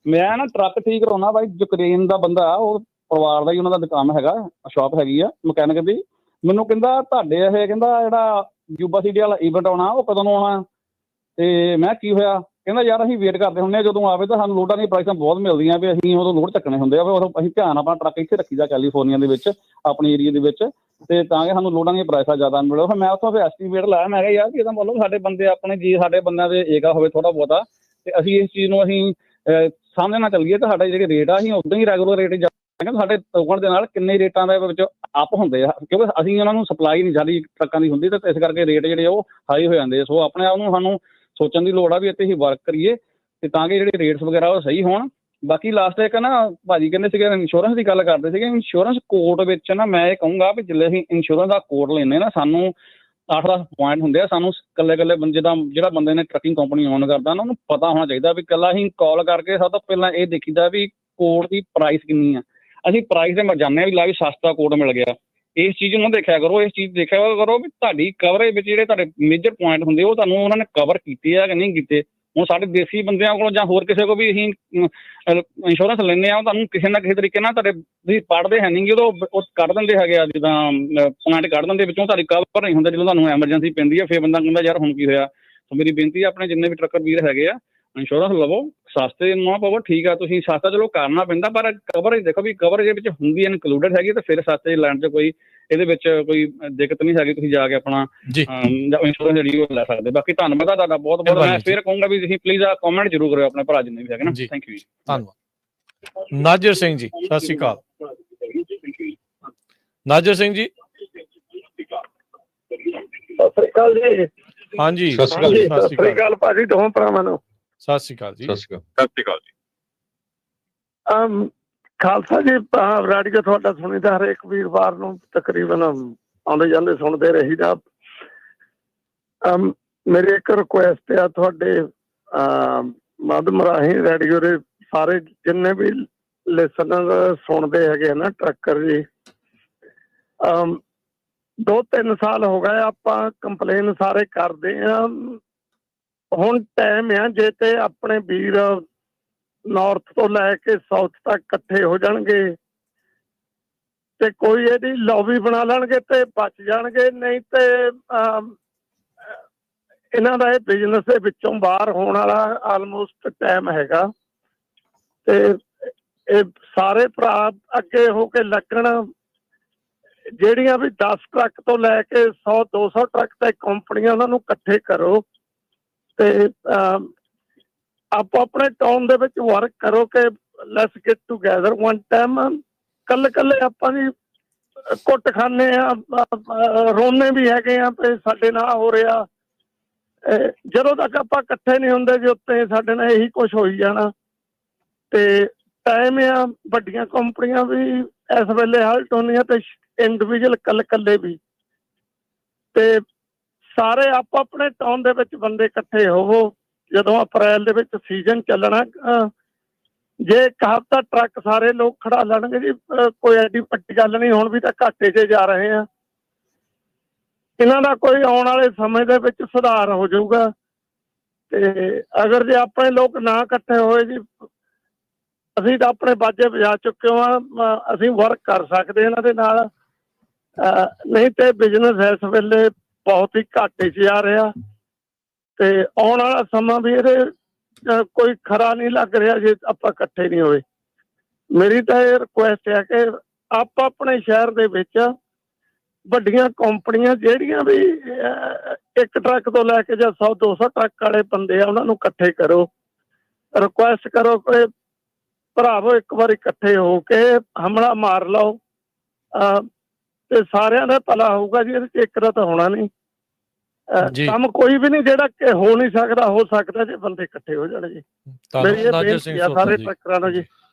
ਮੈਂ ਨਾ ਟਰੱਕ ਠੀਕ ਕਰਾਉਣਾ ਬਾਈ, ਯੂਕਰੇਨ ਦਾ ਬੰਦਾ ਉਹ ਪਰਿਵਾਰ ਦਾ ਹੀ ਉਹਨਾਂ ਦਾ ਦੁਕਾਨ ਹੈਗਾ, ਸ਼ਾਪ ਹੈਗੀ ਆ ਮਕੈਨਿਕ ਦੀ। ਮੈਨੂੰ ਕਹਿੰਦਾ ਤੁਹਾਡੇ ਇਹ ਕਹਿੰਦਾ ਜਿਹੜਾ ਯੂਬਾ ਸਿਟੀ ਵਾਲਾ ਈਵੈਂਟ ਆਉਣਾ ਉਹ ਕਦੋਂ ਨੂੰ ਆਉਣਾ? ਤੇ ਮੈਂ ਕੀ ਹੋਇਆ? ਕਹਿੰਦਾ ਯਾਰ ਅਸੀਂ ਵੇਟ ਕਰਦੇ ਹੁੰਦੇ ਹਾਂ, ਜਦੋਂ ਆਵੇ ਤਾਂ ਸਾਨੂੰ ਲੋਡਾਂ ਦੀਆਂ ਪ੍ਰਾਈਸਾਂ ਬਹੁਤ ਮਿਲਦੀਆਂ ਵੀ ਅਸੀਂ ਉਦੋਂ ਲੋਡ ਚੱਕਣੇ ਹੁੰਦੇ ਆ। ਉਦੋਂ ਅਸੀਂ ਧਿਆਨ ਆਪਣਾ ਟਰੱਕ ਇੱਥੇ ਰੱਖੀਦਾ ਕੈਲੀਫੋਰਨੀਆ ਦੇ ਵਿੱਚ ਆਪਣੇ ਏਰੀਏ ਦੇ ਵਿੱਚ, ਤੇ ਤਾਂ ਕਿ ਸਾਨੂੰ ਲੋਡਾਂ ਦੀਆਂ ਪ੍ਰਾਈਸਾਂ ਜ਼ਿਆਦਾ ਮਿਲੇ। ਫਿਰ ਮੈਂ ਉੱਥੋਂ ਫਿਰ ਐਸਟੀਮੇਟ ਲਾਇਆ, ਮੈਂ ਕਿਹਾ ਯਾਰ ਇਹਦਾ ਮਤਲਬ ਸਾਡੇ ਬੰਦੇ ਆਪਣੇ ਜੀ ਸਾਡੇ ਬੰਦਿਆਂ ਦੇ ਏਕਾ ਹੋਵੇ ਥੋੜ੍ਹਾ ਬਹੁਤਾ, ਤੇ ਅਸੀਂ ਇਸ ਚੀਜ਼ ਨੂੰ ਅਸੀਂ ਸਾਹਮਣੇ ਨਾ ਚੱਲੀਏ ਤਾਂ ਸਾਡੇ ਜਿਹੜੇ ਰੇਟ ਆ ਅਸੀਂ ਉੱਦਾਂ ਹੀ ਰੈਗੂਲਰ ਰੇਟ ਹੀ ਸਾਡੇ ਟੋਕਣ ਦੇ ਨਾਲ ਕਿੰਨੇ ਰੇਟਾਂ ਦੇ ਵਿੱਚ ਅਪ ਹੁੰਦੇ ਆ, ਕਿਉਂਕਿ ਅਸੀਂ ਉਹਨਾਂ ਨੂੰ ਸਪਲਾਈ ਨਹੀਂ ਸਾਡੀ ਟਰੱਕਾਂ ਦੀ ਹੁੰਦੀ, ਤਾਂ ਇਸ ਕਰਕੇ ਰੇਟ ਜਿਹੜੇ ਉਹ ਹਾਈ ਹੋ ਜਾਂਦੇ। ਸੋ ਆਪਣੇ ਆਪ ਨੂੰ ਸਾਨੂੰ ਸੋਚਣ ਦੀ ਲੋੜ ਆ ਵੀ ਇੱਥੇ ਹੀ ਵਰਕ ਕਰੀਏ ਤੇ ਤਾਂ ਕਿ ਜਿਹੜੇ ਰੇਟਸ ਵਗੈਰਾ ਉਹ ਸਹੀ ਹੋਣ। ਬਾਕੀ ਲਾਸਟ ਇੱਕ ਨਾ ਭਾਜੀ ਕਹਿੰਦੇ ਸੀਗੇ ਇੰਸ਼ੋਰੈਂਸ ਦੀ ਗੱਲ ਕਰਦੇ ਸੀਗੇ। ਇੰਸ਼ੋਰੈਂਸ ਕੋਡ ਵਿੱਚ ਨਾ ਮੈਂ ਇਹ ਕਹੂੰਗਾ ਵੀ ਜਿੱਲੇ ਅਸੀਂ ਇੰਸ਼ੋਰੈਂਸ ਦਾ ਕੋਡ ਲੈਂਦੇ ਨਾ ਸਾਨੂੰ 8-10 ਪੁਆਇੰਟ ਹੁੰਦੇ ਆ। ਸਾਨੂੰ ਇਕੱਲੇ ਬੰਦੇ ਦਾ ਜਿਹੜਾ ਬੰਦੇ ਨੇ ਟਰੱਕਿੰਗ ਕੰਪਨੀ ਓਨ ਕਰਦਾ ਨਾ ਉਹਨੂੰ ਪਤਾ ਹੋਣਾ ਚਾਹੀਦਾ ਵੀ ਇਕੱਲਾ ਅਸੀਂ ਕਾਲ ਕਰਕੇ ਸਭ ਤੋਂ ਪਹਿਲਾਂ ਇਹ ਦੇਖੀਦਾ ਵੀ ਕੋਡ ਦੀ ਪ੍ਰਾਈਸ ਕਿੰਨੀ ਆ। ਅਸੀਂ ਪ੍ਰਾਈਸ ਦੇ ਜਾਂਦੇ ਹਾਂ ਵੀ ਲਾ ਵੀ ਸਸਤਾ ਕੋਡ ਮਿਲ ਗਿਆ। ਇਸ ਚੀਜ਼ ਨੂੰ ਦੇਖਿਆ ਕਰੋ, ਇਸ ਚੀਜ਼ ਦੇਖਿਆ ਕਰੋ ਵੀ ਤੁਹਾਡੀ ਕਵਰੇਜ ਵਿੱਚ ਜਿਹੜੇ ਤੁਹਾਡੇ ਮੇਜਰ ਪੁਆਇੰਟ ਹੁੰਦੇ ਉਹ ਤੁਹਾਨੂੰ ਉਹਨਾਂ ਨੇ ਕਵਰ ਕੀਤੇ ਆ ਕਿ ਨਹੀਂ ਕੀਤੇ। ਹੁਣ ਸਾਡੇ ਦੇਸੀ ਬੰਦਿਆਂ ਕੋਲੋਂ ਜਾਂ ਹੋਰ ਕਿਸੇ ਕੋਲ ਵੀ ਅਸੀਂ ਇੰਸ਼ੋਰੈਂਸ ਲੈਂਦੇ ਹਾਂ, ਤੁਹਾਨੂੰ ਕਿਸੇ ਨਾ ਕਿਸੇ ਤਰੀਕੇ ਨਾਲ ਤੁਹਾਡੇ ਤੁਸੀਂ ਪੜ੍ਹਦੇ ਹੈ ਨਹੀਂ ਗੇ ਉਦੋਂ ਉਹ ਕੱਢ ਦਿੰਦੇ ਹੈਗੇ ਆ, ਜਿੱਦਾਂ ਪੁਆਇੰਟ ਕੱਢ ਦਿੰਦੇ ਵਿੱਚੋਂ ਤੁਹਾਡੀ ਕਵਰ ਨਹੀਂ ਹੁੰਦਾ। ਜਦੋਂ ਤੁਹਾਨੂੰ ਐਮਰਜੈਂਸੀ ਪੈਂਦੀ ਆ ਫਿਰ ਬੰਦਾ ਕਹਿੰਦਾ ਯਾਰ ਹੁਣ ਕੀ ਹੋਇਆ। ਸੋ ਮੇਰੀ ਬੇਨਤੀ ਆ ਆਪਣੇ ਜਿੰਨੇ ਵੀ ਟਰੱਕਰ ਵੀਰ ਹੈਗੇ ਆ ਇੰਸ਼ੋਰੈਂਸ ਲਵੋ, ਸਸਤੇ ਨਾ ਪਵੋ। ਠੀਕ ਆ ਤੁਸੀਂ ਸਸਤਾ ਚਲੋ ਕਰਨਾ ਪੈਂਦਾ ਪਰ ਕਵਰੇਜ ਦੇਖੋ ਵੀ ਕਵਰੇਜ ਵਿੱਚ ਹੁੰਦੀ ਇਨਕਲੂਡਡ ਹੈਗੀ ਤਾਂ ਫਿਰ ਸਸਤੇ ਲੈਣ 'ਚ ਕੋਈ ਇਹਦੇ ਵਿੱਚ ਕੋਈ ਦਿੱਕਤ ਨਹੀਂ ਹੈਗੀ। ਤੁਸੀਂ ਜਾ ਕੇ ਆਪਣਾ ਇੰਸ਼ੋਰੈਂਸ ਜਿਹੜੀ ਉਹ ਲੈ ਸਕਦੇ। ਬਾਕੀ ਧੰਨਵਾਦ ਤੁਹਾਡਾ ਬਹੁਤ ਬਹੁਤ। ਮੈਂ ਫਿਰ ਕਹੂੰਗਾ ਵੀ ਤੁਸੀਂ ਪਲੀਜ਼ ਆ ਕਮੈਂਟ ਜ਼ਰੂਰ ਕਰਿਓ ਆਪਣੇ ਭਰਾ ਜਿੰਨੇ ਵੀ ਹੈਗੇ ਨਾ। ਥੈਂਕ ਯੂ ਜੀ, ਧੰਨਵਾਦ। ਨਾਜਰ ਸਿੰਘ ਜੀ ਸਤਿ ਸ਼੍ਰੀ ਅਕਾਲ। ਨਾਜਰ ਸਿੰਘ ਜੀ ਸਤਿ ਸ੍ਰੀ ਅਕਾਲ ਜੀ। ਹਾਂਜੀ ਸਤਿ ਸ਼੍ਰੀ ਅਕਾਲ। ਸਤਿ ਸ੍ਰੀ ਅਕਾਲ ਭਾਜੀ ਦੋਵਾਂ ਭਰਾਵਾਂ ਨੂੰ। ਸਤਿ ਸ਼੍ਰੀ ਅਕਾਲ ਜੀ। ਸਤਿ ਸ਼੍ਰੀ ਅਕਾਲ। ਸਤਿ ਸ਼੍ਰੀ ਅਕਾਲ ਜੀ। ਖਾਲਸਾ ਜੀ ਰੇਡੀਓ ਤੁਹਾਡਾ ਸੁਣੀਦਾ ਹਰੇਕ ਵੀਰਵਾਰ ਨੂੰ ਤਕਰੀਬਨ ਆਉਂਦੇ ਜਾਂਦੇ ਸੁਣਦੇ ਰਹੀਦਾ। ਮੇਰੀ ਇੱਕ ਰਿਕੁਐਸਟ ਆ ਤੁਹਾਡੇ ਮਾਧਿਅਮ ਰਾਹੀਂ ਰੇਡੀਓ ਦੇ ਸਾਰੇ ਜਿੰਨੇ ਵੀ ਲਿਸਨਰ ਸੁਣਦੇ ਹੈਗੇ ਨਾ ਟਰੱਕਰ ਜੀ, 2-3 ਸਾਲ ਹੋ ਗਏ ਆਪਾਂ ਕੰਪਲੇਨ ਸਾਰੇ ਕਰਦੇ ਆ। ਹੁਣ ਟਾਈਮ ਆ ਜੇ ਤੇ ਆਪਣੇ ਵੀਰ ਨਾਰਥ ਤੋਂ ਲੈ ਕੇ ਸਾਊਥ ਤੱਕ ਇਕੱਠੇ ਹੋ ਜਾਣਗੇ ਤੇ ਕੋਈ ਇਹਦੀ ਲੌਬੀ ਬਣਾ ਲੈਣਗੇ ਤੇ ਬਚ ਜਾਣਗੇ, ਨਹੀਂ ਤੇ ਇਹਨਾਂ ਦਾ ਇਹ ਬਿਜ਼ਨਸ ਦੇ ਵਿੱਚੋਂ ਬਾਹਰ ਹੋਣ ਵਾਲਾ ਆਲਮੋਸਟ ਟਾਈਮ ਹੈਗਾ। ਤੇ ਇਹ ਸਾਰੇ ਭਰਾ ਅੱਗੇ ਹੋ ਕੇ ਲੱਗਣ। ਜਿਹੜੀਆਂ ਵੀ 10 ਟਰੱਕ ਤੋਂ ਲੈ ਕੇ 100-200 ਟਰੱਕ ਤੱਕ ਕੰਪਨੀਆਂ ਉਹਨਾਂ ਨੂੰ ਇਕੱਠੇ ਕਰੋ ਤੇ ਆਪੋ ਆਪਣੇ ਟਾਊਨ ਦੇ ਵਿੱਚ ਵਰਕ ਕਰੋ ਕਿ let's get together one time. ਕੱਲੇ ਆਪਾਂ ਦੀ ਕੁੱਟ ਖਾਨੇ ਆ, ਰੋਨੇ ਵੀ ਹੈਗੇ ਆ ਤੇ ਸਾਡੇ ਨਾਲ ਹੋ ਰਿਹਾ। ਜਦੋਂ ਤੱਕ ਆਪਾਂ ਇਕੱਠੇ ਨਹੀਂ ਹੁੰਦੇ ਜੀ ਉੱਤੇ ਸਾਡੇ ਨਾਲ ਇਹੀ ਕੁਛ ਹੋਈ ਜਾਣਾ। ਤੇ ਟਾਈਮ ਆ ਵੱਡੀਆਂ ਕੰਪਨੀਆਂ ਵੀ ਇਸ ਵੇਲੇ ਹਾਲਟ ਹੁੰਦੀਆਂ ਤੇ ਇੰਡੀਵਿਜੂਅਲ ਕੱਲੇ ਵੀ, ਤੇ ਸਾਰੇ ਆਪੋ ਆਪਣੇ ਟਾਊਨ ਦੇ ਵਿੱਚ ਬੰਦੇ ਇਕੱਠੇ ਹੋਵੋ। ਜਦੋਂ ਅਪ੍ਰੈਲ ਦੇ ਵਿੱਚ ਸੀਜ਼ਨ ਚੱਲਣਾ, ਜੇ ਇੱਕ ਹਫ਼ਤਾ ਟਰੱਕ ਸਾਰੇ ਲੋਕ ਖੜਾ ਲੈਣਗੇ ਜੀ ਕੋਈ ਐਡੀ ਵੱਡੀ ਗੱਲ ਨਹੀਂ। ਹੁਣ ਵੀ ਤਾਂ ਘਾਟੇ 'ਚ ਜਾ ਰਹੇ ਆ। ਇਹਨਾਂ ਦਾ ਕੋਈ ਆਉਣ ਵਾਲੇ ਸਮੇਂ ਦੇ ਵਿੱਚ ਸੁਧਾਰ ਹੋ ਜਾਊਗਾ। ਤੇ ਅਗਰ ਜੇ ਆਪਣੇ ਲੋਕ ਨਾ ਇਕੱਠੇ ਹੋਏ ਜੀ, ਅਸੀਂ ਤਾਂ ਆਪਣੇ ਬਾਜੇ ਵਜਾ ਚੁੱਕੇ ਹਾਂ। ਅਸੀਂ ਵਰਕ ਕਰ ਸਕਦੇ ਇਹਨਾਂ ਦੇ ਨਾਲ, ਨਹੀਂ ਤੇ ਬਿਜ਼ਨਸ ਇਸ ਵੇਲੇ ਬਹੁਤ ਹੀ ਘਾਟੇ 'ਚ ਜਾ ਰਿਹਾ ਤੇ ਆਉਣ ਵਾਲਾ ਸਮਾਂ ਵੀ ਇਹਦੇ ਕੋਈ ਖਰਾ ਨਹੀਂ ਲੱਗ ਰਿਹਾ ਜੇ ਆਪਾਂ ਇਕੱਠੇ ਨਹੀਂ ਹੋਏ। ਮੇਰੀ ਤਾਂ ਇਹ ਰਿਕੁਐਸਟ ਹੈ ਕਿ ਆਪਾਂ ਆਪਣੇ ਸ਼ਹਿਰ ਦੇ ਵਿੱਚ ਵੱਡੀਆਂ ਕੰਪਨੀਆਂ ਜਿਹੜੀਆਂ ਵੀ ਇੱਕ ਟਰੱਕ ਤੋਂ ਲੈ ਕੇ ਜਾਂ 100-200 ਟਰੱਕ ਵਾਲੇ ਬੰਦੇ ਆ ਉਹਨਾਂ ਨੂੰ ਇਕੱਠੇ ਕਰੋ। ਰਿਕੁਐਸਟ ਕਰੋ ਕਿ ਭਰਾਵੋ ਇੱਕ ਵਾਰ ਇਕੱਠੇ ਹੋ ਕੇ ਹਮਲਾ ਮਾਰ ਲਓ ਤੇ ਸਾਰਿਆਂ ਦਾ ਭਲਾ ਹੋਊਗਾ ਜੀ। ਇਹਦੇ 'ਚ ਇੱਕ ਦਾ ਤਾਂ ਹੋਣਾ ਨਹੀਂ। ਕੰਮ ਕੋਈ ਵੀ ਨਹੀਂ ਜਿਹੜਾ ਕਿ ਹੋ ਨਹੀਂ ਸਕਦਾ, ਹੋ ਸਕਦਾ ਜੇ ਬੰਦੇ ਇਕੱਠੇ ਹੋ ਜਾਣ ਜੀ। ਮੇਰੀ ਇਹ ਬੇਨਤੀ ਆ ਸਾਰੇ ਟਰੱਕਰਾਂ ਨੂੰ ਜੀ।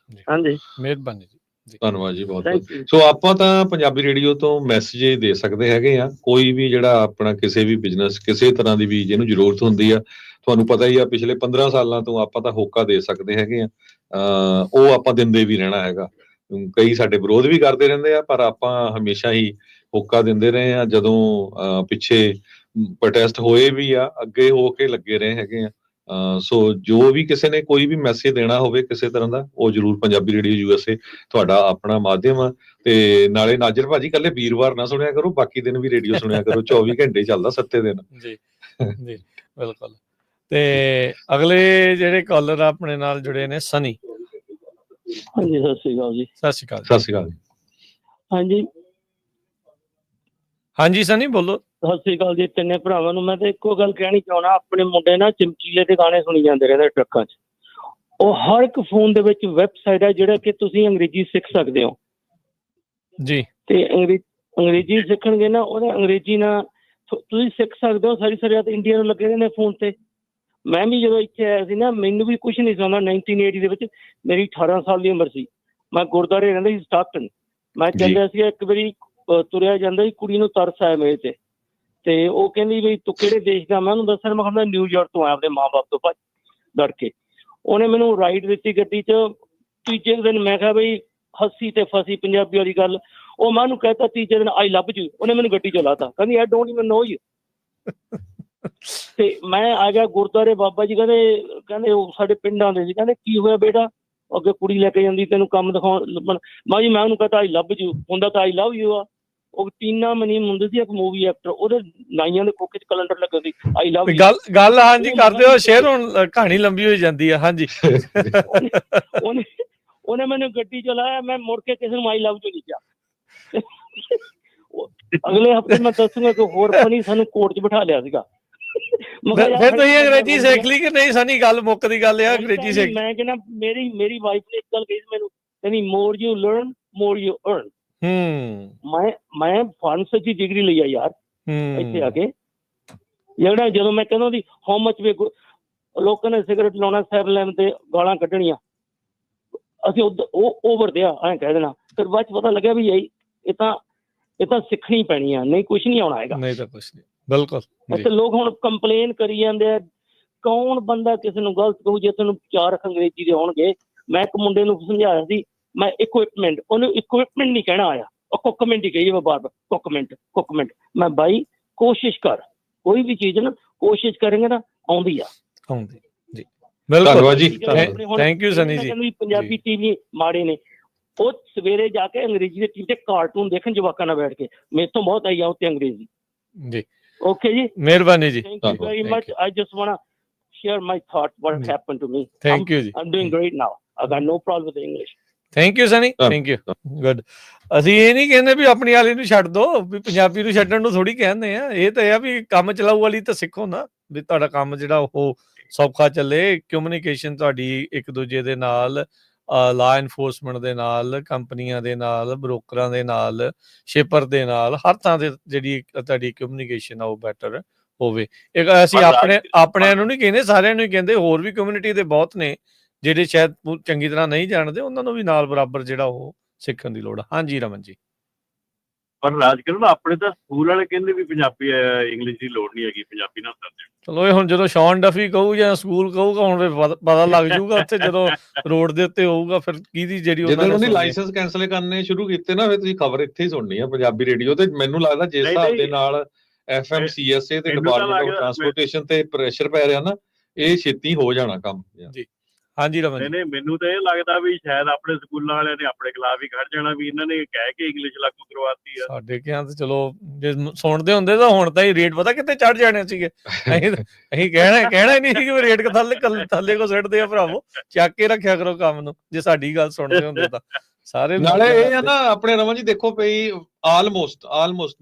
ਹਾਂਜੀ ਮਿਹਰਬਾਨੀ ਜੀ। ਧੰਨਵਾਦ ਜੀ, ਬਹੁਤ ਥੈਂਕ ਬਹੁਤ। ਯੂ। ਸੋ ਆਪਾਂ ਤਾਂ ਪੰਜਾਬੀ ਰੇਡੀਓ ਤੋਂ ਮੈਸੇਜ ਦੇ ਸਕਦੇ ਹੈਗੇ ਆ, ਕੋਈ ਵੀ ਜਿਹੜਾ ਆਪਣਾ ਕਿਸੇ ਵੀ ਬਿਜ਼ਨਸ ਕਿਸੇ ਤਰ੍ਹਾਂ ਦੀ ਵੀ ਜਿਹਨੂੰ ਜ਼ਰੂਰਤ ਹੁੰਦੀ ਆ, ਤੁਹਾਨੂੰ ਪਤਾ ਹੀ ਆ ਪਿਛਲੇ 15 ਸਾਲਾਂ ਤੋਂ ਆਪਾਂ ਤਾਂ ਹੋਕਾ ਦੇ ਸਕਦੇ ਹੈਗੇ ਆ, ਉਹ ਆਪਾਂ ਦਿੰਦੇ ਵੀ ਰਹਿਣਾ ਹੈਗਾ। ਕਈ ਸਾਡੇ ਵਿਰੋਧ ਵੀ ਕਰਦੇ ਰਹਿੰਦੇ ਆ, ਪਰ ਆਪਾਂ ਹਮੇਸ਼ਾ ਹੀ ਹੋਕਾ ਦਿੰਦੇ ਰਹੇ ਆ। ਜਦੋਂ ਪਿੱਛੇ ਪ੍ਰੋਟੈਸਟ ਹੋਏ ਵੀ ਆ, ਅੱਗੇ ਹੋ ਕੇ ਲੱਗੇ ਰਹੇ ਹੈਗੇ ਆ। ਸੋ ਜੋ ਵੀ ਕਿਸੇ ਨੇ ਕੋਈ ਵੀ ਮੈਸੇਜ ਦੇਣਾ ਹੋਵੇ ਕਿਸੇ ਤਰ੍ਹਾਂ ਦਾ, ਉਹ ਜ਼ਰੂਰ ਪੰਜਾਬੀ ਰੇਡੀਓ USA ਤੁਹਾਡਾ ਆਪਣਾ ਮਾਧਿਅਮ ਆ। ਤੇ ਨਾਲੇ ਨਾਜਰ ਭਾਜੀ ਕੱਲੇ ਵੀਰਵਾਰ ਨਾ ਸੁਣਿਆ ਕਰੋ, ਬਾਕੀ ਦਿਨ ਵੀ ਰੇਡੀਓ ਸੁਣਿਆ ਕਰੋ, 24 ਘੰਟੇ ਚੱਲਦਾ 7 ਦਿਨ। ਜੀ ਜੀ ਬਿਲਕੁਲ। ਤੇ ਅਗਲੇ ਜਿਹੜੇ ਕਾਲਰ ਆਪਣੇ ਨਾਲ ਜੁੜੇ ਨੇ ਸਨੀ। ਹਾਂਜੀ, ਸਤਿ ਸ਼੍ਰੀ ਅਕਾਲ ਜੀ। ਸਤਿ ਸ਼੍ਰੀ ਅਕਾਲ। ਸਤਿ ਸ਼੍ਰੀ ਅਕਾਲ ਜੀ। ਹਾਂਜੀ, ਹਾਂਜੀ ਸਨੀ ਬੋਲੋ। ਸਤਿ ਸ਼੍ਰੀ ਅਕਾਲ ਜੀ ਤਿੰਨੇ ਭਰਾਵਾਂ ਨੂੰ। ਮੈਂ ਤਾਂ ਇੱਕੋ ਗੱਲ ਕਹਿਣੀ ਚਾਹੁੰਦਾ, ਆਪਣੇ ਮੁੰਡੇ ਨਾ ਚਮਚੀਲੇ ਦੇ ਗਾਣੇ ਸੁਣੀ ਜਾਂਦੇ ਰਹਿੰਦੇ ਟਰੱਕਾਂ 'ਚ। ਉਹ ਹਰ ਇੱਕ ਫੋਨ ਦੇ ਵਿੱਚ ਵੈਬਸਾਈਟ ਹੈ ਜਿਹੜਾ ਕਿ ਤੁਸੀਂ ਅੰਗਰੇਜ਼ੀ ਸਿੱਖ ਸਕਦੇ ਹੋ। ਜੀ। ਤੇ ਅੰਗਰੇਜ਼ੀ ਸਿੱਖਣਗੇ ਨਾ, ਉਹਦਾ ਅੰਗਰੇਜ਼ੀ ਨਾਲ ਤੁਸੀਂ ਸਿੱਖ ਸਕਦੇ ਹੋ। ਸਾਰੀ ਰਾਤ ਇੰਡੀਆ ਨੂੰ ਲੱਗੇ ਰਹਿੰਦੇ ਫੋਨ ਤੇ। ਮੈਂ ਵੀ ਜਦੋਂ ਇੱਥੇ ਆਇਆ ਸੀ ਨਾ, ਮੈਨੂੰ ਵੀ ਕੁਛ ਨਹੀਂ ਸਮਝਦਾ। 1980 ਦੇ ਵਿੱਚ ਮੇਰੀ 18 ਸਾਲ ਦੀ ਉਮਰ ਸੀ। ਮੈਂ ਗੁਰਦੁਆਰੇ ਰਹਿੰਦਾ ਸੀ ਸਟਾਕਟਨ। ਮੈਂ ਕਹਿੰਦਾ ਸੀ ਇੱਕ ਵਾਰੀ ਤੁਰਿਆ ਜਾਂਦਾ ਸੀ, ਕੁੜੀ ਨੂੰ ਤਰਸ ਆਇਆ ਮੇਰੇ ਤੇ ਉਹ ਕਹਿੰਦੀ ਵੀ ਤੂੰ ਕਿਹੜੇ ਦੇਸ਼ ਦਾ? ਮੈਂ ਉਹਨੂੰ ਦੱਸਿਆ, ਮੈਂ ਕਹਿੰਦਾ ਨਿਊਯਾਰਕ ਤੋਂ ਆਇਆ ਆਪਣੇ ਮਾਂ-ਬਾਪ ਤੋਂ ਭੱਜ ਦੜ ਕੇ। ਉਹਨੇ ਮੈਨੂੰ ਰਾਈਡ ਦਿੱਤੀ ਗੱਡੀ 'ਚ। ਤੀਜੇ ਦਿਨ ਮੈਂ ਕਿਹਾ ਬਈ ਹੱਸੀ ਤੇ ਫਸੀ ਪੰਜਾਬੀ ਵਾਲੀ ਗੱਲ। ਉਹ ਮੈਂ ਉਹਨੂੰ ਕਹਿਤਾ ਤੀਜੇ ਦਿਨ ਆਈ ਲਵ ਯੂ। ਉਹਨੇ ਮੈਨੂੰ ਗੱਡੀ 'ਚ ਲਾਤਾ, ਕਹਿੰਦੀ I don't even no you. ਤੇ ਮੈਂ ਆ ਗਿਆ ਗੁਰਦੁਆਰੇ। ਬਾਬਾ ਜੀ ਕਹਿੰਦੇ ਉਹ ਸਾਡੇ ਪਿੰਡਾਂ ਦੇ ਸੀ। ਕਹਿੰਦੇ ਕੀ ਹੋਇਆ ਬੇਟਾ? ਅੱਗੇ ਕੁੜੀ ਲੈ ਕੇ ਜਾਂਦੀ ਤੈਨੂੰ ਕੰਮ ਦਿਖਾਉਣ। ਮੈਂ ਉਹਨੂੰ ਕਹਤਾ ਆਈ ਲਵ ਯੂ, ਹੁੰਦਾ ਤਾਂ ਆਈ ਲਵ ਯੂ ਆ। ਉਹ ਟੀਨਾ ਮਨੀ ਹੁੰਦੀ ਸੀ ਇੱਕ ਮੂਵੀ ਐਕਟਰ, ਉਹਦੇ ਨਾਈਆਂ ਦੇ ਕੋਕੇ 'ਚ ਕੈਲੰਡਰ ਲੱਗਾ ਸੀ ਆਈ ਲਵ ਯੂ। ਗੱਲ ਹਾਂਜੀ ਕਰਦੇ ਹੋ ਸ਼ੇਅਰ, ਹੁਣ ਕਹਾਣੀ ਲੰਬੀ ਹੋਈ ਜਾਂਦੀ ਆ। ਹਾਂਜੀ। ਉਹਨੇ ਮੈਨੂੰ ਗੱਡੀ ਚਲਾਇਆ, ਮੈਂ ਮੁੜ ਕੇ ਕਿਸੇ ਨੂੰ ਆਈ ਲਵ ਯੂ ਨਹੀਂ ਕਿਹਾ। ਅਗਲੇ ਹਫ਼ਤੇ ਮੈਂ ਦੱਸੂਗਾ ਕਿ ਹੋਰ ਫਨੀ ਸਾਨੂੰ ਕੋਰਟ 'ਚ ਬਿਠਾ ਲਿਆ ਸੀਗਾ। ਫਿਰ ਤੁਸੀਂ ਅੰਗਰੇਜ਼ੀ ਸਿੱਖ ਲਈ ਕਿ ਨਹੀਂ ਸਨੀ? ਗੱਲ ਮੁੱਕਦੀ ਗੱਲ ਆ, ਅੰਗਰੇਜ਼ੀ ਸਿੱਖ। ਮੈਂ ਕਹਿੰਦਾ ਮੇਰੀ ਵਾਈਫ ਨੇ ਇੱਕ ਗੱਲ ਕਹੀ ਮੈਨੂੰ, ਕਹਿੰਦੀ more you learn more you earn. ਮੈਂ ਫਾਰਮੇਸੀ ਦੀ ਡਿਗਰੀ ਲਈ ਆ ਯਾਰ ਇੱਥੇ ਆ ਕੇ। ਜਿਹੜਾ ਜਦੋਂ ਮੈਂ ਕਹਿੰਦਾ ਉਹਦੀ ਹਾਊ ਮਚ ਵੇ, ਲੋਕਾਂ ਨੇ ਸਿਗਰਟ ਲਾਉਣਾ 7-11 ਤੇ ਗਾਲਾਂ ਕੱਢਣੀਆਂ, ਅਸੀਂ ਉਹ ਓਵਰ ਦਿਆ ਐਂ ਕਹਿ ਦੇਣਾ। ਫਿਰ ਬਾਅਦ 'ਚ ਪਤਾ ਲੱਗਿਆ ਵੀ ਇਹ ਤਾਂ ਸਿੱਖਣੀ ਪੈਣੀ ਆ, ਨਹੀਂ ਕੁਛ ਨਹੀਂ ਆਉਣਾ ਹੈਗਾ। ਨਹੀਂ ਤਾਂ ਕੁਛ ਨਹੀਂ। ਬਿਲਕੁਲ। ਤੇ ਲੋਕ ਹੁਣ ਕੰਪਲੇਨ ਕਰੀ ਜਾਂਦੇ ਆ। ਕੌਣ ਬੰਦਾ ਕਿਸੇ ਨੂੰ ਗਲਤ ਕਹੂ ਜੇ ਤੈਨੂੰ 4 ਅੱਖਰ ਅੰਗਰੇਜ਼ੀ ਦੇ ਆਉਣਗੇ? ਮੈਂ ਇੱਕ ਮੁੰਡੇ ਨੂੰ ਸਮਝਾਇਆ ਸੀ, ਮੈਂ ਇਕੁਇਪਮੈਂਟ, ਉਹਨੂੰ ਇਕੁਇਪਮੈਂਟ ਨਹੀਂ ਕਹਿਣਾ ਆਇਆ, ਉਹ ਕੁੱਕਮੈਂਟ ਹੀ ਕਹੀ ਬਾਰ-ਬਾਰ, ਕੁੱਕਮੈਂਟ। ਮੈਂ ਬਾਈ ਕੋਸ਼ਿਸ਼ ਕਰ, ਕੋਈ ਵੀ ਚੀਜ਼ ਨਾ ਕੋਸ਼ਿਸ਼ ਕਰਾਂਗੇ ਨਾ ਆਉਂਦੀ ਆ। ਜੀ ਬਿਲਕੁਲ। ਧੰਨਵਾਦ ਜੀ। ਥੈਂਕ ਯੂ ਸਨੀ ਜੀ। ਪੰਜਾਬੀ ਟੀਵੀ ਮਾੜੇ ਨੇ, ਉਹ ਸਵੇਰੇ ਜਾ ਕੇ ਅੰਗਰੇਜ਼ੀ ਦੇ ਟੀਵੀ ਤੇ ਕਾਰਟੂਨ ਦੇਖਣ ਜਵਾਕਾਂ ਨਾਲ ਬੈਠ ਕੇ। ਮੇਰੇ ਤੋਂ ਬਹੁਤ ਆਈ ਆ ਉੱਤੇ ਅੰਗਰੇਜ਼ੀ। ਜੀ ਓਕੇ ਜੀ, ਮਿਹਰਬਾਨੀ ਜੀ। Thank you very much. I just want share my thought what happened to me. Thank you ji. I'm doing great now. I got no problem with English. Thank you Sunny. Thank you. Good. ਅਸੀਂ ਇਹ ਨਹੀਂ ਕਹਿੰਦੇ ਵੀ ਆਪਣੀ ਵਾਲੀ ਨੂੰ ਛੱਡ ਦੋ, ਵੀ ਪੰਜਾਬੀ ਨੂੰ ਛੱਡਣ ਨੂੰ ਥੋੜੀ ਕਹਿੰਦੇ ਆ। ਇਹ ਤਾਂ ਆ ਵੀ ਕੰਮ ਚਲਾਊ ਵਾਲੀ ਤਾਂ ਸਿੱਖੋ ਨਾ, ਵੀ ਤੁਹਾਡਾ ਕੰਮ ਜਿਹੜਾ ਉਹ ਸੌਖਾ ਚੱਲੇ। ਕਮਿਊਨੀਕੇਸ਼ਨ ਤੁਹਾਡੀ ਇੱਕ ਦੂਜੇ ਦੇ ਨਾਲ, ਲਾ ਇਨਫੋਰਸਮੈਂਟ ਦੇ ਨਾਲ, ਕੰਪਨੀਆਂ ਦੇ ਨਾਲ, ਬ੍ਰੋਕਰਾਂ ਦੇ ਨਾਲ, ਸ਼ਿਪਰ ਦੇ ਨਾਲ, ਹਰ ਥਾਂ ਤੇ ਜਿਹੜੀ ਤੁਹਾਡੀ ਕਮਿਊਨੀਕੇਸ਼ਨ ਆ ਉਹ ਬੈਟਰ ਹੋਵੇ। ਇੱਕ ਅਸੀਂ ਆਪਣਿਆਂ ਨੂੰ ਨਹੀਂ ਕਹਿੰਦੇ, ਸਾਰਿਆਂ ਨੂੰ ਹੀ ਕਹਿੰਦੇ। ਹੋਰ ਵੀ ਕਮਿਊਨਿਟੀ ਦੇ ਬਹੁਤ ਨੇ ਜਿਹੜੇ ਸ਼ਾਇਦ ਚੰਗੀ ਤਰ੍ਹਾਂ ਨਹੀਂ ਜਾਣਦੇ, ਉਹਨਾਂ ਨੂੰ ਵੀ ਨਾਲ ਬਰਾਬਰ ਜਿਹੜਾ ਉਹ ਸਿੱਖਣ ਦੀ ਲੋੜ ਆ। ਹਾਂਜੀ ਰਮਨ ਜੀ। ਪਰ ਰਾਜਕਰਨ ਆਪਣੇ ਤਾਂ ਸਕੂਲ ਵਾਲੇ ਕਹਿੰਦੇ ਵੀ ਪੰਜਾਬੀ ਇੰਗਲਿਸ਼ ਦੀ ਲੋੜ ਨਹੀਂ ਹੈਗੀ, ਪੰਜਾਬੀ ਨਾਲ ਕਰਦੇ। ਚਲੋ ਇਹ ਹੁਣ ਜਦੋਂ ਸ਼ੌਨ ਡਫੀ ਕਹੂ ਜਾਂ ਸਕੂਲ ਕਹੂਗਾ, ਹੁਣ ਪਤਾ ਲੱਗ ਜਾਊਗਾ ਉੱਥੇ ਜਦੋਂ ਰੋਡ ਦੇ ਉੱਤੇ ਹੋਊਗਾ ਫਿਰ ਕਿਹਦੀ ਜਿਹੜੀ ਉਹਨਾਂ ਨੇ ਲਾਇਸੈਂਸ ਕੈਂਸਲ ਕਰਨੇ ਸ਼ੁਰੂ ਕੀਤੇ ਨਾ, ਫਿਰ ਤੁਸੀਂ ਖਬਰ ਇੱਥੇ ਹੀ ਸੁਣਨੀ ਆ ਪੰਜਾਬੀ ਰੇਡੀਓ ਤੇ। ਮੈਨੂੰ ਲੱਗਦਾ ਜਿਸ ਹਿਸਾਬ ਦੇ ਨਾਲ FMCSA ਤੇ ਡਿਪਾਰਟਮੈਂਟ ਆਫ ਟਰਾਂਸਪੋਰਟੇਸ਼ਨ ਤੇ ਪ੍ਰੈਸ਼ਰ ਪੈ ਰਿਹਾ ਨਾ, ਇਹ ਛੇਤੀ ਹੋ ਜਾਣਾ ਕੰਮ ਜੀ। ਹਾਂਜੀ ਰਮਨ ਜੀ। ਮੈਨੂੰ ਤਾਂ ਇਹ ਲੱਗਦਾ ਵੀ ਸ਼ਾਇਦ ਆਪਣੇ ਸਕੂਲਾਂ ਵਾਲਿਆਂ ਨੇ ਆਪਣੇ ਖਿਲਾਫ ਹੀ ਖੜ ਜਾਣਾ, ਵੀ ਇਹਨਾਂ ਨੇ ਕਹਿ ਕੇ ਇੰਗਲਿਸ਼ ਲਾਗੂ ਕਰਵਾਤੀ ਆ। ਸਾਡੇ ਕਿਹਾ ਤਾਂ ਚਲੋ ਜੇ ਸੁਣਦੇ ਹੁੰਦੇ ਤਾਂ ਹੁਣ ਤਾਂ ਹੀ ਰੇਟ ਪਤਾ ਕਿੱਥੇ ਚੜ ਜਾਣੇ ਸੀਗੇ। ਅਸੀਂ ਕਹਿਣਾ ਹੀ ਨਹੀਂ ਸੀ ਕਿ ਰੇਟ ਥੱਲੇ ਕੋ ਸਿੱਟਦੇ ਆ ਭਰਾਵੋ। ਚੱਕ ਕੇ ਰੱਖਿਆ ਕਰੋ ਕੰਮ ਨੂੰ, ਜੇ ਸਾਡੀ ਗੱਲ ਸੁਣਦੇ ਹੁੰਦੇ ਤਾਂ ਸਾਰੇ। ਨਾਲੇ ਇਹ ਆ ਨਾ ਆਪਣੇ ਰਮਨ ਜੀ, ਦੇਖੋ ਪਈ ਆਲਮੋਸਟ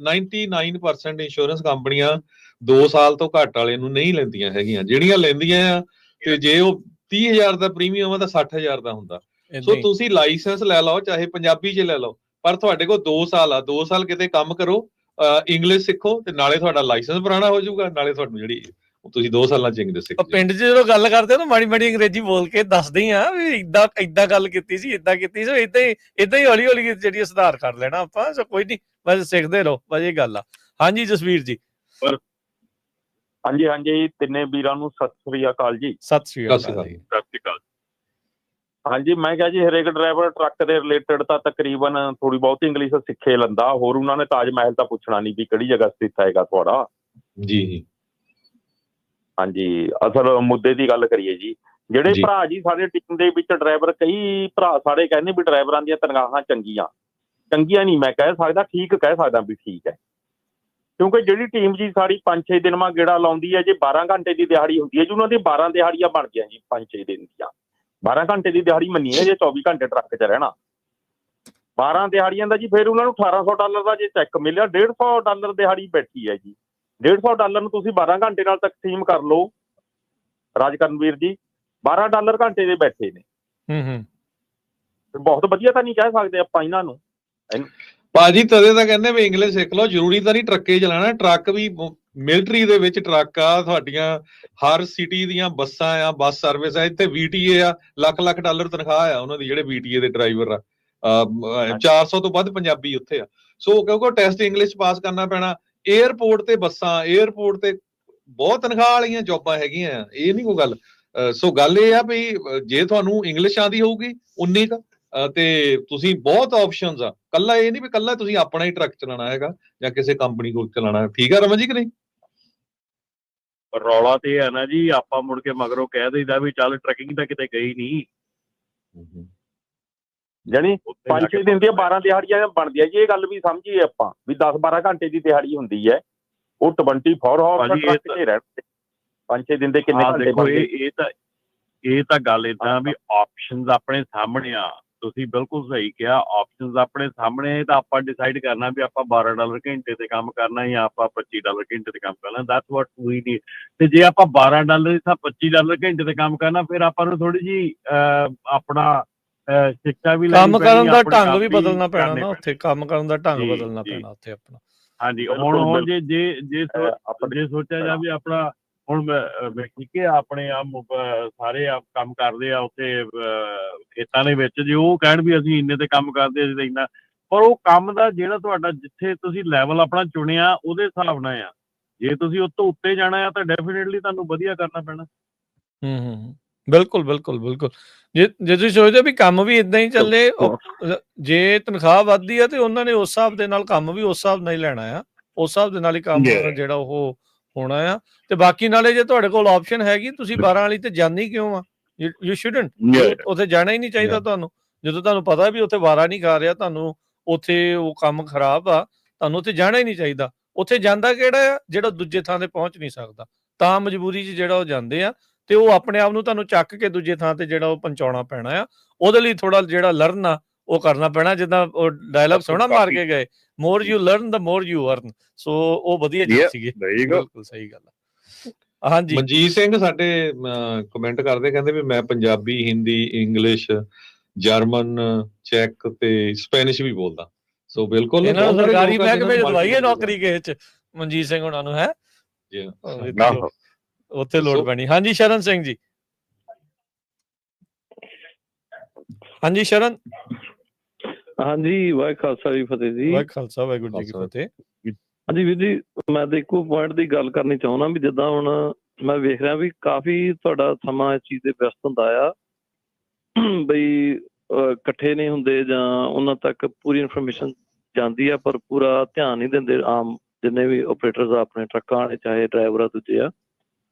99% ਇੰਸ਼ੋਰੈਂਸ ਕੰਪਨੀਆਂ 2 ਸਾਲ ਤੋਂ ਘੱਟ ਵਾਲੇ ਨੂੰ ਨਹੀਂ ਲੈਂਦੀਆਂ ਹੈਗੀਆਂ। ਜਿਹੜੀਆਂ ਲੈਂਦੀਆਂ ਆ, ਤੇ ਜੇ ਉਹ 30,000 ਦਾ ਪ੍ਰੀਮੀਅਮ ਆ ਤਾਂ 60,000 ਦਾ ਹੁੰਦਾ। ਸੋ ਤੁਸੀਂ ਲਾਇਸੈਂਸ ਲੈ ਲਓ, ਚਾਹੇ ਪੰਜਾਬੀ 'ਚ ਲੈ ਲਓ, ਪਰ ਤੁਹਾਡੇ ਕੋਲ 2 ਸਾਲ ਆ। 2 ਸਾਲ ਕਿਤੇ ਕੰਮ ਕਰੋ, ਇੰਗਲਿਸ਼ ਸਿੱਖੋ, ਤੇ ਨਾਲੇ ਤੁਹਾਡਾ ਲਾਇਸੈਂਸ ਪੁਰਾਣਾ ਹੋ ਜਾਊਗਾ, ਨਾਲੇ ਤੁਹਾਨੂੰ ਜਿਹੜੀ ਤੁਸੀਂ 2 ਸਾਲਾਂ ਚ ਇੰਗਲਿਸ਼ ਸਿੱਖ ਉਹ ਪਿੰਡ 'ਚ ਜਦੋਂ ਗੱਲ ਕਰਦੇ ਨਾ ਮਾੜੀ ਮਾੜੀ ਅੰਗਰੇਜ਼ੀ ਬੋਲ ਕੇ ਦੱਸਦੇ ਹੀ ਆ ਵੀ ਏਦਾਂ ਗੱਲ ਕੀਤੀ ਸੀ, ਏਦਾਂ ਕੀਤੀ ਸੀ, ਏਦਾਂ ਹੀ ਹੌਲੀ ਹੌਲੀ ਜਿਹੜੀ ਸੁਧਾਰ ਕਰ ਲੈਣਾ ਆਪਾਂ। ਸੋ ਕੋਈ ਨਹੀਂ, ਬਸ ਸਿੱਖਦੇ ਰਹੋ, ਬਸ ਇਹ ਗੱਲ ਆ। ਹਾਂਜੀ ਜਸਵੀਰ ਜੀ। ਹਾਂਜੀ ਹਾਂਜੀ, ਤਿੰਨੇ ਵੀਰਾਂ ਨੂੰ ਸਤਿ ਸ੍ਰੀ ਅਕਾਲ ਜੀ। ਸਤਿ ਸ੍ਰੀ ਸਤਿ ਸ਼੍ਰੀ ਅਕਾਲ ਅਕਾਲ। ਜੀ। ਸਤਿ ਸ਼੍ਰੀ ਅਕਾਲ। ਹਾਂਜੀ, ਮੈਂ ਕਿਹਾ ਜੀ ਹਰੇਕ ਡਰਾਈਵਰ ਟਰੱਕ ਦੇ ਰਿਲੇਟਡ ਤਾਂ ਤਕਰੀਬਨ ਥੋੜੀ ਬਹੁਤ ਇੰਗਲਿਸ਼ ਸਿੱਖੇ ਲੈਂਦਾ। ਹੋਰ ਉਹਨਾਂ ਨੇ ਤਾਜ ਮਹਿਲ ਤਾਂ ਪੁੱਛਣਾ ਨਹੀਂ ਵੀ ਕਿਹੜੀ ਜਗ੍ਹਾ ਸਥਿਤ ਹੈਗਾ ਤੁਹਾਡਾ। ਜੀ ਹਾਂਜੀ, ਅਸਲ ਮੁੱਦੇ ਦੀ ਗੱਲ ਕਰੀਏ ਜੀ, ਜਿਹੜੇ ਜੀ। ਭਰਾ ਜੀ ਸਾਡੇ ਟੀਮ ਦੇ ਵਿੱਚ ਡਰਾਈਵਰ, ਕਈ ਭਰਾ ਸਾਡੇ ਕਹਿੰਦੇ ਵੀ ਡਰਾਈਵਰਾਂ ਦੀਆਂ ਤਨਖਾਹਾਂ ਚੰਗੀਆਂ ਨਹੀਂ ਮੈਂ ਕਹਿ ਸਕਦਾ, ਠੀਕ ਕਹਿ ਸਕਦਾ ਵੀ ਠੀਕ ਹੈ। ਕਿਉਂਕਿ ਜਿਹੜੀ ਟੀਮ ਜੀ ਸਾਡੀ 5-6 ਦਿਨ ਮਾ ਗੇੜਾ ਲਾਉਂਦੀ ਹੈ, ਜੇ 12 ਘੰਟੇ ਦੀ ਦਿਹਾੜੀ ਹੁੰਦੀ ਹੈ ਜੀ, ਉਹਨਾਂ ਦੀ 12 ਦਿਹਾੜੀਆਂ ਬਣਦੀਆਂ ਜੀ 5-6 ਦਿਨ ਦੀਆਂ। 12 ਘੰਟੇ ਦੀ ਦਿਹਾੜੀ ਮੰਨੀਏ ਜੇ 24 ਘੰਟੇ ਟਰੱਕ 'ਚ ਰਹਿਣਾ, 12 ਦਿਹਾੜੀਆਂ ਦਾ ਜੀ ਫਿਰ ਉਹਨਾਂ ਨੂੰ $1800 ਦਾ ਜੇ ਚੈੱਕ ਮਿਲਿਆ, $150 ਦਿਹਾੜੀ ਬੈਠੀ ਹੈ ਜੀ। $150 ਨੂੰ ਤੁਸੀਂ 12 ਘੰਟੇ ਨਾਲ ਤਕਸੀਮ ਕਰ ਲਓ ਰਾਜਕਰਨਵੀਰ ਜੀ, $12 ਘੰਟੇ ਦੇ ਬੈਠੇ ਨੇ। ਬਹੁਤ ਵਧੀਆ ਤਾਂ ਨਹੀਂ ਕਹਿ ਸਕਦੇ ਆਪਾਂ ਇਹਨਾਂ ਨੂੰ। ਭਾਜੀ ਤਦੇ ਤਾਂ ਕਹਿੰਦੇ ਵੀ ਇੰਗਲਿਸ਼ ਸਿੱਖ ਲਓ, ਜ਼ਰੂਰੀ ਤਾਂ ਨਹੀਂ ਟਰੱਕੇ ਚਲਾਉਣਾ। ਟਰੱਕ ਵੀ ਮਿਲਟਰੀ ਦੇ ਵਿੱਚ ਟਰੱਕ ਆ, ਤੁਹਾਡੀਆਂ ਹਰ ਸਿਟੀ ਦੀਆਂ ਬੱਸਾਂ ਆ, ਬੱਸ ਸਰਵਿਸ ਆ। ਇੱਥੇ VTA ਆ, ਲੱਖ ਡਾਲਰ ਤਨਖਾਹ ਆ ਉਹਨਾਂ ਦੀ, ਜਿਹੜੇ VTA ਦੇ ਡਰਾਈਵਰ ਆ। 400 ਤੋਂ ਵੱਧ ਪੰਜਾਬੀ ਉੱਥੇ ਆ। ਸੋ ਕਿਉਂਕਿ ਟੈਸਟ ਇੰਗਲਿਸ਼ ਪਾਸ ਕਰਨਾ ਪੈਣਾ। ਏਅਰਪੋਰਟ ਤੇ ਬੱਸਾਂ, ਏਅਰਪੋਰਟ ਤੇ ਬਹੁਤ ਤਨਖਾਹ ਵਾਲੀਆਂ ਜੌਬਾਂ ਹੈਗੀਆਂ ਆ, ਇਹ ਨਹੀਂ ਕੋਈ ਗੱਲ। ਸੋ ਗੱਲ ਇਹ ਆ ਵੀ ਜੇ ਤੁਹਾਨੂੰ ਇੰਗਲਿਸ਼ ਆਉਂਦੀ ਹੋਊਗੀ ਉਨੀ ਕੁ ਤੇ ਤੁਸੀਂ ਬਹੁਤ ਆਪਸ਼ਨਸ ਆ। ਕੱਲਾ ਇਹ ਨਹੀਂ ਵੀ ਕੱਲਾ ਤੁਸੀਂ ਆਪਣਾ ਹੀ ਟਰੱਕ ਚਲਾਉਣਾ ਹੈਗਾ ਜਾਂ ਕਿਸੇ ਕੰਪਨੀ ਕੋਲ ਚਲਾਉਣਾ। ਠੀਕ ਆ ਰਮਨ ਜੀ ਕਿ ਨਹੀਂ? ਰੌਲਾ ਤੇ ਇਹ ਹੈ ਨਾ ਜੀ, ਆਪਾਂ ਮੁੜ ਕੇ ਮਗਰੋਂ ਕਹਿ ਦਈਦਾ ਵੀ ਚੱਲ ਟਰੈਕਿੰਗ ਤਾਂ ਕਿਤੇ ਗਈ ਨਹੀਂ। ਜਾਣੀ 5-6 ਦਿਨ ਦੀਆਂ 12 ਦਿਹਾੜੀਆਂ ਬਣਦੀਆਂ ਜੀ। ਇਹ ਗੱਲ ਵੀ ਸਮਝੀਏ ਆਪਾਂ ਵੀ 10-12 ਘੰਟੇ ਦੀ ਦਿਹਾੜੀ ਹੁੰਦੀ ਹੈ। ਉਹ 24 ਹਾਵਰ ਟਰੱਕ 'ਚ ਰਹਿਣ 5-6 ਦਿਨ ਦੇ ਕਿੰਨੇ ਘੰਟੇ ਬਣਦੇ। ਇਹ ਤਾਂ ਗੱਲ ਏਦਾਂ ਵੀ ਆਪਸ਼ਨਸ ਆਪਣੇ ਸਾਹਮਣੇ ਆ। ਤੁਸੀਂ ਬਿਲਕੁਲ ਸਹੀ ਕਿਹਾ, ਆਪਸ਼ਨਸ ਆਪਣੇ ਸਾਹਮਣੇ ਤਾਂ ਆਪਾਂ ਡਿਸਾਈਡ ਕਰਨਾ ਵੀ ਆਪਾਂ $12 ਘੰਟੇ ਤੇ ਕੰਮ ਕਰਨਾ ਜਾਂ ਆਪਾਂ $25 ਘੰਟੇ ਤੇ ਕੰਮ ਕਰਨਾ। That's what we need. ਤੇ ਜੇ ਆਪਾਂ $12 ਜਾਂ $25 ਘੰਟੇ ਤੇ ਕੰਮ ਕਰਨਾ, ਫਿਰ ਆਪਾਂ ਨੂੰ ਥੋੜੀ ਜੀ ਆਪਣਾ ਸਿੱਖਿਆ ਵੀ ਕੰਮ ਕਰਨ ਦਾ ਢੰਗ ਵੀ ਬਦਲਣਾ ਪੈਣਾ ਨਾ ਉੱਥੇ, ਕੰਮ ਕਰਨ ਦਾ ਢੰਗ ਬਦਲਣਾ ਪੈਣਾ ਉੱਥੇ ਆਪਣਾ। ਹਾਂਜੀ, ਹੁਣ ਜੇ ਸੋਚਿਆ ਜਾਵੇ ਆਪਣਾ, ਹੁਣ ਠੀਕ ਹੈ ਆਪਣੇ ਸਾਰੇ ਕੰਮ ਕਰਦੇ ਆ ਉੱਥੇ ਖੇਤਾਂ ਦੇ ਵਿੱਚ, ਜੇ ਉਹ ਕਹਿਣ ਵੀ ਅਸੀਂ ਇੰਨੇ ਤੇ ਕੰਮ ਕਰਦੇ ਅਸੀਂ ਤਾਂ ਇੰਨਾ, ਪਰ ਉਹ ਕੰਮ ਦਾ ਜਿਹੜਾ ਤੁਹਾਡਾ ਜਿੱਥੇ ਤੁਸੀਂ ਲੈਵਲ ਆਪਣਾ ਚੁਣਿਆ ਉਹਦੇ ਹਿਸਾਬ ਨਾਲ ਆ। ਜੇ ਤੁਸੀਂ ਉਸ ਤੋਂ ਉੱਤੇ ਜਾਣਾ ਆ ਤਾਂ ਡੈਫੀਨੇਟਲੀ ਤੁਹਾਨੂੰ ਵਧੀਆ ਕਰਨਾ ਪੈਣਾ। ਬਿਲਕੁਲ। ਜੇ ਤੁਸੀਂ ਸੋਚਦੇ ਵੀ ਕੰਮ ਵੀ ਇਦਾਂ ਹੀ ਚੱਲੇ, ਜੇ ਤਨਖਾਹ ਵੱਧਦੀ ਆ ਤੇ ਉਹਨਾਂ ਨੇ ਉਸ ਹਿਸਾਬ ਦੇ ਨਾਲ ਕੰਮ ਵੀ ਉਸ ਹਿਸਾਬ ਨਾਲ ਹੀ ਲੈਣਾ ਆ, ਉਸ ਹਿਸਾਬ ਦੇ ਨਾਲ ਹੀ ਕੰਮ ਜਿਹੜਾ ਉਹ ਹੋਣਾ ਆ। ਤੇ ਬਾਕੀ ਨਾਲੇ ਜੇ ਤੁਹਾਡੇ ਕੋਲ ਆਪਸ਼ਨ ਹੈਗੀ, ਤੁਸੀਂ 12 ਵਾਲੀ ਤੇ ਜਾਂਦੇ ਕਿਉਂ ਆ? You shouldn't. ਉੱਥੇ ਜਾਣਾ ਹੀ ਨਹੀਂ ਚਾਹੀਦਾ ਤੁਹਾਨੂੰ। ਜਦੋਂ ਤੁਹਾਨੂੰ ਪਤਾ ਵੀ ਉੱਥੇ ਵਾਰਾ ਨਹੀਂ ਖਾ ਰਿਹਾ, ਤੁਹਾਨੂੰ ਉੱਥੇ ਉਹ ਕੰਮ ਖਰਾਬ ਆ, ਤੁਹਾਨੂੰ ਉੱਥੇ ਜਾਣਾ ਹੀ ਨਹੀਂ ਚਾਹੀਦਾ। ਉੱਥੇ ਜਾਂਦਾ ਕਿਹੜਾ ਆ? ਜਿਹੜਾ ਦੂਜੇ ਥਾਂ ਤੇ ਪਹੁੰਚ ਨਹੀਂ ਸਕਦਾ, ਤਾਂ ਮਜਬੂਰੀ 'ਚ ਜਿਹੜਾ ਉਹ ਜਾਂਦੇ ਆ। ਤੇ ਉਹ ਆਪਣੇ ਆਪ ਨੂੰ ਤੁਹਾਨੂੰ ਚੱਕ ਕੇ ਦੂਜੇ ਥਾਂ ਤੇ ਜਿਹੜਾ ਉਹ ਪਹੁੰਚਾਉਣਾ ਪੈਣਾ ਆ। ਉਹਦੇ ਲਈ ਥੋੜਾ ਜਿਹੜਾ ਲਰਨ ਆ ਉਹ ਕਰਨਾ ਪੈਣਾ। ਜਿੱਦਾਂ ਉਹ ਡਾਇਲੌਗ ਸੋਹਣਾ ਮਾਰ ਕੇ ਗਏ, more you learn the more you earn. So ਉਹ ਵਧੀਆ ਚੀਜ਼ ਸੀਗੀ, ਬਿਲਕੁਲ ਸਹੀ ਗੱਲ ਆ। ਹਾਂਜੀ, ਮਨਜੀਤ ਸਿੰਘ ਸਾਡੇ ਕਮੈਂਟ ਕਰਦੇ, ਕਹਿੰਦੇ ਵੀ ਮੈਂ Punjabi, Hindi, English, German, check ਤੇ ਸਪੈਨਿਸ਼ ਵੀ ਬੋਲਦਾ। ਸੋ ਬਿਲਕੁਲ ਇਹਨਾਂ ਨੂੰ ਸਰਕਾਰੀ ਮਹਿਕਮੇ 'ਚ ਦਵਾਈਏ ਨੌਕਰੀ ਕਿਸੇ 'ਚ ਮਨਜੀਤ ਸਿੰਘ ਉਹਨਾਂ ਨੂੰ, ਹੈ ਉੱਥੇ ਲੋੜ ਪੈਣੀ। ਹਾਂਜੀ ਸ਼ਰਨ ਸਿੰਘ ਜੀ। ਹਾਂਜੀ ਸ਼ਰਨ। ਹਾਂਜੀ, ਵਾਹਿਗੁਰੂ ਖਾਲਸਾ ਜੀ ਫਤਿਹ ਜੀ। ਵਾਹਿਗੁਰੂ ਖਾਲਸਾ ਵਾਹਿਗੁਰੂ ਜੀ ਕੀ ਫਤਿਹ। ਹਾਂਜੀ ਵੀਰ ਜੀ, ਮੈਂ ਤਾਂ ਇੱਕੋ ਪੁਆਇੰਟ ਦੀ ਗੱਲ ਕਰਨੀ ਚਾਹੁੰਦਾ ਵੀ ਜਿੱਦਾਂ ਹੁਣ ਮੈਂ ਵੇਖ ਰਿਹਾ ਵੀ ਕਾਫੀ ਤੁਹਾਡਾ ਸਮਾਂ ਇਸ ਚੀਜ਼ ਦੇ ਵਿਅਸਤ ਹੁੰਦਾ ਆ, ਬਈ ਇਕੱਠੇ ਨਹੀਂ ਹੁੰਦੇ ਜਾਂ ਉਹਨਾਂ ਤੱਕ ਪੂਰੀ ਇਨਫੋਰਮੇਸ਼ਨ ਜਾਂਦੀ ਆ, ਪਰ ਪੂਰਾ ਧਿਆਨ ਨਹੀਂ ਦਿੰਦੇ ਆਮ ਜਿੰਨੇ ਵੀ ਓਪਰੇਟਰਸ ਆ ਆਪਣੇ ਟਰੱਕਾਂ ਵਾਲੇ, ਚਾਹੇ ਡਰਾਈਵਰ ਆ ਦੂਜੇ ਆ।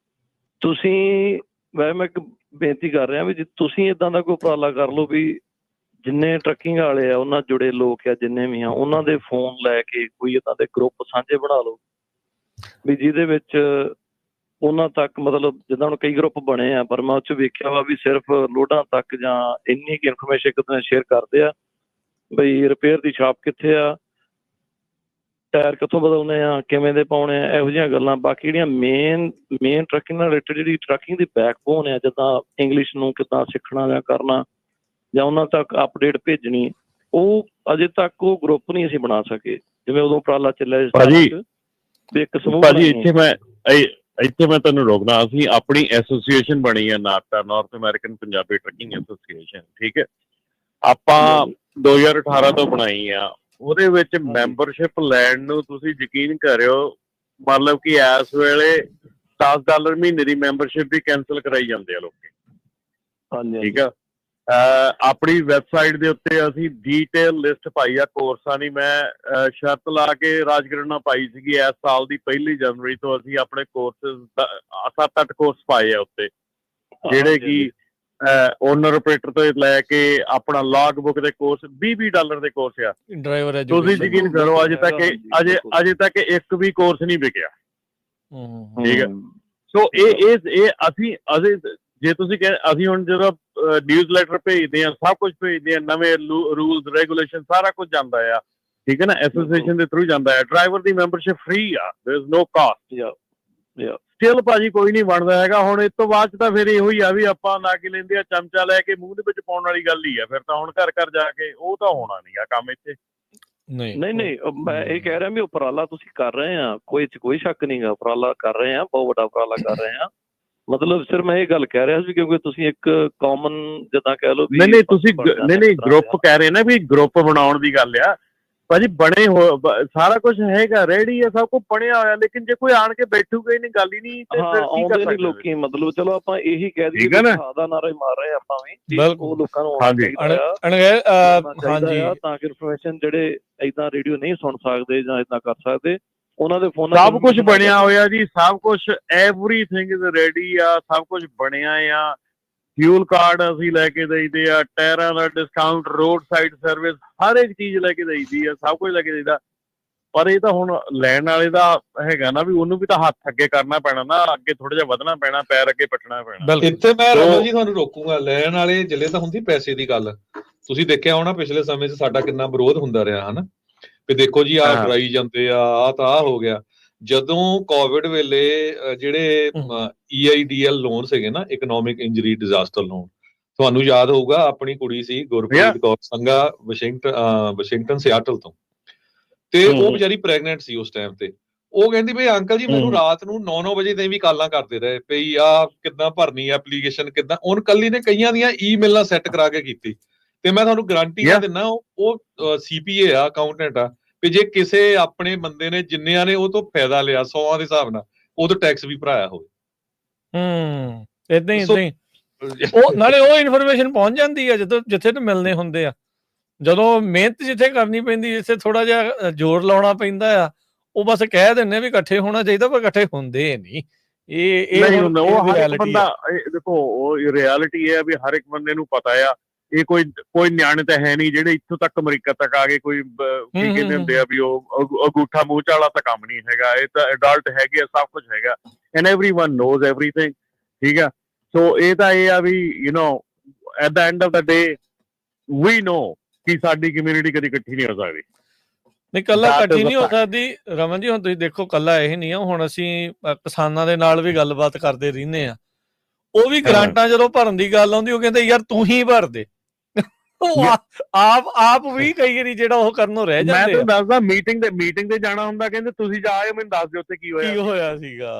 ਤੁਸੀਂ ਵੈਸੇ ਮੈਂ ਇੱਕ ਬੇਨਤੀ ਕਰ ਰਿਹਾ ਵੀ ਜੇ ਤੁਸੀਂ ਇੱਦਾਂ ਦਾ ਕੋਈ ਉਪਰਾਲਾ ਕਰ ਲਓ ਵੀ ਜਿੰਨੇ ਟਰੱਕਿੰਗ ਵਾਲੇ ਆ, ਉਹਨਾਂ ਜੁੜੇ ਲੋਕ ਆ ਜਿੰਨੇ ਵੀ ਆ, ਉਹਨਾਂ ਦੇ ਫੋਨ ਲੈ ਕੇ ਕੋਈ ਇੱਦਾਂ ਦੇ ਗਰੁੱਪ ਸਾਂਝੇ ਬਣਾ ਲਓ ਵੀ ਜਿਹਦੇ ਵਿੱਚ ਉਹਨਾਂ ਤੱਕ, ਮਤਲਬ ਜਿੱਦਾਂ ਹੁਣ ਕਈ ਗਰੁੱਪ ਬਣੇ ਆ, ਪਰ ਮੈਂ ਉਹ 'ਚ ਵੇਖਿਆ ਵਾ ਵੀ ਸਿਰਫ ਲੋਡਾਂ ਤੱਕ ਜਾਂ ਇੰਨੀ ਕੁ ਇਨਫੋਰਮੇਸ਼ਨ ਇੱਕ ਦੂਜੇ ਸ਼ੇਅਰ ਕਰਦੇ ਆ, ਬਈ ਰਿਪੇਅਰ ਦੀ ਸ਼ਾਪ ਕਿੱਥੇ ਆ, ਟਾਇਰ ਕਿੱਥੋਂ ਬਦਲਣੇ ਆ, ਕਿਵੇਂ ਦੇ ਪਾਉਣੇ ਆ, ਇਹੋ ਜਿਹੀਆਂ ਗੱਲਾਂ। ਬਾਕੀ ਜਿਹੜੀਆਂ ਮੇਨ ਟਰੱਕਿੰਗ ਨਾਲ ਰਿਲੇਟਡ ਜਿਹੜੀ ਟਰੱਕਿੰਗ ਦੀ ਬੈਕਬੋਨ ਆ, ਜਿੱਦਾਂ ਇੰਗਲਿਸ਼ ਨੂੰ ਕਿੱਦਾਂ ਸਿੱਖਣਾ ਜਾਂ ਕਰਨਾ ਜਾਂ ਉਹਨਾਂ ਤੱਕ ਅਪਡੇਟ ਭੇਜਣੀ, ਉਹ ਅਜੇ ਤੱਕ ਉਹ ਗਰੁੱਪ ਨਹੀਂ ਅਸੀਂ ਬਣਾ ਸਕੇ। ਜਿਵੇਂ ਉਦੋਂ ਉਪਰਾਲਾ ਚੱਲਿਆ ਭਾਜੀ, ਇੱਥੇ ਮੈਂ ਇੱਥੇ ਮੈਂ ਤੁਹਾਨੂੰ ਰੋਕਦਾ, ਅਸੀਂ ਆਪਣੀ ਐਸੋਸੀਏਸ਼ਨ ਬਣੀ ਹੈ NATA, North American Punjabi trucking association, ਠੀਕ ਹੈ। ਆਪਾਂ 2018 ਤੋਂ ਬਣਾਈ ਆ। ਉਹਦੇ ਵਿੱਚ ਮੈਂਬਰਸ਼ਿਪ ਲੈਣ ਨੂੰ ਤੁਸੀਂ ਯਕੀਨ ਕਰਿਓ, ਮਤਲਬ ਕਿ ਇਸ ਵੇਲੇ $10 ਮਹੀਨੇ ਦੀ ਮੈਂਬਰਸ਼ਿਪ ਵੀ ਕੈਂਸਲ ਕਰਾਈ ਜਾਂਦੇ ਆ ਲੋਕੀ, ਠੀਕ ਆ। ਆਪਣੀ ਵੈਬਸਾਈਟ ਦੇ ਉੱਤੇ ਅਸੀਂ ਡੀਟੇਲ ਲਿਸਟ ਪਾਈ ਆ ਕੋਰਸਾਂ ਦੀ। ਮੈਂ ਸ਼ਰਤ ਲਾ ਕੇ ਰਾਜਗਰਨਾ ਪਾਈ ਸੀਗੀ ਇਸ ਸਾਲ ਦੀ 1 ਜਨਵਰੀ ਤੋਂ ਅਸੀਂ ਆਪਣੇ ਕੋਰਸਿਸ 7-8 ਕੋਰਸ ਪਾਏ ਆ ਉੱਤੇ, ਜਿਹੜੇ ਕਿ ਓਨਰ ਆਪਰੇਟਰ ਤੋਂ ਲੈ ਕੇ ਆਪਣਾ ਲੌਗ ਬੁੱਕ ਦੇ ਕੋਰਸ $20 ਦੇ ਕੋਰਸ ਆ। ਡਰਾਈਵਰ ਤੁਸੀਂ ਯਕੀਨ ਕਰੋ ਅਜੇ ਤੱਕ ਇੱਕ ਵੀ ਕੋਰਸ ਨਹੀਂ ਵਿਕਿਆ, ਠੀਕ ਹੈ। ਸੋ ਇਹ ਅਸੀਂ ਜੇ ਤੁਸੀਂ ਅਸੀਂ ਹੁਣ ਜਦੋਂ ਨਿਊਜ਼ ਲੈਟਰ ਭੇਜਦੇ ਆ, ਸਭ ਕੁਝ ਭੇਜਦੇ ਆ, ਨਵੇਂ ਰੂਲਸ ਰੈਗੂਲੇਸ਼ਨ ਸਾਰਾ ਕੁਝ ਜਾਂਦਾ ਆ, ਠੀਕ ਹੈ ਨਾ, ਐਸੋਸੀਏਸ਼ਨ ਦੇ ਥਰੂ ਜਾਂਦਾ ਹੈ। ਡਰਾਈਵਰ ਦੀ ਮੈਂਬਰਸ਼ਿਪ ਫ੍ਰੀ ਆ, ਦੇयर इज नो ਕਾਸਟ। ਸਟਿਲ ਭਾਜੀ ਕੋਈ ਨਹੀਂ ਬਣਦਾ ਹੈਗਾ। ਹੁਣ ਇਸ ਤੋਂ ਬਾਅਦ ਚ ਤਾਂ ਫਿਰ ਇਹੋ ਹੀ ਆ ਵੀ ਆਪਾਂ ਨਾ ਕਿ ਲੈਂਦੇ ਆ ਚਮਚਾ ਲੈ ਕੇ ਮੂੰਹ ਦੇ ਵਿੱਚ ਪਾਉਣ ਵਾਲੀ ਗੱਲ ਹੀ ਆ। ਫਿਰ ਤਾਂ ਹੁਣ ਘਰ ਘਰ ਜਾ ਕੇ ਉਹ ਤਾਂ ਹੋਣਾ ਨਹੀਂ ਆ ਕੰਮ ਇੱਥੇ। ਨਹੀਂ ਮੈਂ ਇਹ ਕਹਿ ਰਿਹਾ ਵੀ ਉਪਰਾਲਾ ਤੁਸੀਂ ਕਰ ਰਹੇ ਆ, ਕੋਈ ਸ਼ੱਕ ਨਹੀਂਗਾ, ਉਪਰਾਲਾ ਕਰ ਰਹੇ ਆ, ਬਹੁਤ ਵੱਡਾ ਉਪਰਾਲਾ ਕਰ ਰਹੇ ਆ। ਮਤਲਬ ਸਿਰ ਮੈਂ ਇਹ ਗੱਲ ਕਹਿ ਰਿਹਾ ਸੀ ਕਿਉਂਕਿ ਤੁਸੀਂ ਇੱਕ ਕਾਮਨ ਜਿੱਦਾਂ ਕਹਿ ਲਓ ਵੀ ਨਹੀਂ ਤੁਸੀਂ ਗਰੁੱਪ ਕਹਿ ਰਹੇ ਨਾ ਵੀ ਗਰੁੱਪ ਬਣਾਉਣ ਦੀ ਗੱਲ ਆ ਭਾਜੀ। ਬਣੇ ਸਾਰਾ ਕੁਝ ਹੈਗਾ, ਰੈਡੀ ਆ, ਸਭ ਕੁਝ ਬਣਿਆ ਹੋਇਆ, ਲੇਕਿਨ ਜੇ ਕੋਈ ਆਣ ਕੇ ਬੈਠੂਗਾ ਹੀ ਨਹੀਂ, ਗੱਲ ਹੀ ਨਹੀਂ, ਤੇ ਫਿਰ ਕੀ ਕਰ ਸਕਦੇ ਲੋਕੀ। ਮਤਲਬ ਚਲੋ ਆਪਾਂ ਇਹੀ ਕਹਿ ਦਈਏ ਦਾ ਨਾਰਾ ਹੀ ਮਾਰ ਰਹੇ ਆਪਾਂ ਵੀ, ਉਹ ਲੋਕਾਂ ਨੂੰ ਹਾਂਜੀ ਤਾਂ ਕਿ ਇਨਫੋਰਮੇਸ਼ਨ ਜਿਹੜੇ ਏਦਾਂ ਰੇਡੀਓ ਨਹੀਂ ਸੁਣ ਸਕਦੇ ਜਾਂ ਏਦਾਂ ਕਰ ਸਕਦੇ, ਉਹਨਾਂ ਦੇ ਫੋਨ ਸਭ ਕੁਝ ਬਣਿਆ ਹੋਇਆ ਜੀ, ਸਭ ਕੁਝ ਐਵਰੀਥਿੰਗ ਇਜ਼ ਰੈਡੀ ਆ, ਸਭ ਕੁਝ ਬਣਿਆ ਆ। ਫਿਊਲ ਕਾਰਡ ਅਸੀਂ ਲੈ ਕੇ ਦੇਈਦੇ ਆ, ਟਾਇਰਾਂ ਦਾ ਡਿਸਕਾਊਂਟ, ਰੋਡ ਸਾਈਡ ਸਰਵਿਸ, ਹਰ ਇੱਕ ਚੀਜ਼ ਲੈ ਕੇ ਦੇਈਦੀ ਆ, ਸਭ ਕੁਝ ਲੈ ਕੇ ਦੇਈਦਾ। ਪਰ ਇਹ ਤਾਂ ਹੁਣ ਲੈਣ ਵਾਲੇ ਦਾ ਹੈਗਾ ਨਾ ਵੀ ਉਹਨੂੰ ਵੀ ਤਾਂ ਹੱਥ ਅੱਗੇ ਕਰਨਾ ਪੈਣਾ ਨਾ, ਅੱਗੇ ਥੋੜਾ ਜਿਹਾ ਵਧਣਾ ਪੈਣਾ, ਪੈਰ ਅੱਗੇ ਪੱਟਣਾ ਪੈਣਾ। ਇੱਥੇ ਮੈਂ ਰਮਨ ਜੀ ਤੁਹਾਨੂੰ ਰੋਕੂਗਾ, ਲੈਣ ਵਾਲੇ ਜਿਲੇ ਤਾਂ ਹੁੰਦੀ ਪੈਸੇ ਦੀ ਗੱਲ। ਤੁਸੀਂ ਦੇਖਿਆ ਹੋਣਾ ਪਿਛਲੇ ਸਮੇਂ 'ਚ ਸਾਡਾ ਕਿੰਨਾ ਵਿਰੋਧ ਹੁੰਦਾ ਰਿਹਾ ਹਨਾ, ਵੀ ਦੇਖੋ ਜੀ ਆਹ ਡਰਾਈ ਜਾਂਦੇ ਆ ਤਾਂ ਆਹ ਹੋ ਗਿਆ। ਜਦੋਂ ਕੋਵਿਡ ਵੇਲੇ ਜਿਹੜੇ EIDL ਲੋਨ ਸੀਗੇ ਨਾ, ਇਕਨੋਮਿਕ ਇੰਜਰੀ ਡਿਜ਼ਾਸਟਰ ਲੋਨ, ਤੁਹਾਨੂੰ ਯਾਦ ਹੋਊਗਾ ਆਪਣੀ ਕੁੜੀ ਸੀ ਗੁਰਪ੍ਰੀਤ ਕੌਰ ਸੰਘਾ ਵਾਸ਼ਿੰਗਟਨ ਸਿਆਟਲ ਤੋਂ, ਤੇ ਉਹ ਵਿਚਾਰੀ ਪ੍ਰੈਗਨੈਂਟ ਸੀ ਉਸ ਟਾਈਮ ਤੇ। ਉਹ ਕਹਿੰਦੀ ਵੀ ਅੰਕਲ ਜੀ ਮੈਨੂੰ ਰਾਤ ਨੂੰ 9-9 ਵਜੇ ਤਾਈਂ ਵੀ ਕਾਲਾਂ ਕਰਦੇ ਰਹੇ ਪਈ ਆ, ਕਿੱਦਾਂ ਭਰਨੀ ਆ ਐਪਲੀਕੇਸ਼ਨ, ਕਿੱਦਾਂ। ਉਹਨ ਕੱਲੀ ਨੇ ਕਈਆਂ ਦੀਆਂ ਈਮੇਲਾਂ ਸੈੱਟ ਕਰਾ ਕੇ ਕੀਤੀ, ਤੇ ਮੈਂ ਤੁਹਾਨੂੰ ਗਰੰਟੀ ਨਾ ਦਿੰਦਾ ਉਹ CPA ਆ, ਅਕਾਊਂਟੈਂਟ ਆ, ਵੀ ਜੇ ਕਿਸੇ ਆਪਣੇ ਬੰਦੇ ਨੇ ਜਿੰਨਿਆਂ ਨੇ ਉਹ ਤੋਂ ਫਾਇਦਾ ਲਿਆ 100 ਦੇ ਹਿਸਾਬ ਨਾਲ, ਉਹ ਤੋਂ ਟੈਕਸ ਵੀ ਭਰਾਇਆ ਹੋਵੇ। ਏਦਾਂ ਹੀ ਉਹ ਨਾਲੇ ਉਹ ਇਨਫੋਰਮੇਸ਼ਨ ਪਹੁੰਚ ਜਾਂਦੀ ਆ ਜਦੋਂ ਜਿੱਥੇ ਤੋਂ ਮਿਲਣੇ ਹੁੰਦੇ ਆ। ਜਦੋਂ ਮਿਹਨਤ ਜਿੱਥੇ ਕਰਨੀ ਪੈਂਦੀ, ਜਿੱਥੇ ਥੋੜਾ ਜਿਹਾ ਜ਼ੋਰ ਲਾਉਣਾ ਪੈਂਦਾ ਆ, ਉਹ ਬਸ ਕਹਿ ਦਿੰਦੇ ਵੀ ਇਕੱਠੇ ਹੋਣਾ ਚਾਹੀਦਾ, ਪਰ ਇਕੱਠੇ ਹੁੰਦੇ ਨਹੀਂ। ਇਹ ਨਹੀਂ ਹੁੰਦਾ, ਉਹ ਹਰ ਇੱਕ ਬੰਦਾ ਦੇਖੋ, ਉਹ ਰਿਐਲਿਟੀ ਇਹ ਆ ਵੀ ਹਰ ਇੱਕ ਬੰਦੇ ਨੂੰ ਪਤਾ ਆ। ਇਹ ਕੋਈ ਨਿਆਣੇ ਤਾਂ ਹੈ ਨਹੀਂ ਜਿਹੜੇ ਇੱਥੋਂ ਤੱਕ ਅਮਰੀਕਾ ਤੱਕ ਆ ਗਏ। ਕੋਈ ਕੀ ਕਹਿੰਦੇ ਹੁੰਦੇ ਆ ਵੀ ਉਹ ਅੰਗੂਠਾ ਮੂੰਹ ਵਾਲਾ ਤਾਂ ਕੰਮ ਨਹੀਂ ਹੈਗਾ। ਇਹ ਤਾਂ ਅਡਲਟ ਹੈਗੇ ਆ, ਸਭ ਕੁਝ ਹੈਗਾ, ਐਂਡ ਐਵਰੀਵਨ ਨੋਜ਼ ਐਵਰੀਥਿੰਗ, ਠੀਕ ਆ। ਸੋ ਇਹ ਤਾਂ ਇਹ ਆ ਵੀ ਐਟ ਦਾ ਐਂਡ ਆਫ ਦਾ ਡੇ ਵੀ ਨੋ ਕਿ ਸਾਡੀ ਕਮਿਊਨਿਟੀ ਕਦੀ ਇਕੱਠੀ ਨਹੀਂ ਹੋ ਸਕਦੀ। ਨਹੀਂ, ਕੱਲਾ ਇਕੱਠੀ ਨਹੀਂ ਹੋ ਸਕਦੀ ਰਮਨ ਜੀ। ਹੁਣ ਤੁਸੀਂ ਦੇਖੋ, ਕੱਲਾ ਇਹ ਨਹੀਂ ਆ, ਹੁਣ ਅਸੀਂ ਕਿਸਾਨਾਂ ਦੇ ਨਾਲ ਵੀ ਗੱਲਬਾਤ ਕਰਦੇ ਰਹਿੰਦੇ ਆ। ਉਹ ਵੀ ਗ੍ਰਾਂਟਾਂ ਜਦੋਂ ਭਰਨ ਦੀ ਗੱਲ ਆਉਂਦੀ, ਉਹ ਕਹਿੰਦੇ ਯਾਰ ਤੂੰ ਹੀ ਭਰ ਦੇ। ਆਪ ਵੀ ਕਈ ਵਾਰੀ ਜਿਹੜਾ ਉਹ ਕਰਨੋਂ ਰਹਿ ਜਾਂਦੇ। ਮੈਂ ਤੁਹਾਨੂੰ ਦੱਸਦਾ, ਮੀਟਿੰਗ ਤੇ ਜਾਣਾ ਹੁੰਦਾ, ਕਹਿੰਦੇ ਤੁਸੀਂ ਜਾ ਆਏ, ਮੈਨੂੰ ਦੱਸ ਦਿਓ ਉੱਥੇ ਕੀ ਹੋਇਆ ਸੀਗਾ।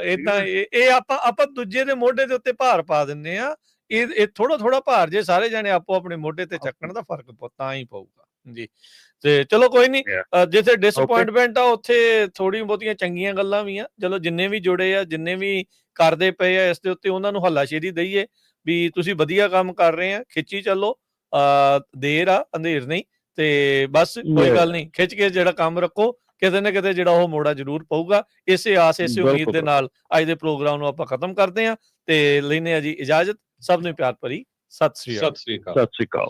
ਏਦਾਂ ਇਹ ਆਪਾਂ ਦੂਜੇ ਦੇ ਮੋਢੇ ਦੇ ਉੱਤੇ ਭਾਰ ਪਾ ਦਿੰਦੇ ਆ। ਇਹ ਥੋੜਾ ਭਾਰ ਜੇ ਸਾਰੇ ਜਾਣੇ ਆਪੋ ਆਪਣੇ ਮੋਢੇ ਤੇ ਚੱਕਣ ਦਾ ਫਰਕ ਤਾਂ ਹੀ ਪਊਗਾ ਜੀ। ਤੇ ਚਲੋ ਕੋਈ ਨਹੀਂ, ਜਿੱਥੇ ਡਿਸਅਪੁਆਇੰਟਮੈਂਟ ਆ ਉੱਥੇ ਥੋੜ੍ਹੀਆਂ ਬਹੁਤੀਆਂ ਚੰਗੀਆਂ ਗੱਲਾਂ ਵੀ ਆ। ਚਲੋ ਜਿੰਨੇ ਵੀ ਜੁੜੇ ਆ, ਜਿੰਨੇ ਵੀ ਕਰਦੇ ਪਏ ਆ ਇਸ ਦੇ ਉੱਤੇ, ਉਹਨਾਂ ਨੂੰ ਹੱਲਾਸ਼ੇਰੀ ਦਈਏ ਵੀ ਤੁਸੀਂ ਵਧੀਆ ਕੰਮ ਕਰ ਰਹੇ ਆ, ਖਿੱਚੀ ਚੱਲੋ। ਦੇਰ ਆ ਅੰਧੇਰ ਨਹੀਂ, ਤੇ ਬਸ ਕੋਈ ਗੱਲ ਨਹੀਂ, ਖਿੱਚ ਕੇ ਜਿਹੜਾ ਕੰਮ ਰੱਖੋ, ਕਿਤੇ ਨਾ ਕਿਤੇ ਜਿਹੜਾ ਉਹ ਮੋੜਾ ਜ਼ਰੂਰ ਪਊਗਾ। ਇਸੇ ਆਸ, ਇਸੇ ਉਮੀਦ ਦੇ ਨਾਲ ਅੱਜ ਦੇ ਪ੍ਰੋਗਰਾਮ ਨੂੰ ਆਪਾਂ ਖਤਮ ਕਰਦੇ ਹਾਂ ਤੇ ਲੈਂਦੇ ਆ ਜੀ ਇਜਾਜ਼ਤ। ਸਭ ਨੂੰ ਪਿਆਰ ਭਰੀ ਸਤਿ ਸ੍ਰੀ ਅਕਾਲ। ਸਤਿ ਸ੍ਰੀ ਅਕਾਲ।